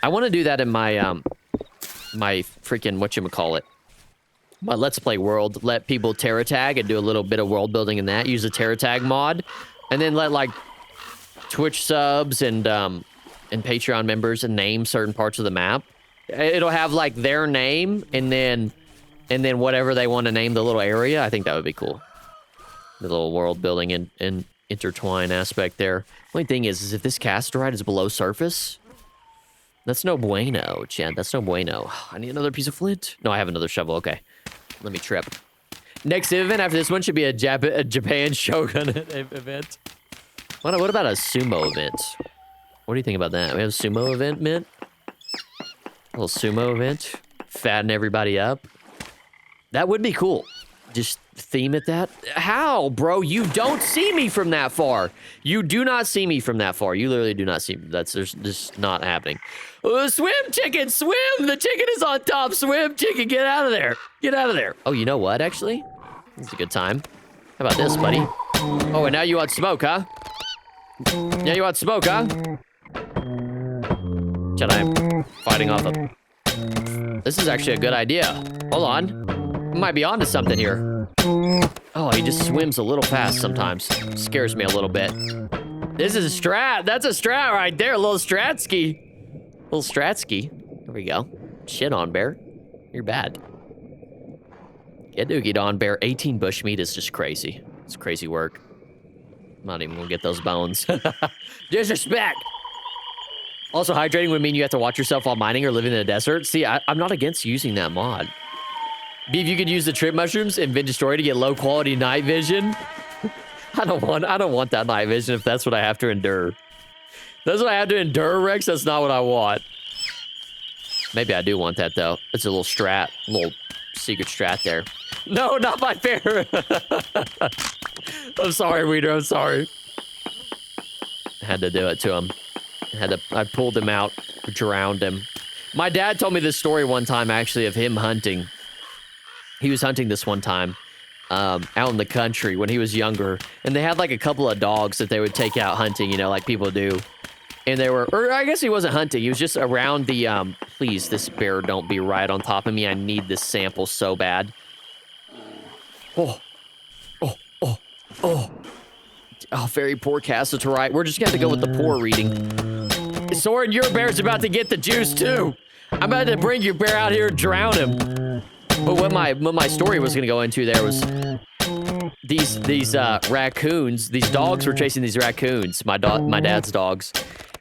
I want to do that in my my freaking whatchamacallit. My Let's Play world. Let people Terra tag and do a little bit of world building in that. Use the Terra tag mod, and then let like Twitch subs and Patreon members name certain parts of the map. It'll have like their name and then whatever they want to name the little area. I think that would be cool. The little world building and intertwine aspect there. Only thing is if this casterite is below surface, that's no bueno, Chad. That's no bueno. I need another piece of flint. No, I have another shovel. Okay. Let me trip. Next event after this one should be a Japan Shogun event. What about a sumo event? What do you think about that? We have a sumo event, Mint? A little sumo event. Fatten everybody up. That would be cool. Just theme it that. How, bro? You don't see me from that far. You do not see me from that far. You literally do not see me. That's just not happening. Swim, chicken, swim. The chicken is on top. Swim, chicken. Get out of there. Get out of there. Oh, you know what, actually? This is a good time. How about this, buddy? Oh, and now you want smoke, huh? Yeah, you want smoke, huh? Jedi fighting off a... This is actually a good idea. Hold on. Might be onto something here. Oh, he just swims a little fast sometimes. Scares me a little bit. This is a strat. That's a strat right there. A little Stratsky. Little Stratsky. There we go. Shit on, bear. You're bad. Get dookied on, bear. 18 bushmeat is just crazy. It's crazy work. I'm not even gonna get those bones. Disrespect. Also, hydrating would mean you have to watch yourself while mining or living in the desert. See, I'm not against using that mod. Beef, you could use the trip mushrooms in Vintage Story to get low quality night vision. I don't want that night vision if that's what I have to endure. That's what I have to endure, Rex. That's not what I want. Maybe I do want that though. It's a little strat, a little secret strat there. No, not my bear. I'm sorry, Weeder. I'm sorry. I had to do it to him. I pulled him out, drowned him. My dad told me this story one time, actually, of him hunting. He was hunting this one time out in the country when he was younger. And they had like a couple of dogs that they would take out hunting, you know, like people do. And they were, or I guess he wasn't hunting. He was just around the, please, this bear don't be right on top of me. I need this sample so bad. Oh, very poor Cassiterite. We're just going to go with the poor reading. Soren, your bear's about to get the juice too. I'm about to bring your bear out here and drown him. But what my story was going to go into there was these raccoons. These dogs were chasing these raccoons. My dad's dogs.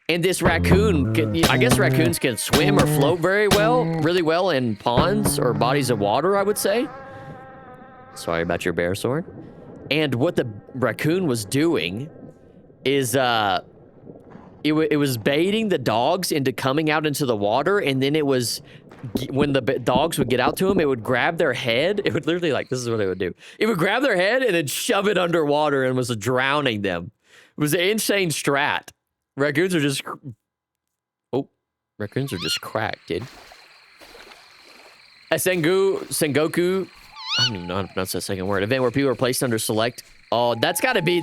And this raccoon, I guess raccoons can swim or float really well in ponds or bodies of water, I would say. Sorry about your bear, Soren. And what the raccoon was doing is it was baiting the dogs into coming out into the water, and then it was, when the dogs would get out to him, it would grab their head. It would literally, like, this is what it would do. It would grab their head and then shove it underwater and was drowning them. It was an insane strat. Raccoons are just... Oh, raccoons are just cracked, dude. A Sengoku... I don't even know how to pronounce that second word. Event where people are placed under select. Oh, that's gotta be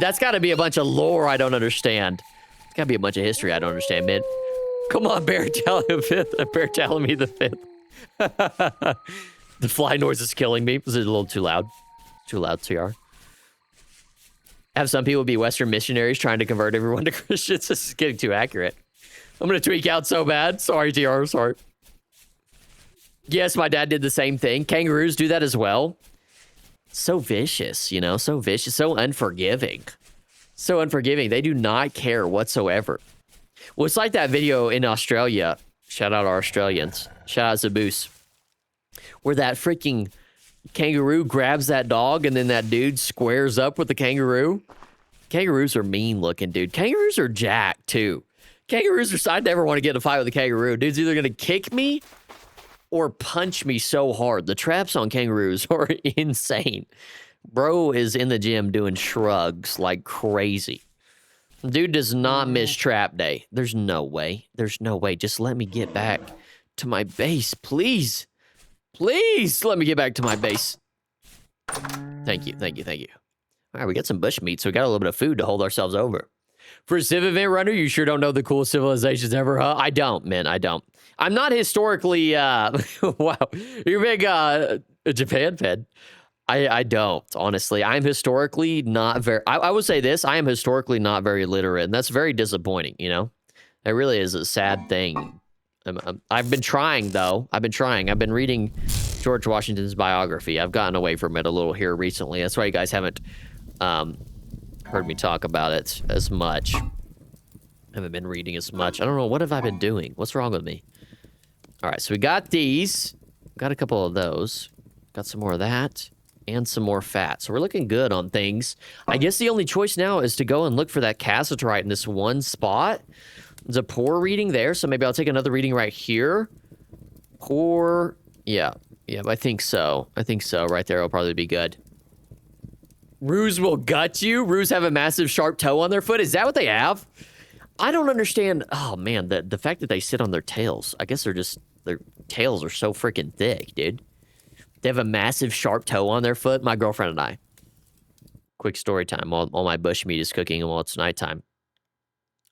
a bunch of lore I don't understand. It's gotta be a bunch of history I don't understand, man. Come on, bear, tell him fifth. Bear telling me the fifth. The fly noise is killing me. Was it a little too loud? Too loud, TR. Have some people be Western missionaries trying to convert everyone to Christians. This is getting too accurate. I'm gonna tweak out so bad. Sorry, TR, sorry. Yes, my dad did the same thing. Kangaroos do that as well. So vicious, you know, so vicious, so unforgiving. So unforgiving. They do not care whatsoever. Well, it's like that video in Australia. Shout out our Australians. Shout out Zaboose. Where that freaking kangaroo grabs that dog and then that dude squares up with the kangaroo. Kangaroos are mean looking, dude. Kangaroos are jacked, too. Kangaroos are... I never want to get in a fight with a kangaroo. Dude's either going to kick me or punch me so hard. The traps on kangaroos are insane. Bro is in the gym doing shrugs like crazy. Dude does not miss trap day. There's no way. There's no way. Just let me get back to my base, please. Please let me get back to my base. Thank you, thank you, thank you. All right, we got some bush meat, so we got a little bit of food to hold ourselves over. For a Civ event runner, you sure don't know the coolest civilizations ever, huh? I don't, man, I don't. I'm not historically, wow, you're a big Japan fan. I don't, honestly. I'm historically not very, I would say this, I am historically not very literate, and that's very disappointing, you know? It really is a sad thing. I've been trying, though. I've been reading George Washington's biography. I've gotten away from it a little here recently. That's why you guys haven't heard me talk about it as much. I haven't been reading as much. I don't know. What have I been doing? What's wrong with me? All right, so we got these. Got a couple of those. Got some more of that. And some more fat. So we're looking good on things. I guess the only choice now is to go and look for that cassiterite in this one spot. There's a poor reading there, so maybe I'll take another reading right here. Poor, yeah, I think so. I think so. Right there will probably be good. Roos will gut you? Roos have a massive sharp toe on their foot? Is that what they have? I don't understand. Oh, man, the fact that they sit on their tails. I guess their tails are so freaking thick, dude. They have a massive sharp toe on their foot. My girlfriend and I. quick story time. All my bush meat is cooking while it's nighttime.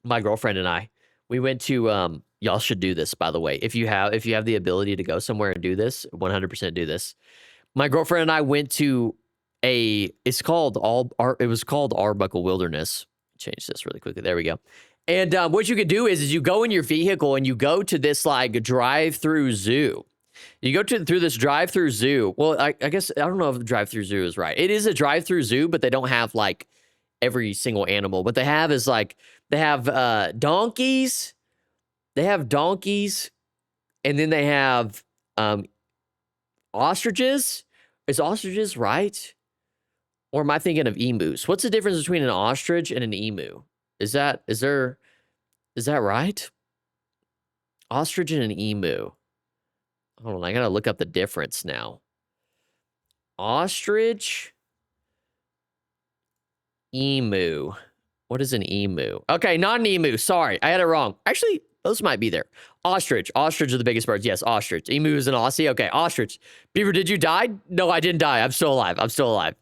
My girlfriend and I, we went to y'all should do this, by the way. If you have the ability to go somewhere and do this, 100% do this. My girlfriend and I went to it was called Arbuckle Wilderness. Change this really quickly. There we go. And what you could do is you go in your vehicle and you go to this like drive-through zoo. You go through this drive-through zoo. Well, I guess I don't know if the drive-through zoo is right. It is a drive-through zoo, but they don't have like every single animal. What they have is like they have donkeys. They have donkeys, and then they have ostriches. Is ostriches right? Or am I thinking of emus? What's the difference between an ostrich and an emu? Is that right? Ostrich and an emu. Hold on, I gotta look up the difference now. Ostrich, emu. What is an emu? Okay, not an emu. Sorry, I had it wrong. Actually, those might be there. Ostrich. Ostrich are the biggest birds. Yes, ostrich. Emu is an Aussie. Okay, ostrich. Beevr, did you die? No, I didn't die. I'm still alive. I'm still alive.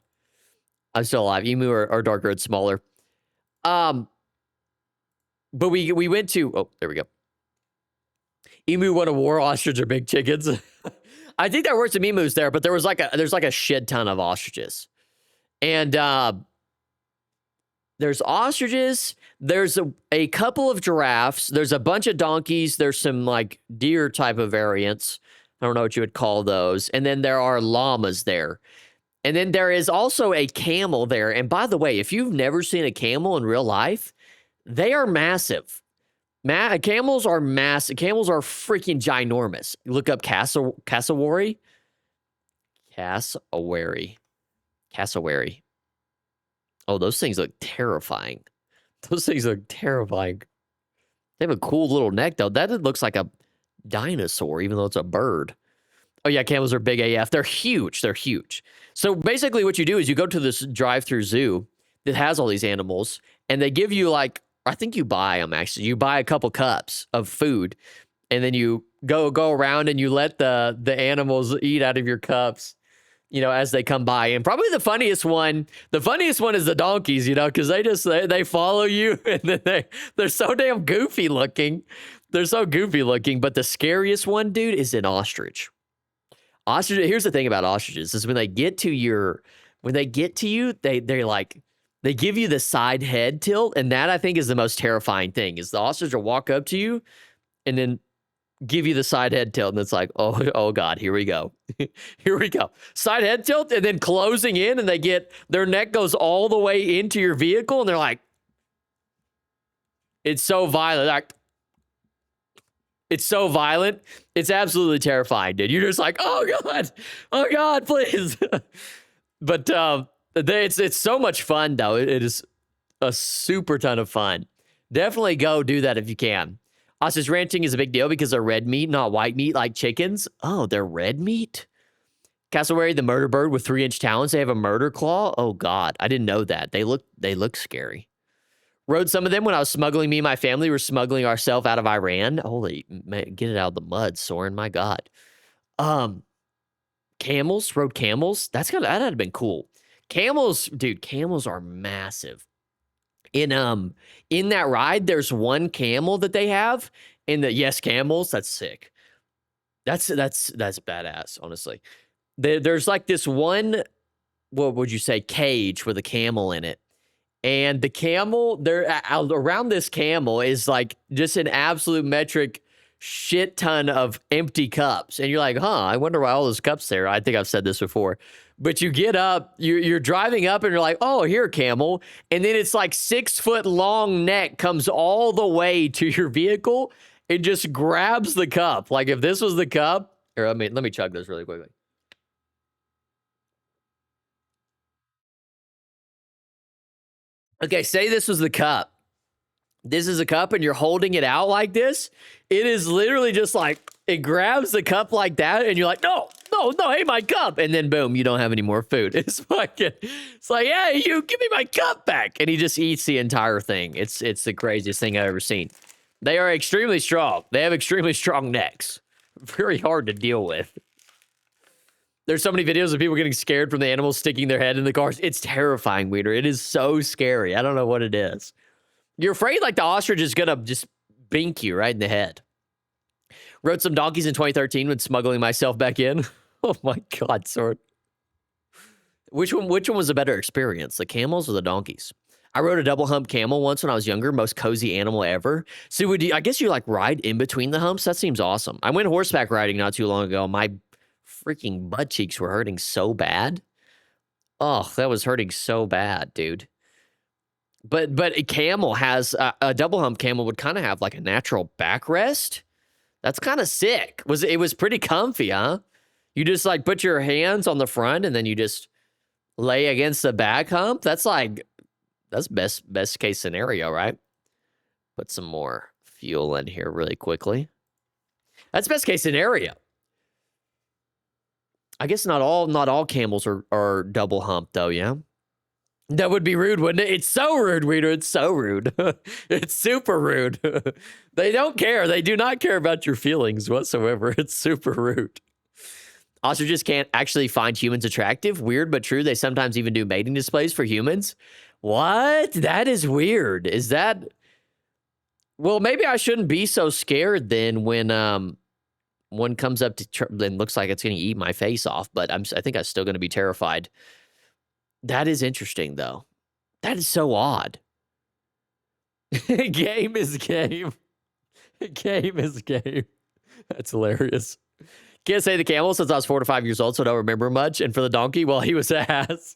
I'm still alive. Emu are darker and smaller. But we went to, oh, there we go. Emu won a war. Ostrich are big chickens. I think there were some emus there, but there's like a shit ton of ostriches. And there's ostriches. There's a couple of giraffes. There's a bunch of donkeys. There's some like deer type of variants. I don't know what you would call those. And then there are llamas there. And then there is also a camel there. And by the way, if you've never seen a camel in real life, they are massive. Camels are massive. Camels are freaking ginormous. Look up cassowary. Cassowary. Oh, those things look terrifying. Those things look terrifying. They have a cool little neck, though. That looks like a dinosaur, even though it's a bird. Oh, yeah, camels are big AF. They're huge. They're huge. So basically what you do is you go to this drive-through zoo that has all these animals, and they give you, like, I think you buy them, actually. You buy a couple cups of food, and then you go around and you let the animals eat out of your cups, you know, as they come by. And probably the funniest one is the donkeys, you know, because they follow you, and then they're so damn goofy looking. They're so goofy looking. But the scariest one, dude, is an ostrich. Here's the thing about ostriches is when they get to you, they give you the side head tilt, and that I think is the most terrifying thing. Is the ostrich will walk up to you and then give you the side head tilt, and it's like, oh god, here we go. Here we go. Side head tilt, and then closing in, and their neck goes all the way into your vehicle, and they're like, it's so violent. Like, it's so violent. It's absolutely terrifying, dude. You're just like, oh god, please. But it's so much fun, though. It is a super ton of fun. Definitely go do that if you can. Ostrich ranching is a big deal because they're red meat, not white meat like chickens. Oh, they're red meat? Cassowary, the murder bird with 3-inch talons. They have a murder claw. Oh god, I didn't know that. They look scary. Rode some of them when I was smuggling. Me and my family were smuggling ourselves out of Iran. Holy man, get it out of the mud, Soren. My god. Camels, rode camels. That had to have been cool. Camels, dude, camels are massive. In that ride, there's one camel that they have. Camels, that's sick. That's badass, honestly. There's like this one, what would you say, cage with a camel in it. And the camel, around this camel is like just an absolute metric shit ton of empty cups. And you're like, I wonder why all those cups there. I think I've said this before. But you get up, you're driving up, and you're like, oh, here, camel. And then it's like 6-foot long neck comes all the way to your vehicle. It just grabs the cup. Like if this was the cup, or let me chug this really quickly. Okay, say this was the cup. This is a cup and you're holding it out like this. It is literally just like, it grabs the cup like that and you're like, no, hey, my cup. And then boom, you don't have any more food. It's like, hey, you give me my cup back. And he just eats the entire thing. It's the craziest thing I've ever seen. They are extremely strong. They have extremely strong necks. Very hard to deal with. There's so many videos of people getting scared from the animals sticking their head in the cars. It's terrifying, Weeder. It is so scary. I don't know what it is. You're afraid like the ostrich is gonna just bink you right in the head. Rode some donkeys in 2013 when smuggling myself back in. Oh my God, Sword. Which one was a better experience, the camels or the donkeys? I rode a double hump camel once when I was younger, most cozy animal ever. So I guess you like ride in between the humps? That seems awesome. I went horseback riding not too long ago. My freaking butt cheeks were hurting so bad. Oh, that was hurting so bad, dude. But a camel has a double hump camel would kind of have like a natural backrest. That's kind of sick. It was pretty comfy, huh? You just like put your hands on the front and then you just lay against the back hump. That's best case scenario, right? Put some more fuel in here really quickly. That's best case scenario. I guess not all camels are double hump though, yeah? That would be rude, wouldn't it? It's so rude, Weeder. It's so rude. It's super rude. They don't care. They do not care about your feelings whatsoever. It's super rude. Ostriches can't actually find humans attractive. Weird but true. They sometimes even do mating displays for humans. What? That is weird. Is that... Well, maybe I shouldn't be so scared then when one comes up to then looks like it's going to eat my face off, but I think I'm still going to be terrified. That is interesting, though. That is so odd. Game is game. Game is game. That's hilarious. Can't say the camel since I was 4 to 5 years old, so I don't remember much. And for the donkey, well, he was ass.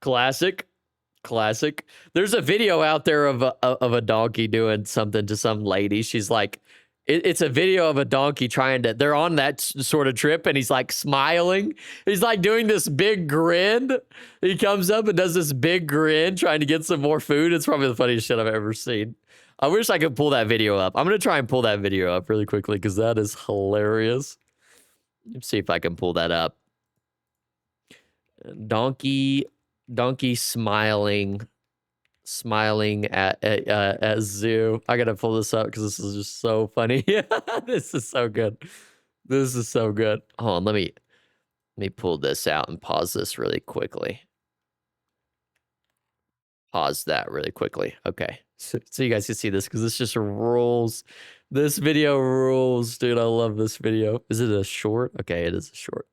Classic. Classic. There's a video out there of a donkey doing something to some lady. She's like, it's a video of a donkey they're on that sort of trip and he's like smiling. He's like doing this big grin. He comes up and does this big grin trying to get some more food. It's probably the funniest shit I've ever seen. I wish I could pull that video up. I'm going to try and pull that video up really quickly because that is hilarious. Let's see if I can pull that up. Donkey smiling at zoo. I gotta pull this up because this is just so funny. This is so good. This is so good. Hold on, let me pull this out and pause this really quickly. Pause that really quickly. Okay, so you guys can see this because this just rules. This video rules, dude. I love this video. Is it a short? Okay, it is a short.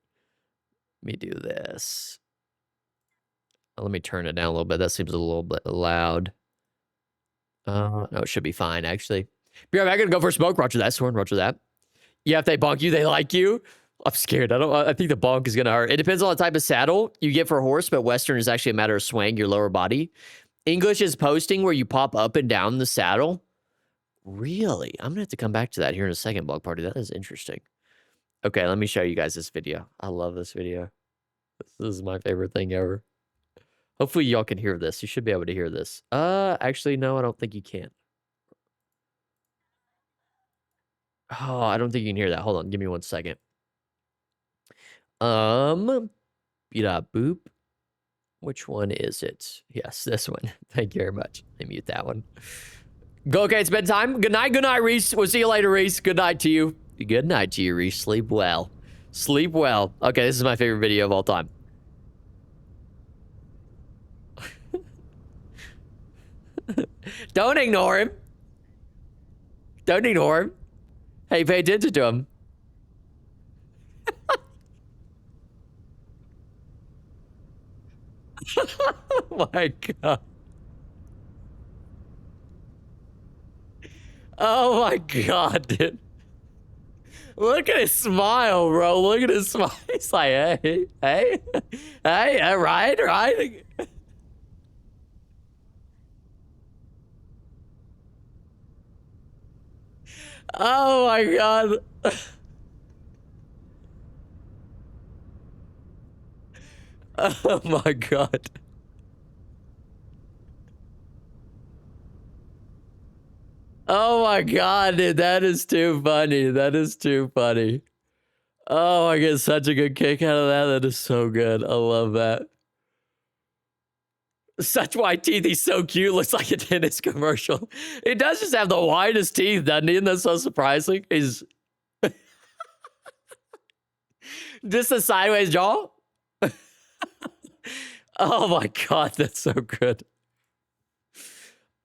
Let me do this. Let me turn it down a little bit. That seems a little bit loud. No, it should be fine, actually. Be right back. I'm gonna go for a smoke. Roger that, Soren. Roger that. Yeah, if they bonk you, they like you. I'm scared. I think the bonk is gonna hurt. It depends on the type of saddle you get for a horse, but Western is actually a matter of swaying your lower body. English is posting where you pop up and down the saddle. Really? I'm gonna have to come back to that here in a second, Block Party. That is interesting. Okay, let me show you guys this video. I love this video. This is my favorite thing ever. Hopefully y'all can hear this. You should be able to hear this. Actually, no, I don't think you can. Oh, I don't think you can hear that. Hold on, give me 1 second. Boop. Which one is it? Yes, this one. Thank you very much. Let me mute that one. Go, okay, it's bedtime. Good night, Reese. We'll see you later, Reese. Good night to you. Good night to you, Reese. Sleep well. Sleep well. Okay, this is my favorite video of all time. Don't ignore him. Don't ignore him. Hey, pay attention to him. Oh my God. Oh my God, dude. Look at his smile, bro. Look at his smile. He's like, hey, right. Oh my God. Oh my God. Oh my God, dude. That is too funny. That is too funny. Oh, I get such a good kick out of that. That is so good. I love that. Such white teeth. He's so cute. Looks like a tennis commercial. He does just have the widest teeth, doesn't he? And that's so surprising. Just a sideways jaw? Oh my God, that's so good.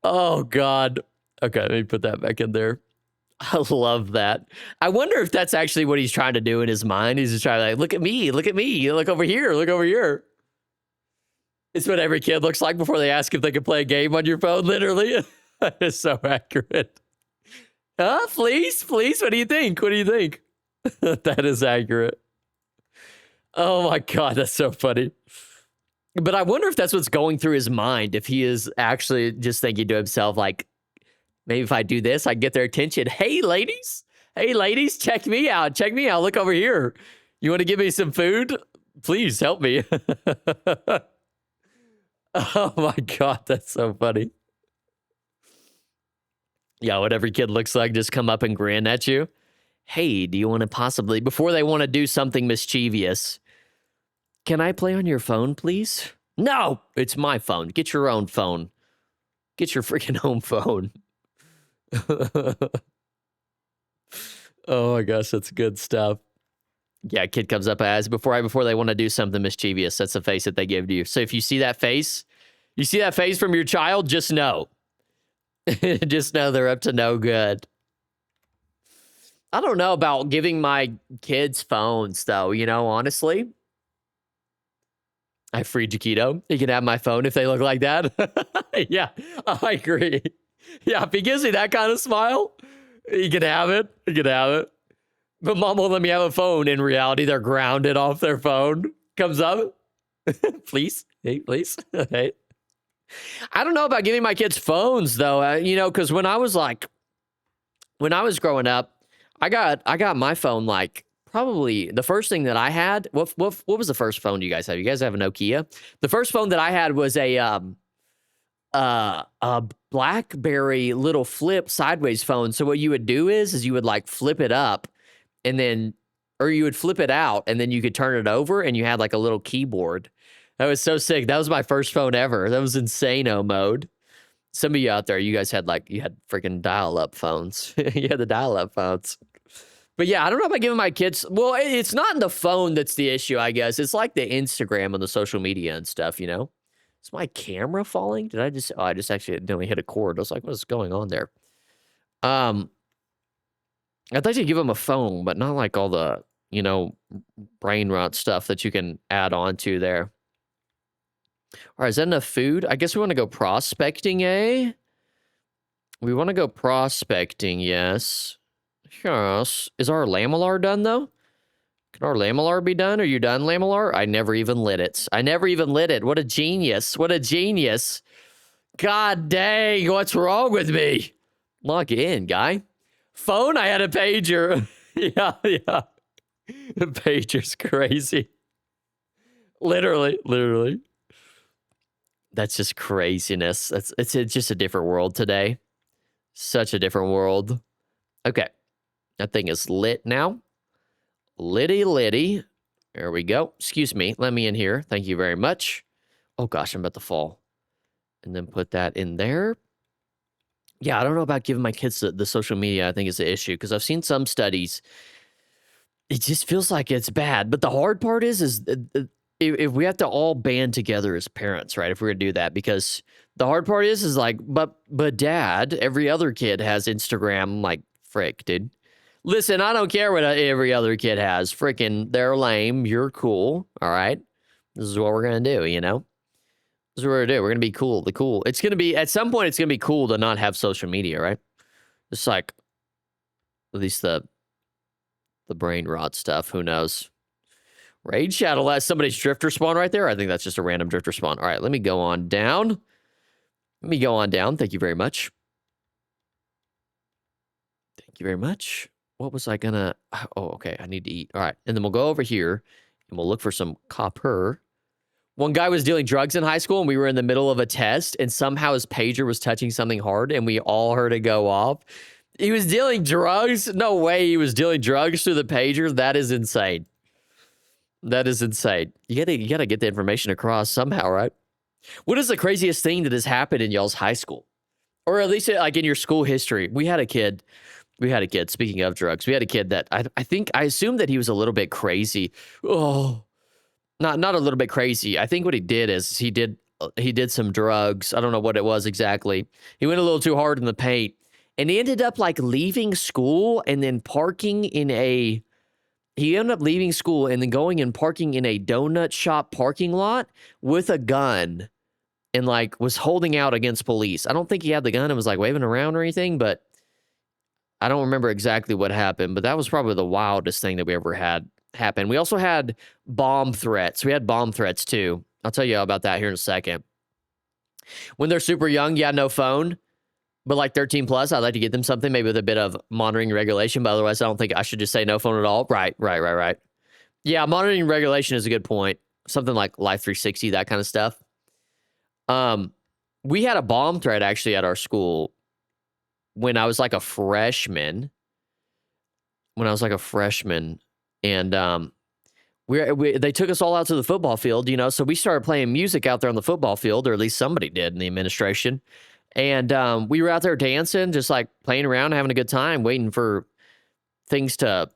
Oh God. Okay, let me put that back in there. I love that. I wonder if that's actually what he's trying to do in his mind. He's just trying to like, look at me, look at me, look over here, look over here. It's what every kid looks like before they ask if they can play a game on your phone, literally. That is so accurate. Huh? Fleece? What do you think? What do you think? That is accurate. Oh my God, that's so funny. But I wonder if that's what's going through his mind, if he is actually just thinking to himself, like, maybe if I do this, I get their attention. Hey, ladies, check me out. Check me out. Look over here. You want to give me some food? Please help me. Oh my God, that's so funny. Yeah, what every kid looks like, just come up and grin at you. Hey, do you want to possibly, before they want to do something mischievous, can I play on your phone, please? No, it's my phone. Get your own phone. Get your freaking home phone. Oh my gosh, that's good stuff. Yeah, kid comes up as before they want to do something mischievous. That's the face that they give to you. So if you see that face from your child, just know. Just know they're up to no good. I don't know about giving my kids phones, though, you know, honestly. I freed Jaquito. He can have my phone if they look like that. Yeah, I agree. Yeah, if he gives me that kind of smile, he can have it. He can have it. But mom won't let me have a phone. In reality, they're grounded off their phone. Comes up. Please. Hey, please. Hey. I don't know about giving my kids phones, though. You know, because when I was growing up, I got my phone like probably the first thing that I had. What was the first phone you guys have? You guys have a Nokia? The first phone that I had was a BlackBerry little flip sideways phone. So what you would do is you would like flip it up and then, or you would flip it out and then you could turn it over and you had like a little keyboard. That was so sick. That was my first phone ever. That was insane-o mode. Some of you out there, you guys had freaking dial-up phones. You had the dial-up phones. But yeah, I don't know about giving my kids, well, it's not in the phone that's the issue, I guess. It's like the Instagram and the social media and stuff, you know? Is my camera falling? I just actually accidentally hit a cord. I was like, what's going on there? I'd like to give them a phone, but not like all the, you know, brain rot stuff that you can add on to there. All right, is that enough food? I guess we want to go prospecting, eh? We want to go prospecting, yes. Yes. Is our lamellar done, though? Can our lamellar be done? Are you done, lamellar? I never even lit it. What a genius. What a genius. God dang, what's wrong with me? Log in, guy. Phone, I had a pager. Yeah. The pager's crazy. Literally. That's just craziness. It's just a different world today. Such a different world. Okay. That thing is lit now. Litty. There we go. Excuse me. Let me in here. Thank you very much. Oh gosh, I'm about to fall. And then put that in there. Yeah, I don't know about giving my kids the social media. I think is the issue because I've seen some studies. It just feels like it's bad. But the hard part is if we have to all band together as parents, right? If we're gonna do that, because the hard part is like, but dad, every other kid has Instagram. I'm like, frick, dude. Listen, I don't care what every other kid has. Freaking, they're lame. You're cool. All right. This is what we're going to do, you know? This is what we're going to do. We're going to be cool. It's going to be, at some point, it's going to be cool to not have social media, right? Just like, at least the brain rot stuff. Who knows? Raid Shadow, that's somebody's drifter spawn right there. I think that's just a random drifter spawn. All right, let me go on down. Thank you very much. What was I gonna... Oh, okay. I need to eat. All right. And then we'll go over here and we'll look for some copper. One guy was dealing drugs in high school and we were in the middle of a test and somehow his pager was touching something hard and we all heard it go off. He was dealing drugs? No way he was dealing drugs through the pager. That is insane. You gotta get the information across somehow, right? What is the craziest thing that has happened in y'all's high school? Or at least like in your school history? We had a kid... We had a kid, speaking of drugs, we had a kid that I assumed that he was a little bit crazy. Oh, not a little bit crazy. I think what he did is he did some drugs. I don't know what it was exactly. He went a little too hard in the paint, and he ended up like leaving school and then parking in a. He ended up leaving school and then going and parking in a donut shop parking lot with a gun, and like was holding out against police. I don't think he had the gun and was like waving around or anything, but I don't remember exactly what happened. But that was probably the wildest thing that we ever had happen. We also had bomb threats. We had bomb threats too. I'll tell you about that here in a second. When they're super young, yeah, no phone. But like 13 plus, I'd like to get them something maybe with a bit of monitoring regulation. But otherwise, I don't think I should just say no phone at all. Right. Yeah, monitoring regulation is a good point. Something like Life 360, that kind of stuff. We had a bomb threat actually at our school when I was like a freshman. And they took us all out to the football field, you know, so we started playing music out there on the football field, or at least somebody did in the administration. And we were out there dancing, just like playing around, having a good time, waiting for things to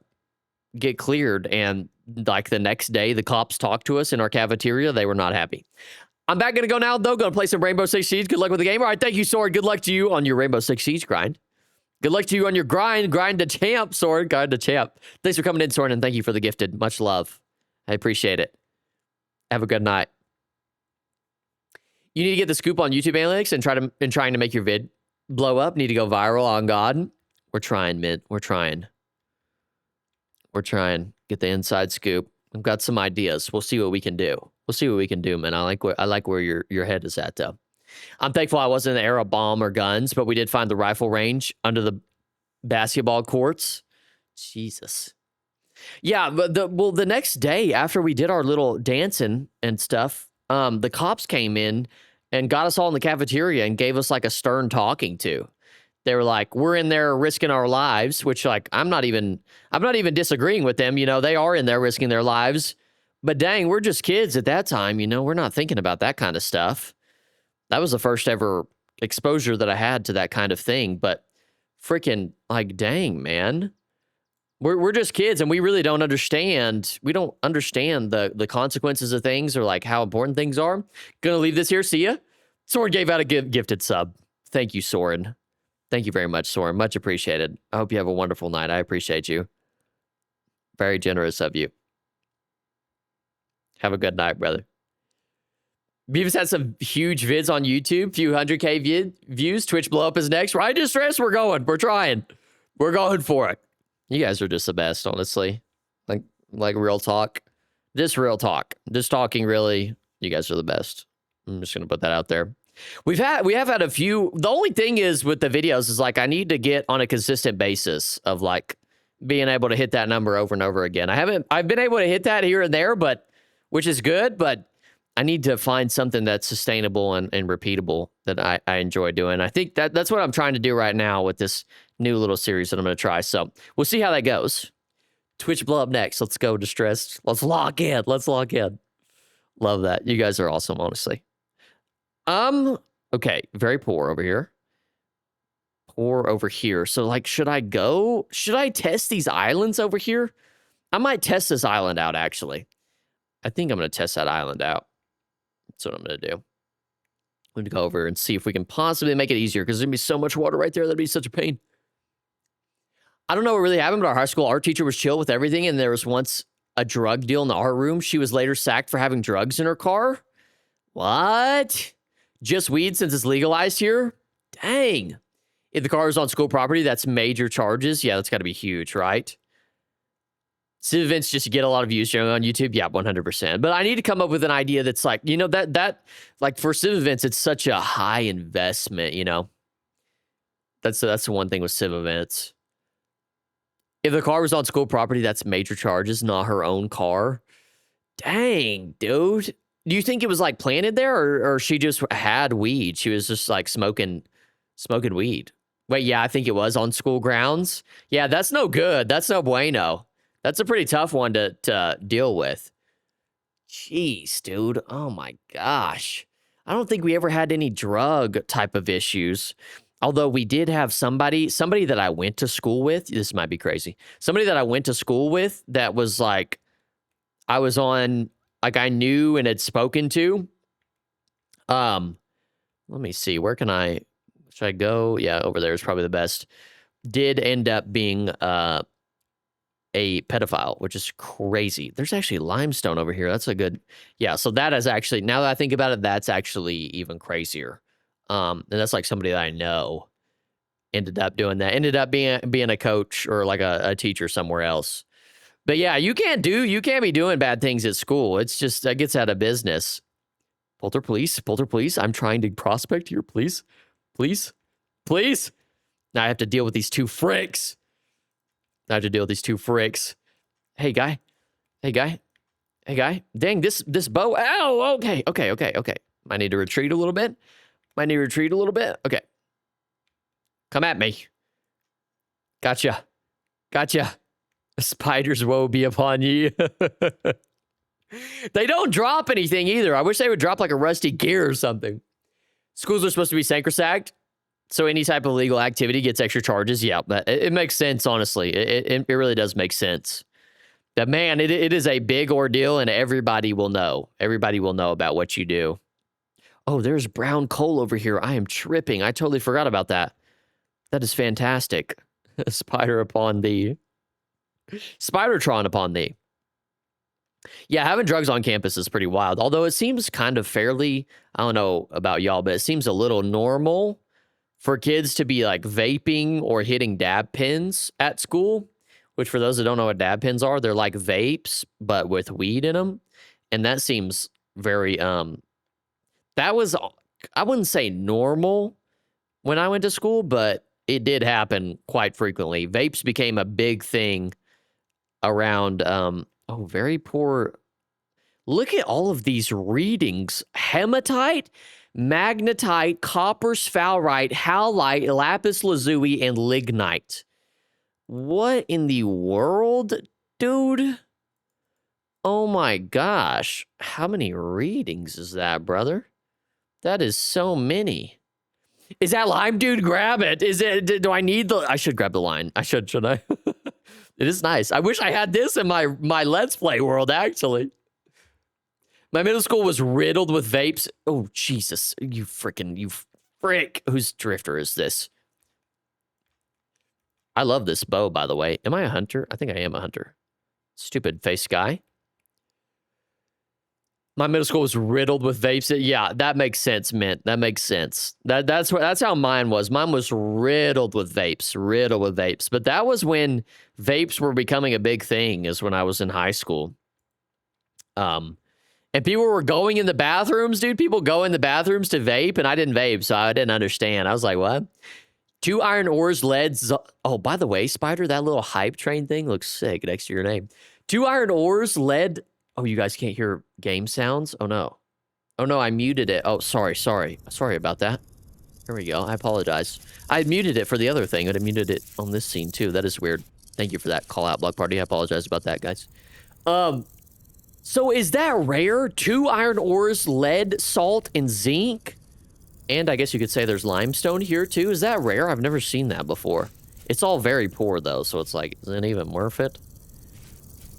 get cleared. And like the next day, the cops talked to us in our cafeteria. They were not happy. I'm back going to go now, though. Going to play some Rainbow Six Siege. Good luck with the game. All right, thank you, Sword. Good luck to you on your Rainbow Six Siege grind. Good luck to you on your grind. Grind to champ, Sword. Grind to champ. Thanks for coming in, Sword, and thank you for the gifted. Much love. I appreciate it. Have a good night. You need to get the scoop on YouTube analytics and trying to make your vid blow up. Need to go viral on God. We're trying, Mint. We're trying. Get the inside scoop. I've got some ideas. We'll see what we can do. Man. I like where your head is at, though. I'm thankful I wasn't in the era of bomb or guns, but we did find the rifle range under the basketball courts. Jesus. Yeah, but the next day after we did our little dancing and stuff, the cops came in and got us all in the cafeteria and gave us like a stern talking to. They were like, we're in there risking our lives, which like I'm not even disagreeing with them. You know, they are in there risking their lives. But dang, we're just kids at that time, you know, we're not thinking about that kind of stuff. That was the first ever exposure that I had to that kind of thing. But freaking like, dang, man. We're just kids and we really don't understand. We don't understand the consequences of things or like how important things are. Gonna leave this here. See ya. Soren gave out a gifted sub. Thank you, Soren. Thank you very much, Soren. Much appreciated. I hope you have a wonderful night. I appreciate you. Very generous of you. Have a good night, brother. Beavis had some huge vids on YouTube. Few 100K views. Twitch blow up is next. Right? Distress. We're going. We're trying. We're going for it. You guys are just the best, honestly. Like real talk. Just real talk. Just talking really. You guys are the best. I'm just gonna put that out there. We have had a few. The only thing is with the videos is like I need to get on a consistent basis of like being able to hit that number over and over again. I've been able to hit that here and there, but which is good, but I need to find something that's sustainable and repeatable that I enjoy doing. I think that's what I'm trying to do right now with this new little series that I'm going to try. So we'll see how that goes. Twitch blow up next. Let's go, Distressed. Let's lock in. Love that. You guys are awesome, honestly. Okay. Very poor over here. So like, should I test these islands over here? I might test this island out, actually. I think I'm going to test that island out. That's what I'm going to do. I'm going to go over and see if we can possibly make it easier because there's going to be so much water right there. That'd be such a pain. I don't know what really happened, but our high school art teacher was chill with everything, and there was once a drug deal in the art room. She was later sacked for having drugs in her car. What? Just weed since it's legalized here? Dang. If the car is on school property, that's major charges. Yeah, that's got to be huge, right? Civ events just to get a lot of views showing on YouTube. Yeah, 100%. But I need to come up with an idea that's like, you know, that like for Civ events, it's such a high investment, you know? That's the one thing with Civ events. If the car was on school property, that's major charges, not her own car. Dang, dude. Do you think it was like planted there or she just had weed? She was just like smoking weed. Wait, yeah, I think it was on school grounds. Yeah, that's no good. That's no bueno. That's a pretty tough one to deal with. Jeez, dude. Oh my gosh. I don't think we ever had any drug type of issues. Although we did have somebody that I went to school with. This might be crazy. Somebody that I went to school with that was like, I was on, like I knew and had spoken to. Let me see. Where can should I go? Yeah, over there is probably the best. Did end up being a pedophile, which is crazy. There's actually limestone over here. That's a good, yeah. So that is actually, now that I think about it, that's actually even crazier. And that's like somebody that I know ended up doing that. Ended up being a coach or like a teacher somewhere else. But yeah, you can't be doing bad things at school. It's just, that gets out of business. Polter police. I'm trying to prospect here. Please. Now I have to deal with these two fricks. Hey guy. Dang, this bow. Ow, okay. Might need to retreat a little bit. Okay. Come at me. Gotcha. Spiders woe be upon ye. They don't drop anything either. I wish they would drop like a rusty gear or something. Schools are supposed to be sacrosanct, so any type of illegal activity gets extra charges. Yeah, but it makes sense, honestly. It really does make sense. But man, it is a big ordeal, and everybody will know. Everybody will know about what you do. Oh, there's brown coal over here. I am tripping. I totally forgot about that. That is fantastic. Spider upon thee. Spidertron upon thee. Yeah, having drugs on campus is pretty wild. Although it seems kind of fairly, I don't know about y'all, but it seems a little normal for kids to be like vaping or hitting dab pens at school, which for those that don't know what dab pens are, they're like vapes, but with weed in them. And that seems very, that was, I wouldn't say normal when I went to school, but it did happen quite frequently. Vapes became a big thing around, oh, very poor. Look at all of these readings. Hematite, magnetite, copper sphalerite, halite, lapis lazuli, and lignite. What in the world, dude? Oh my gosh. How many readings is that, brother? That is so many. Is that lime, dude? Grab it. Is it, do I need I should grab the line. Should I? It is nice. I wish I had this in my Let's Play world, actually. My middle school was riddled with vapes. Oh, Jesus. You frick. Whose drifter is this? I love this bow, by the way. Am I a hunter? I think I am a hunter. Stupid face guy. My middle school was riddled with vapes. Yeah, that makes sense, Mint. That makes sense. That's how mine was. Mine was riddled with vapes. But that was when vapes were becoming a big thing, is when I was in high school. And people were going in the bathrooms, dude. People go in the bathrooms to vape, and I didn't vape, so I didn't understand. I was like, what? 2 iron ores, lead. Oh, by the way, Spider, that little hype train thing looks sick next to your name. 2 iron ores, lead. Oh, you guys can't hear game sounds? Oh, no. Oh, no, I muted it. Oh, sorry. Sorry about that. Here we go. I apologize. I muted it for the other thing, but I muted it on this scene, too. That is weird. Thank you for that call out, Block Party. I apologize about that, guys. So is that rare? 2 iron ores, lead, salt, and zinc? And I guess you could say there's limestone here, too. Is that rare? I've never seen that before. It's all very poor, though, so it's like, is it even worth it?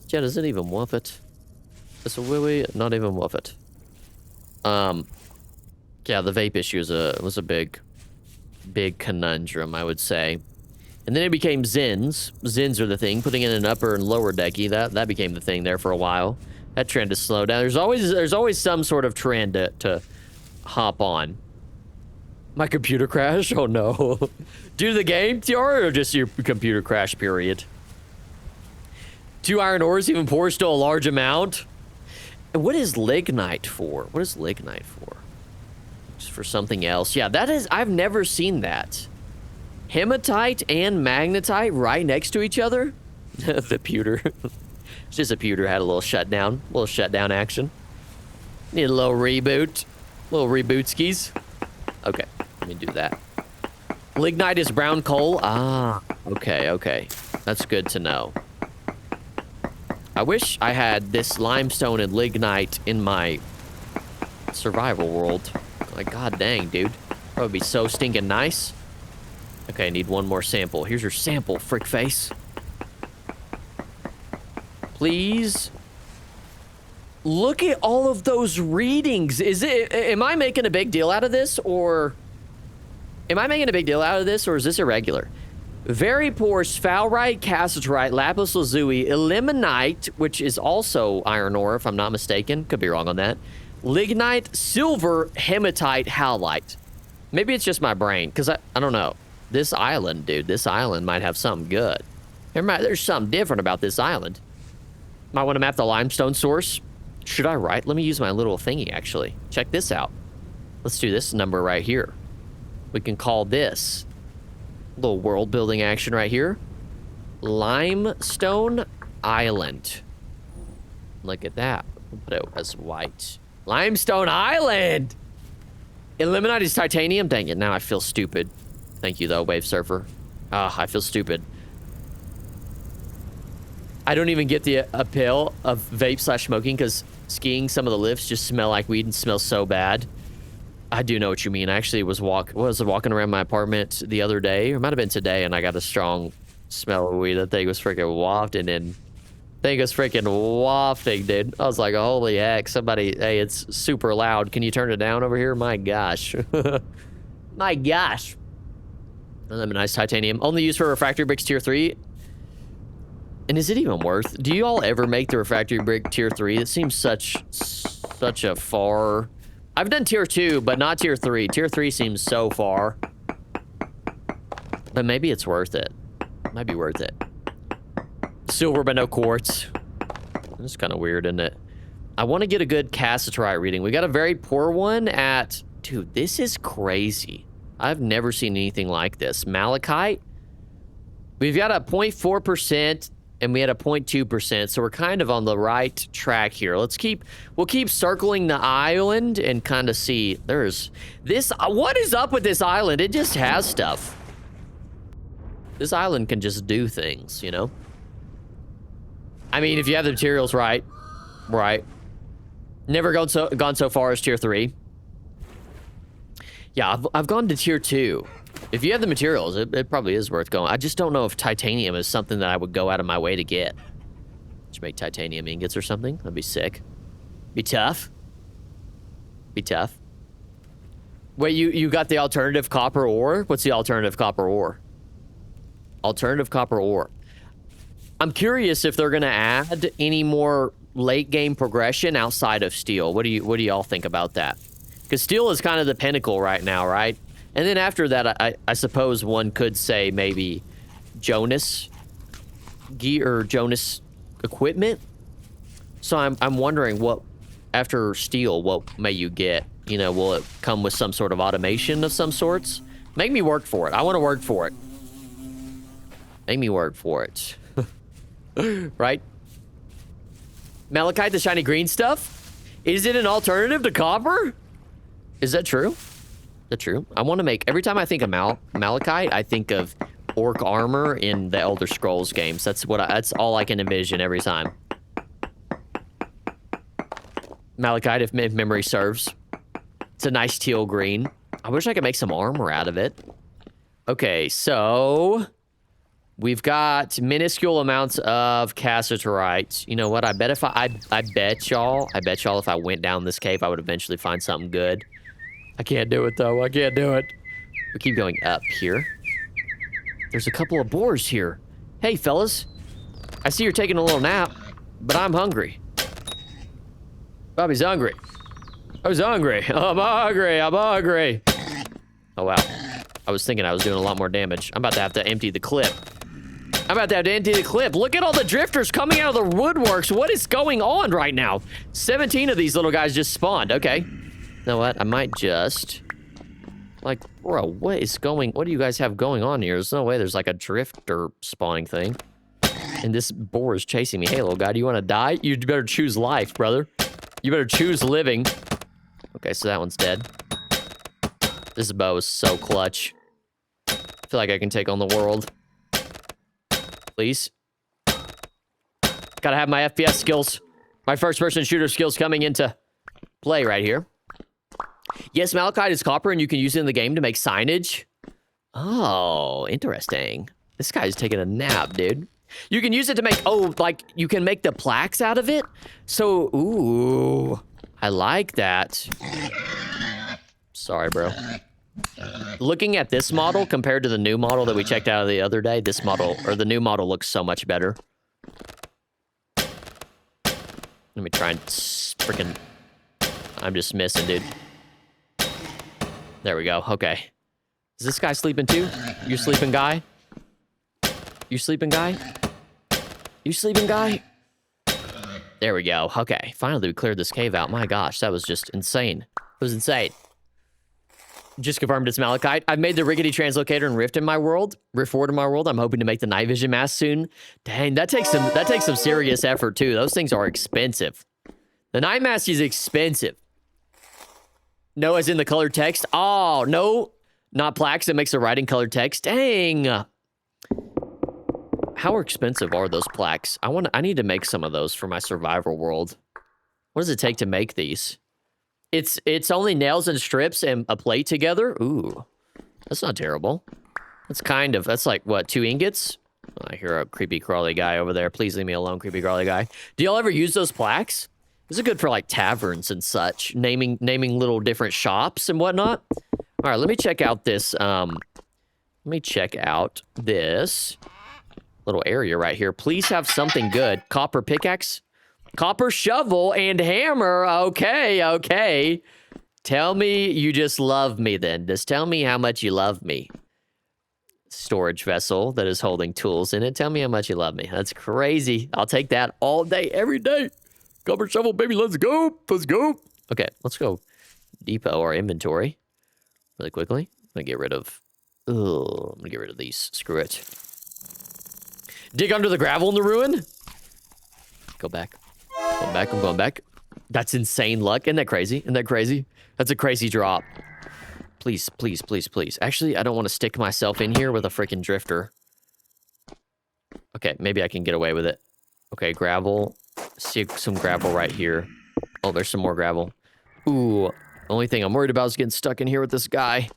Jet, is it even worth it? It's a wee not even worth it. Yeah, the vape issue was a big conundrum, I would say. And then it became Zins. Zins are the thing. Putting in an upper and lower decky, that became the thing there for a while. That trend has slowed down. There's always some sort of trend to hop on. My computer crash? Oh no. Due to the game, TR, or just your computer crash period? 2 iron ores, even poor, still a large amount. And what is lignite for? What is lignite for? Just for something else. Yeah, that is, I've never seen that. Hematite and magnetite right next to each other? The pewter. It's just a pewter had a little shutdown action. Need a little reboot. Little reboot skis. Okay, let me do that. Lignite is brown coal. Ah, okay. That's good to know. I wish I had this limestone and lignite in my survival world. Like, god dang, dude. That would be so stinking nice. Okay, I need one more sample. Here's your sample, frick face. Please. Look at all of those readings. Am I making a big deal out of this, or... Am I making a big deal out of this, or is this irregular? Very poor sphalerite, cassiterite, lapis lazuli, ilmenite, which is also iron ore, if I'm not mistaken. Could be wrong on that. Lignite, silver, hematite, halite. Maybe it's just my brain, because I don't know. This island, dude, this island might have something good. There's something different about this island. Might want to map the limestone source. Should I write? Let me use my little thingy, actually. Check this out. Let's do this number right here. We can call this little world building action right here. Limestone Island. Look at that. We'll put it as white. Limestone Island! Ilmenite is titanium. Dang it, now I feel stupid. Thank you, though, Wave Surfer. I feel stupid. I don't even get the appeal of vape/smoking because skiing, some of the lifts just smell like weed and smell so bad. I do know what you mean. I actually was walking around my apartment the other day, or it might have been today, and I got a strong smell of weed. That thing was freaking wafting in. Thing was freaking wafting, dude. I was like, holy heck, somebody, hey, it's super loud. Can you turn it down over here? My gosh. My gosh. Nice titanium. Only used for refractory bricks tier 3. And is it even worth? Do you all ever make the refractory brick tier 3? It seems such a far... I've done tier 2, but not tier 3. Tier 3 seems so far. But maybe it's worth it. Might be worth it. Silver, but no quartz. That's kind of weird, isn't it? I want to get a good cassiterite reading. We got a very poor one at... Dude, this is crazy. I've never seen anything like this. Malachite. We've got a 0.4%, and we had a 0.2%, so we're kind of on the right track here. We'll keep circling the island and kind of see. There's this. What is up with this island? It just has stuff. This island can just do things, you know? I mean, if you have the materials right. Never gone so far as tier 3. Yeah, I've gone to tier 2. If you have the materials, it probably is worth going. I just don't know if titanium is something that I would go out of my way to get. Just make titanium ingots or something. That'd be sick. Be tough. Be tough. Wait, you got the alternative copper ore? What's the alternative copper ore? Alternative copper ore. I'm curious if they're gonna add any more late game progression outside of steel. What do y'all think about that? Because steel is kind of the pinnacle right now, right? And then after that, I suppose one could say maybe Jonas gear or Jonas equipment. So I'm wondering what, after steel, what may you get? You know, will it come with some sort of automation of some sorts? Make me work for it. I want to work for it. Make me work for it. Right? Malachite, the shiny green stuff? Is it an alternative to copper? Is that true? Is that true? I want to make... Every time I think of Malachite, I think of orc armor in the Elder Scrolls games. That's all I can envision every time. Malachite, if memory serves. It's a nice teal green. I wish I could make some armor out of it. Okay, so... We've got minuscule amounts of cassiterite. You know what? I bet if I bet y'all if I went down this cave, I would eventually find something good. I can't do it, though. I can't do it. We keep going up here. There's a couple of boars here. Hey, fellas. I see you're taking a little nap, but I'm hungry. Bobby's hungry. I was hungry. I'm hungry. I'm hungry. Oh, wow. I was thinking I was doing a lot more damage. I'm about to have to empty the clip. Look at all the drifters coming out of the woodworks. What is going on right now? 17 of these little guys just spawned. Okay. You know what? I might just... Like, bro, what do you guys have going on here? There's no way there's like a drifter spawning thing. And this boar is chasing me. Hey, little guy, do you want to die? You better choose life, brother. You better choose living. Okay, so that one's dead. This bow is so clutch. I feel like I can take on the world. Please. Gotta have my FPS skills. My first-person shooter skills coming into play right here. Yes, malachite is copper, and you can use it in the game to make signage. Oh, interesting. This guy's taking a nap, dude. You can use it to make, oh, like, you can make the plaques out of it? So, ooh, I like that. Sorry, bro. Looking at this model compared to the new model that we checked out the other day, this model, or the new model looks so much better. Let me try and freaking... I'm just missing, dude. There we go. Okay. Is this guy sleeping too? You sleeping, guy? You sleeping, guy? You sleeping, guy? There we go. Okay. Finally, we cleared this cave out. My gosh, that was just insane. It was insane. Just confirmed it's Malachite. I've made the rickety translocator and Rift in my world. Rift Ward in my world. I'm hoping to make the night vision mask soon. Dang, that takes some serious effort too. Those things are expensive. The night mask is expensive. No, as in the colored text. Oh, no. Not plaques. It makes the writing colored text. Dang. How expensive are those plaques? I need to make some of those for my survival world. What does it take to make these? It's only nails and strips and a plate together. Ooh, that's not terrible. That's like, what, 2 ingots? I hear a creepy crawly guy over there. Please leave me alone, creepy crawly guy. Do y'all ever use those plaques? This is good for like taverns and such, naming little different shops and whatnot. All right, let me check out this. Let me check out this little area right here. Please have something good. Copper pickaxe. Copper shovel and hammer. Okay, okay. Tell me you just love me then. Just tell me how much you love me. Storage vessel that is holding tools in it. Tell me how much you love me. That's crazy. I'll take that all day, every day. Copper shovel, baby. Let's go. Let's go. Okay, let's go depot our inventory really quickly. I'm going to get rid of... Oh, I'm going to get rid of these. Screw it. Dig under the gravel in the ruin. Go back. Going back, I'm going back. That's insane luck. Isn't that crazy? Isn't that crazy? That's a crazy drop. Please, please, please, please. Actually, I don't want to stick myself in here with a freaking drifter. Okay, maybe I can get away with it. Okay, gravel. See some gravel right here. Oh, there's some more gravel. Ooh, the only thing I'm worried about is getting stuck in here with this guy.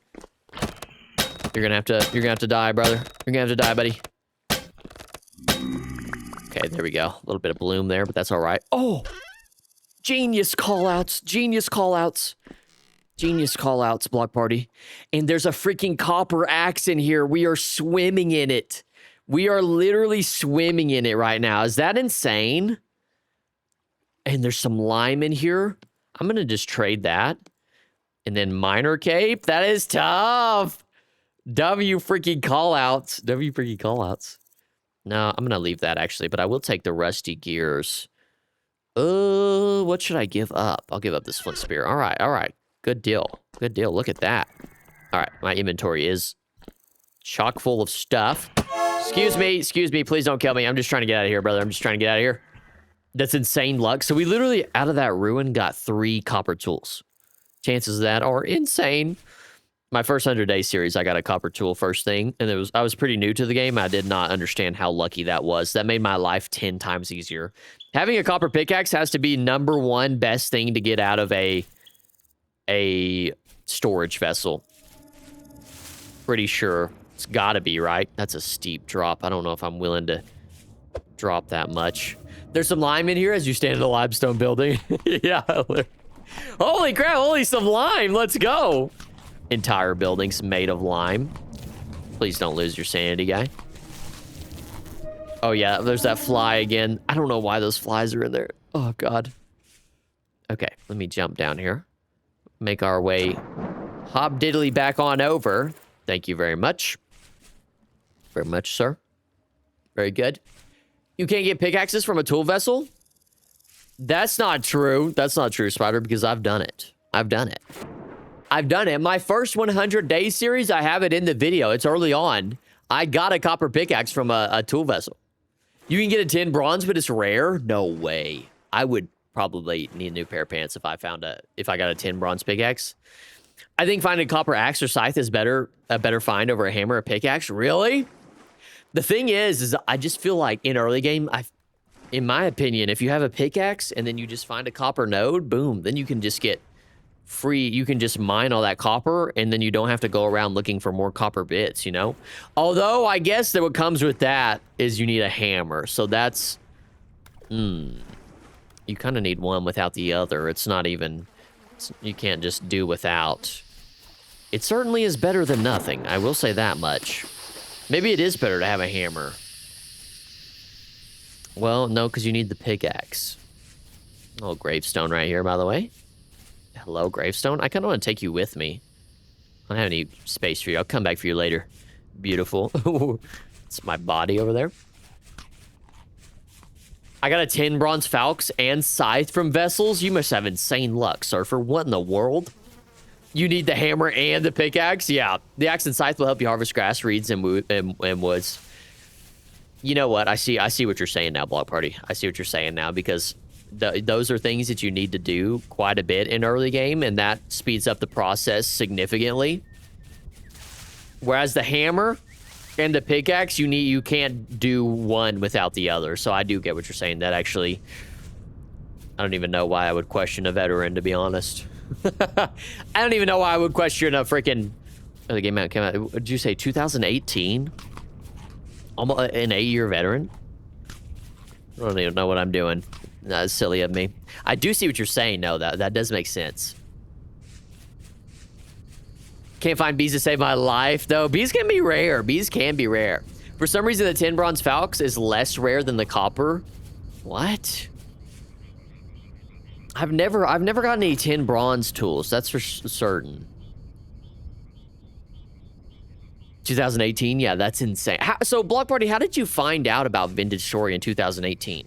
You're gonna have to die, brother. You're gonna have to die, buddy. Okay, there we go. A little bit of bloom there, but that's all right. Oh, genius callouts, genius callouts, genius callouts, block party. And there's a freaking copper axe in here. We are swimming in it. We are literally swimming in it right now. Is that insane? And there's some lime in here. I'm going to just trade that. And then miner cape. That is tough. W freaking callouts. W freaking callouts. No, I'm going to leave that actually, but I will take the rusty gears. What should I give up? I'll give up this flint spear. All right, all right. Good deal. Good deal. Look at that. All right, my inventory is chock full of stuff. Excuse me. Please don't kill me. I'm just trying to get out of here, brother. I'm just trying to get out of here. That's insane luck. So we literally, out of that ruin, got 3 copper tools. Chances of that are insane. My first 100-day series, I got a copper tool first thing, and I was pretty new to the game. I did not understand how lucky that was. That made my life 10 times easier. Having a copper pickaxe has to be #1 best thing to get out of a storage vessel. Pretty sure. It's gotta be, right? That's a steep drop. I don't know if I'm willing to drop that much. There's some lime in here as you stand in the limestone building. Yeah. Holy crap, holy some lime. Let's go. Entire building's made of lime. Please don't lose your sanity, guy. Oh, yeah, there's that fly again. I don't know why those flies are in there. Oh, God. Okay, let me jump down here. Make our way hobdiddly back on over. Thank you very much. Very much, sir. Very good. You can't get pickaxes from a tool vessel? That's not true. That's not true, Spider, because I've done it. I've done it. I've done it. My first 100-day series, I have it in the video. It's early on. I got a copper pickaxe from a tool vessel. You can get a 10 bronze, but it's rare? No way. I would probably need a new pair of pants if I got a 10 bronze pickaxe. I think finding a copper axe or scythe is a better find over a hammer or pickaxe. Really? The thing is I just feel like in early game, in my opinion, if you have a pickaxe and then you just find a copper node, boom, then you can just get free. You can just mine all that copper, and then you don't have to go around looking for more copper bits, you know? Although, I guess that what comes with that is you need a hammer. So that's... you kind of need one without the other. It's not even... you can't just do without. It certainly is better than nothing. I will say that much. Maybe it is better to have a hammer. Well, no, because you need the pickaxe. Oh, gravestone right here, by the way. Hello, gravestone. I kind of want to take you with me. I don't have any space for you. I'll come back for you later. Beautiful. It's my body over there. I got a 10 bronze falcons and scythe from vessels. You must have insane luck, surfer. What in the world? You need the hammer and the pickaxe? Yeah. The axe and scythe will help you harvest grass, reeds, and woods. You know what? I see what you're saying now, Block Party. I see what you're saying now, because those are things that you need to do quite a bit in early game, and that speeds up the process significantly. Whereas the hammer and the pickaxe, you can't do one without the other. So I do get what you're saying. That actually, I don't even know why I would question a veteran, to be honest. I don't even know why I would question a freaking... Oh, the game came out. Did you say 2018? Almost an 8-year veteran? I don't even know what I'm doing. That's silly of me. I do see what you're saying, though. That does make sense. Can't find bees to save my life, though. Bees can be rare. Bees can be rare. For some reason, the 10 bronze falcons is less rare than the copper. What? I've never gotten any 10 bronze tools. That's for certain. 2018? Yeah, that's insane. So, Block Party, how did you find out about Vintage Story in 2018?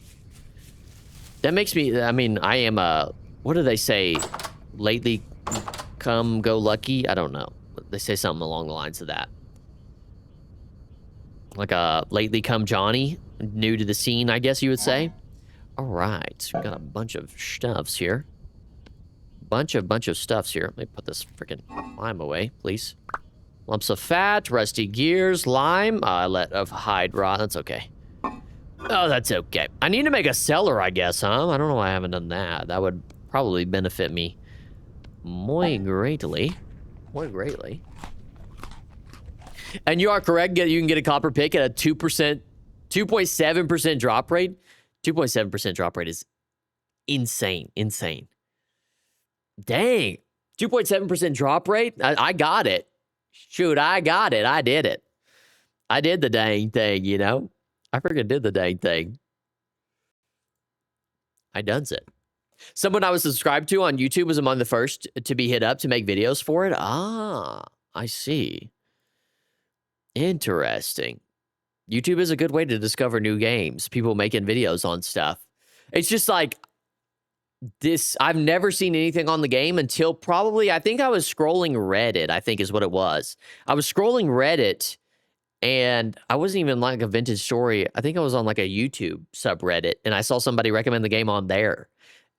That makes me... I mean, I am a... What do they say? Lately come go lucky? I don't know. They say something along the lines of that. Like a lately come Johnny, new to the scene, I guess you would say. All right, we got a bunch of stuffs here. Bunch of stuffs here. Let me put this freaking lime away, please. Lumps of fat, rusty gears, lime. I let of hide rot. That's okay. Oh, that's okay. I need to make a cellar, I guess, huh? I don't know why I haven't done that. That would probably benefit me more greatly. More greatly. And you are correct. You can get a copper pick at a 2.7% drop rate. 2.7% drop rate is insane. Insane. Dang. 2.7% drop rate? I got it. Shoot, I got it. I did it. I did the dang thing, you know? I freaking did the dang thing. I does it. Someone I was subscribed to on YouTube was among the first to be hit up to make videos for it. Ah, I see. Interesting. YouTube is a good way to discover new games. People making videos on stuff. It's just like this. I've never seen anything on the game until probably, I think I was scrolling Reddit, I think is what it was. I was scrolling Reddit and I wasn't even like a Vintage Story. I think I was on like a YouTube subreddit and I saw somebody recommend the game on there.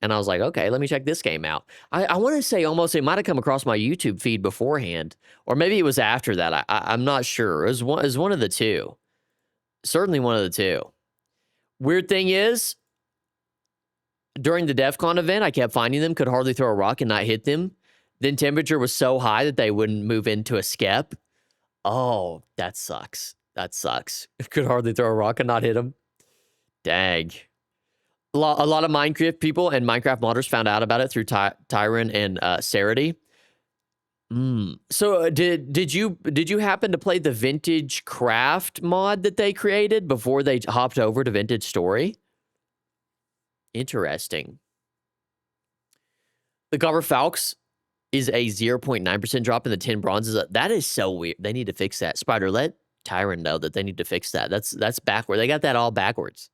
And I was like, okay, let me check this game out. I want to say almost it might have come across my YouTube feed beforehand, or maybe it was after that. I'm not sure. It was one of the two. Certainly one of the two. Weird thing is, during the DEF CON event, I kept finding them, could hardly throw a rock and not hit them. Then temperature was so high that they wouldn't move into a skep. Oh, that sucks. That sucks. Could hardly throw a rock and not hit them. Dang. A lot of Minecraft people and Minecraft modders found out about it through Tyron and Sarity. So did you happen to play the Vintage Craft mod that they created before they hopped over to Vintage Story? Interesting. The Copper Falcons is a 0.9% drop in the 10 bronzes. That is so weird. They need to fix that. Spider, let Tyron know that they need to fix that. That's backward. They got that all backwards.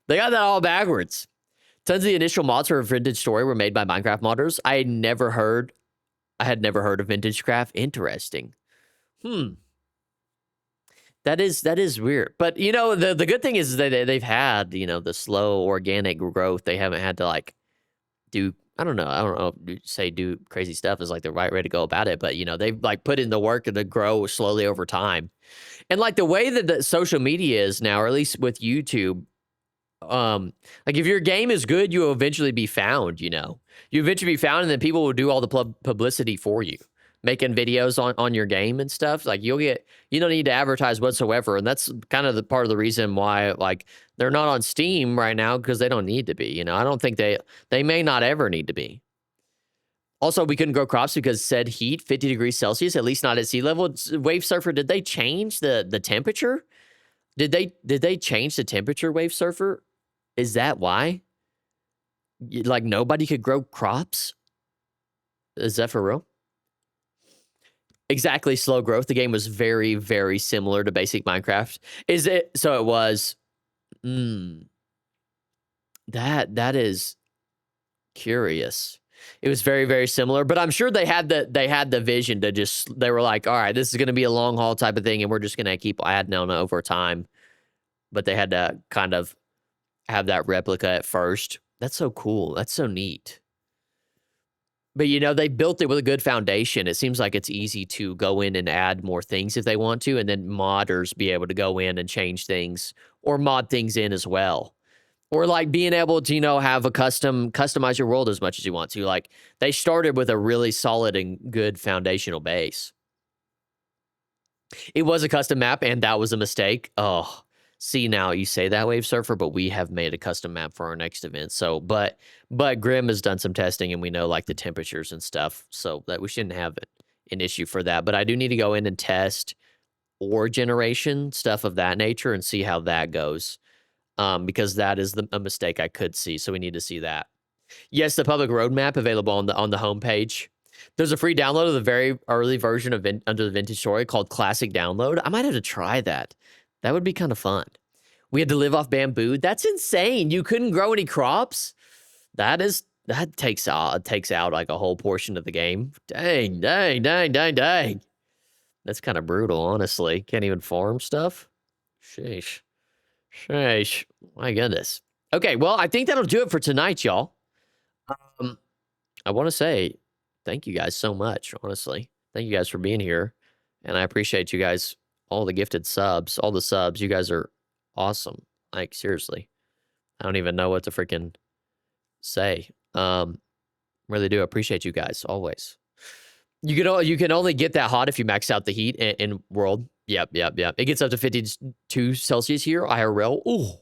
They got that all backwards. Tons of the initial mods for Vintage Story were made by Minecraft modders. I had never heard of Vintage Craft. Interesting. That is weird. But you know, the good thing is that they've had, you know, the slow organic growth. They haven't had to like do, I don't know, do crazy stuff is like the right way to go about it. But you know, they've like put in the work to grow slowly over time. And like the way that the social media is now, or at least with YouTube, Like if your game is good, you will eventually be found, you know. You eventually be found, and then people will do all the publicity for you, making videos on your game and stuff. Like you don't need to advertise whatsoever. And that's kind of the part of the reason why like they're not on Steam right now, because they don't need to be, you know. I don't think they may not ever need to be. Also, we couldn't grow crops because said heat, 50 degrees Celsius, at least not at sea level. Wave Surfer, did they change the temperature? Did they change the temperature, Wave Surfer? Is that why? Like nobody could grow crops? Is that for real? Exactly, slow growth. The game was very, very similar to basic Minecraft. Is it? So it was. That is curious. It was very, very similar, but I'm sure they had the vision to just, they were like, all right, this is going to be a long haul type of thing, and we're just going to keep adding on over time. But they had to kind of have that replica at first. That's so cool. That's so neat. But, you know, they built it with a good foundation. It seems like it's easy to go in and add more things if they want to, and then modders be able to go in and change things or mod things in as well. Or like being able to, you know, have a customize your world as much as you want to. Like they started with a really solid and good foundational base. It was a custom map, and that was a mistake. Oh, see, now you say that, Wave Surfer, but we have made a custom map for our next event. So, but Grim has done some testing, and we know like the temperatures and stuff, so that we shouldn't have an issue for that. But I do need to go in and test ore generation, stuff of that nature, and see how that goes. Because that is a mistake I could see, so we need to see that. Yes, the public roadmap available on the homepage. There's a free download of the very early version of Under the Vintage Story called Classic Download. I might have to try that. That would be kind of fun. We had to live off bamboo. That's insane. You couldn't grow any crops. That takes out like a whole portion of the game. Dang. That's kind of brutal, honestly. Can't even farm stuff. Sheesh. My goodness. Okay, well, I think that'll do it for tonight, y'all. I want to say thank you guys so much, honestly. Thank you guys for being here. And I appreciate you guys, all the gifted subs, all the subs. You guys are awesome. Like, seriously. I don't even know what to freaking say. Really do appreciate you guys, always. You can only get that hot if you max out the heat in world. Yep. It gets up to 52 Celsius here, IRL. Ooh.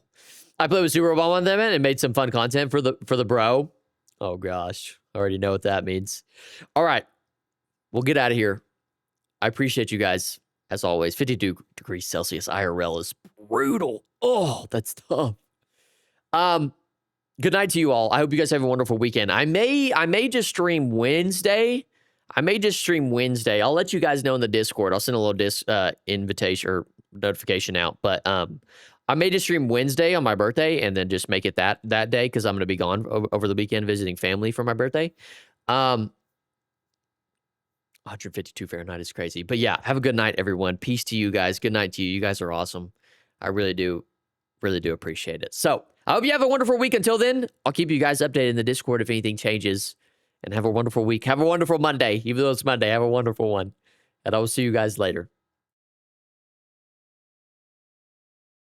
I played with Super Obama on them and made some fun content for the bro. Oh gosh. I already know what that means. All right. We'll get out of here. I appreciate you guys, as always. 52 degrees Celsius IRL is brutal. Oh, that's tough. Good night to you all. I hope you guys have a wonderful weekend. I may just stream Wednesday. I'll let you guys know in the Discord. I'll send a little invitation or notification out. But I may just stream Wednesday on my birthday and then just make it that day, because I'm going to be gone over the weekend visiting family for my birthday. 152 Fahrenheit is crazy. But yeah, have a good night, everyone. Peace to you guys. Good night to you. You guys are awesome. I really do appreciate it. So I hope you have a wonderful week. Until then, I'll keep you guys updated in the Discord if anything changes. And have a wonderful week. Have a wonderful Monday. Even though it's Monday, have a wonderful one. And I will see you guys later.